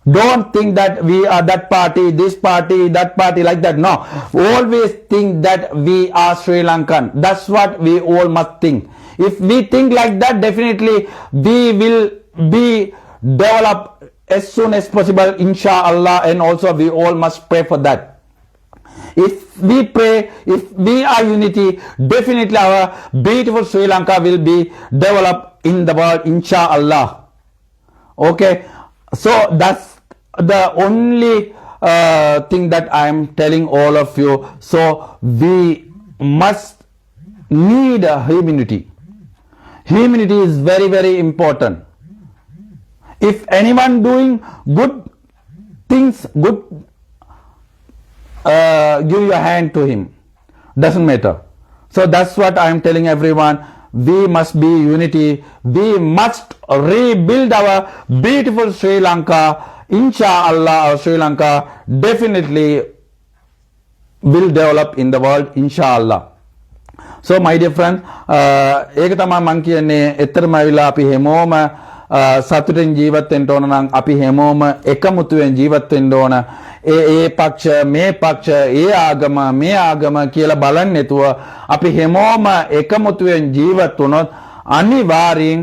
Don't think that we are that party, this party, that party, like that. No, always think that we are Sri Lankan. That's what we all must think. If we think like that, definitely we will be developed as soon as possible, inshallah, and also we all must pray for that. If we pray, if we are unity, definitely our beautiful Sri Lanka will be developed in the world, inshallah. Okay, so that's the only thing that I am telling all of you. So we must need a humanity. Humanity is very, very important. If anyone doing good things, good, give your hand to him. Doesn't matter. So that's what I am telling everyone. We must be unity. We must rebuild our beautiful Sri Lanka. Inshallah, our Sri Lanka definitely will develop in the world. Inshallah. So my dear friends, ඒක තමයි මම කියන්නේ එතරම් ඇවිල්ලා අපි හැමෝම සතුටින් ජීවත් වෙන්න ඕන නම් අපි හැමෝම එකමුතුවෙන් ජීවත් වෙන්න ඕන. ඒ පක්ෂ මේ පක්ෂ ඒ ආගම මේ ආගම කියලා බලන්නේ නැතුව අපි හැමෝම එකමුතුවෙන් ජීවත් වුණොත් අනිවාර්යෙන්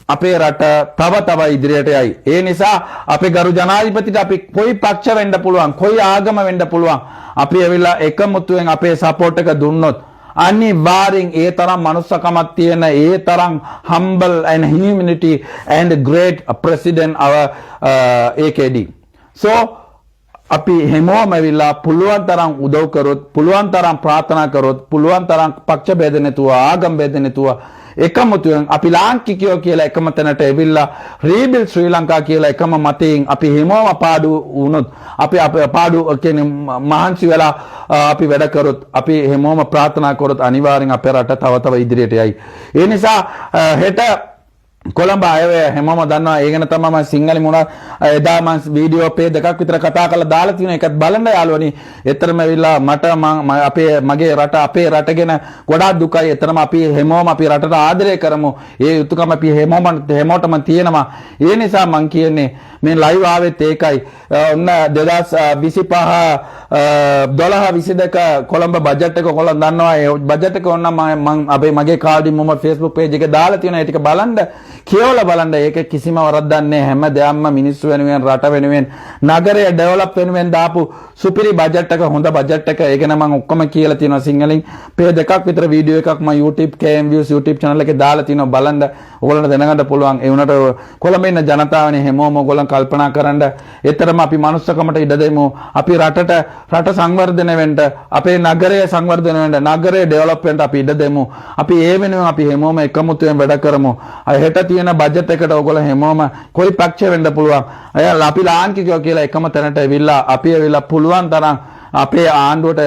අපේ රට තව තව ඉදිරියට යයි. ඒ නිසා අපේ ගරු ජනාධිපතිට අපි කොයි පක්ෂ වෙන්න පුළුවන්, කොයි ආගම වෙන්න පුළුවන්. අපි ඇවිල්ලා එකමුතුවෙන් අපේ සපෝට් එක දුන්නොත් අනිවාර්යෙන් ඒ තරම් මනුස්සකමක් තියෙන, ඒ තරම් humble and humanity and great president our AKD. So අපි හැමෝම ඇවිල්ලා පුළුවන් තරම් උදව් කරොත්, පුළුවන් තරම් ප්‍රාර්ථනා කරොත්, පුළුවන් තරම් පක්ෂ බෙද නැතුව, ආගම් බෙද නැතුව එකමුතුවෙන් අපි ලාංකිකයෝ කියලා එකම තැනට ඇවිල්ලා රීබිල් ශ්‍රී ලංකා කියලා එකම මතයෙන් අපි හැමෝම පාඩු වුණොත්, අපි පාඩු කියන්නේ මහන්සි වෙලා අපි වැඩ කරොත්, අපි හැමෝම ප්‍රාර්ථනා කරොත් අනිවාර්යෙන් අපේ රට තව තව ඉදිරියට යයි. ඒ නිසා හෙට කොළඹ අය හැමෝම දන්නවා. ඒ ගැන තමයි මම සිංහලෙන් උනා එදා මම වීඩියෝ පේ දෙකක් විතර කතා කරලා දාලා තියෙනවා. ඒකත් බලන්න යාළුවනි. එතරම් ඇවිල්ලා මට අපේ මගේ රට අපේ රට ගැන ගොඩාක් දුකයි. එතරම් අපි හැමෝම අපි රටට ආදරය කරමු. ඒ යුතුයකම අපි හැමෝටම තියෙනවා. ඒ නිසා මම කියන්නේ මේ ලයිව් ආවෙත් ඒකයි. ඔන්න 2025 12 22 කොළඹ බජට් එක ඔයගොල්ලෝ දන්නවා. ඒ බජට් එක ඕන මම අපේ මගේ කාඩි මොම Facebook page එකේ දාලා තියෙනවා. ඒ ටික බලන්න, කියවලා බලන්න. ඒක කිසිම වරදක් නැහැ. හැම දෙයක්ම මිනිස්සු වෙනුවෙන්, රට වෙනුවෙන්, නගරය ඩෙවලොප් වෙනුවෙන් දාපු සුපිරි බජට් එක, හොඳ බජට් එක. ඒක නම් මම ඔක්කොම කියලා තියෙනවා සිංහලෙන්. පේ දෙකක් විතර වීඩියෝ එකක් මම YouTube KM Views YouTube channel එකේ දාලා තියෙනවා. බලන්න ඔයගොල්ලන්ට දැනගන්න පුළුවන්. ඒ වුණාට කොළඹ ඉන්න ජනතාවනේ හැමෝම ඔයගොල්ලන් කල්පනා කරන්න. ඒතරම අපි මනුස්සකමට ඉඩ දෙමු. අපි රට සංවර්ධනය වෙන්න, අපේ නගරය සංවර්ධනය වෙන්න, නගරය ඩෙවලොප් වෙන්න අපි ඉඩ දෙමු. අපි ඒ වෙනුවෙන් අපි හැමෝම එකමුතුවෙන් වැඩ කරමු. හෙට තියෙන බජට් එකට ඔයගොල්ලෝ හැමෝම කොයි පක්ෂ වෙන්න පුළුවන්. අපි ලාංකිකයෝ කියලා එකම තැනට ඇවිල්ලා අපි ඇවිල්ලා පුළුවන් තරම් අපේ ආණ්ඩුවට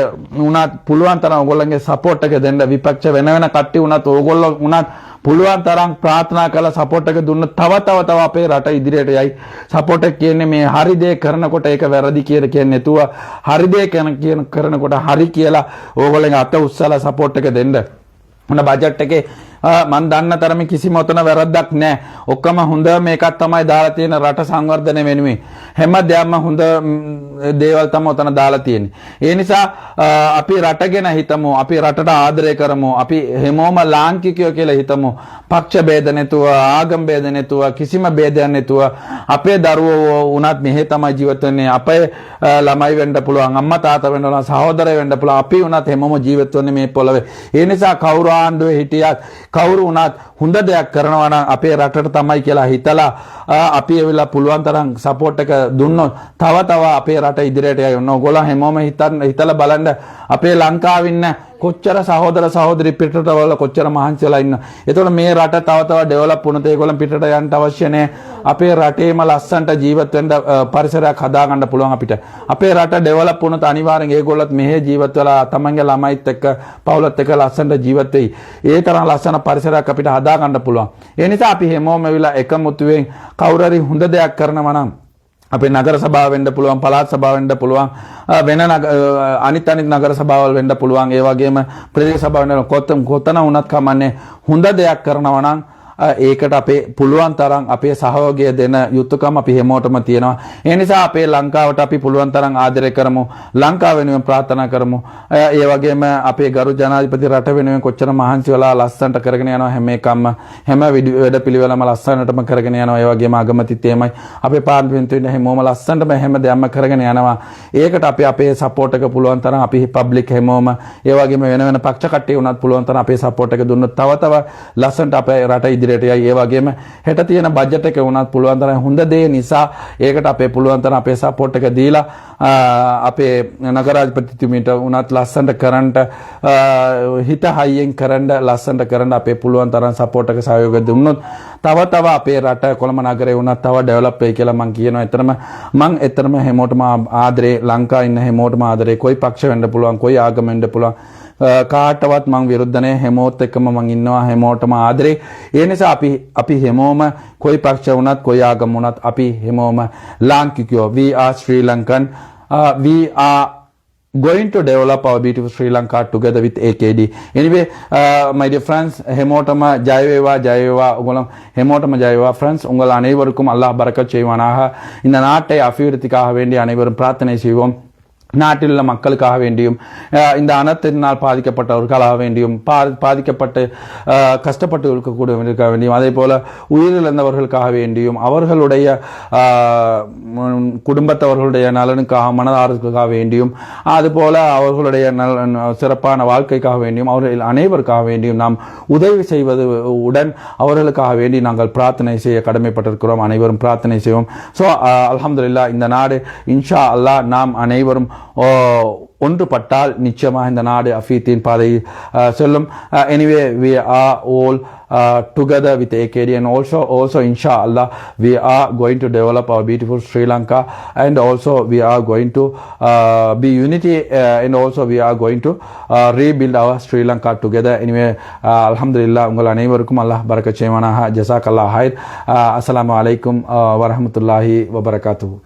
උනත් පුළුවන් තරම් ඔයගොල්ලන්ගේ සපෝට් එක දෙන්න. විපක්ෂ වෙන කට්ටිය උනත් ඔයගොල්ලෝ උනත් පුළුවන් තරම් ප්‍රාර්ථනා කරලා සපෝට් එක දුන්න තව අපේ රට ඉදිරියට යයි. සපෝට් එක කියන්නේ මේ හරි දේ කරනකොට ඒක වැරදි කියලා කියන්නේ නැතුව හරි දේ කරනකොට හරි කියලා ඕගොල්ලෝ අත උස්සලා සපෝට් එක දෙන්න. මොන බජට් එකේ මන් දන්න තරමේ කිසිම ඔතන වැරද්දක් නැහැ. ඔක්කොම හොඳ මේකක් තමයි දාලා තියෙන රට සංවර්ධනය වෙනුවෙන්. හැම දෙයක්ම හොඳ දේවල් තමයි ඔතන දාලා තියෙන්නේ. ඒ නිසා අපි රට ගැන හිතමු, අපි රටට ආදරය කරමු, අපි හැමෝම ලාංකිකයෝ කියලා හිතමු. පක්ෂ ભેද නැතුව, ආගම් ભેද නැතුව, කිසිම ભેදයක් නැතුව අපේ දරුවෝ උනත් මෙහෙ තමයි ජීවත් වෙන්නේ. අපේ ළමයි වෙන්න පුළුවන්, අම්මා තාත්තා වෙන්න පුළුවන්, සහෝදරයෝ වෙන්න පුළුවන්. අපි උනත් හැමෝම ජීවත් වෙන්නේ මේ පොළවේ. ඒ නිසා කවුරු ආණ්ඩුවේ හිටියත් කවුරු වුණත් හොඳ දෙයක් කරනවා නම් අපේ රටට තමයි කියලා හිතලා අපි එවිලා පුළුවන් තරම් සපෝට් එක දුන්නොත් තව අපේ රට ඉදිරියට යන්න. ඕගොල්ලෝ හැමෝම හිතලා බලන්න අපේ ලංකාවේ ඉන්න කොච්චර සහෝදර සහෝදරි පිටරටවල කොච්චර මහන්සියලා ඉන්න. ඒතකොට මේ රට තව ඩෙවලොප් වුණොත් ඒගොල්ලන් පිටරට යන්න අවශ්‍ය නැහැ. අපේ රටේම ලස්සනට ජීවත් වෙන්න පරිසරයක් හදාගන්න පුළුවන් අපිට. අපේ රට ඩෙවලොප් වුණොත් අනිවාර්යෙන් ඒගොල්ලොත් මෙහෙ ජීවත් වෙලා තමන්ගේ ළමයිත් එක්ක පවුලත් එක්ක ලස්සනට ජීවත් වෙයි. ඒ තරම් ලස්සන පරිසරයක් අපිට හදාගන්න පුළුවන්. ඒ නිසා අපි හැමෝම වෙලා එකමුතුවෙන් කවුරු හරි හොඳ දෙයක් කරනවා නම් අපේ නගර සභාව වෙන්න පුළුවන්, පළාත් සභාව වෙන්න පුළුවන්, වෙන අනිත් නගර සභාවල් වෙන්න පුළුවන්, ඒ වගේම ප්‍රදේශ සභාව වෙන්න කොතන වුණත් කමන්නේ. හොඳ දෙයක් කරනවා නම් ඒකට අපේ පුළුවන් තරම් අපේ සහයෝගය දෙන යුතුයකම අපි හැමෝටම තියෙනවා. ඒ නිසා අපේ ලංකාවට අපි පුළුවන් තරම් ආදරය කරමු. ලංකාව වෙනුවෙන් ප්‍රාර්ථනා කරමු. ඒ වගේම අපේ ගරු ජනාධිපති රට වෙනුවෙන් කොච්චර මහන්සි වෙලා ලස්සනට කරගෙන යනවා හැම එකම හැම වැඩපිළිවෙලම ලස්සනටම කරගෙන යනවා. ඒ වගේම අගමැතිත් එහෙමයි. අපේ පාර්ලිමේන්තුවේ හැමෝම ලස්සනටම හැම දෙයක්ම කරගෙන යනවා. ඒකට අපි අපේ සපෝට් එක පුළුවන් තරම් අපි පබ්ලික් හැමෝම ඒ වගේම වෙන පක්ෂ කට්ටිය වුණත් පුළුවන් තරම් අපේ සපෝට් එක දුන්නොත් තව ලස්සනට අපේ රට ඒ වගේම හෙට තියෙන බජට් එක වුණත් පුළුවන් තරම් හොඳ දේ නිසා ඒකට අපේ පුළුවන් තරම් අපේ සපෝට් එක දීලා අපේ නගරාධිපතිතුමීට උනත් ලස්සනට කරන්ට හිත හයියෙන් කරන්න ලස්සනට කරන්න අපේ පුළුවන් තරම් සපෝට් එක සහයෝගය දුන්නොත් තව අපේ රට කොළඹ නගරේ උනත් තව ඩෙවලොප් වෙයි කියලා මම කියනවා. එතරම් හැමෝටම ආදරේ, ලංකාවේ ඉන්න හැමෝටම ආදරේ. કોઈ පක්ෂ වෙන්න පුළුවන්, કોઈ ආගම වෙන්න පුළුවන්, කාටවත් මං විරුද්ධ නැහැ. හැමෝත් එක්කම මං ඉන්නවා, හැමෝටම ආදරේ. ඒ නිසා අපි හැමෝම કોઈ පක්ෂ වුණත්, કોઈ ආගම වුණත් අපි හැමෝම ලාංකිකයෝ. We are Sri Lankan. We are going to develop our beautiful Sri Lanka together with AKD. Anyway, my dear friends, හැමෝටම ජය වේවා. உங்களும் හැමෝටම ජය වේවා friends. உங்கள் அனைவருக்கும் அல்லாஹ் பரக்கத் செய்வானாக. இந்த நாட்டை அபிவிருத்திக்காக வேண்டி அனைவரும் பிரார்த்தனை செய்வோம். நாட்டில் உள்ள மக்களுக்காக வேண்டியும் இந்த அனர்த்தத்தினால் பாதிக்கப்பட்டவர்களுக்காக வேண்டியும் பாதிக்கப்பட்டு கஷ்டப்பட்டு இருக்கக்கூடியவர்களுக்காக வேண்டியும் அதே போல உயிரிழந்தவர்களுக்காக வேண்டியும் அவர்களுடைய குடும்பத்தவர்களுடைய நலனுக்காக மனதாறுதலுக்காக வேண்டியும் அதுபோல அவர்களுடைய சிறப்பான வாழ்க்கைக்காக வேண்டியும் அவர்கள் அனைவருக்காக வேண்டியும் நாம் உதவி செய்வது உடன் அவர்களுக்காக வேண்டி நாங்கள் பிரார்த்தனை செய்ய கடமைப்பட்டிருக்கிறோம். அனைவரும் பிரார்த்தனை செய்வோம். ஸோ அல்ஹம்துலில்லாஹ் இந்த நாடு இன்ஷா அல்லாஹ் நாம் அனைவரும் ஒன்றுபட்டால் நிச்சயமாக இந்த நாடு அஃபீத்தின் பாதையில் செல்லும். Anyway, we are all together with AKD and also inshallah we are going to develop our beautiful Sri Lanka and also we are going to be unity and also we are going to rebuild our Sri Lanka together. Anyway, alhamdulillah ungal anevarukkum Allah barakat seivanaha. Jazakallah khair. Assalamu alaikum wa rahmatullahi wa barakatuh.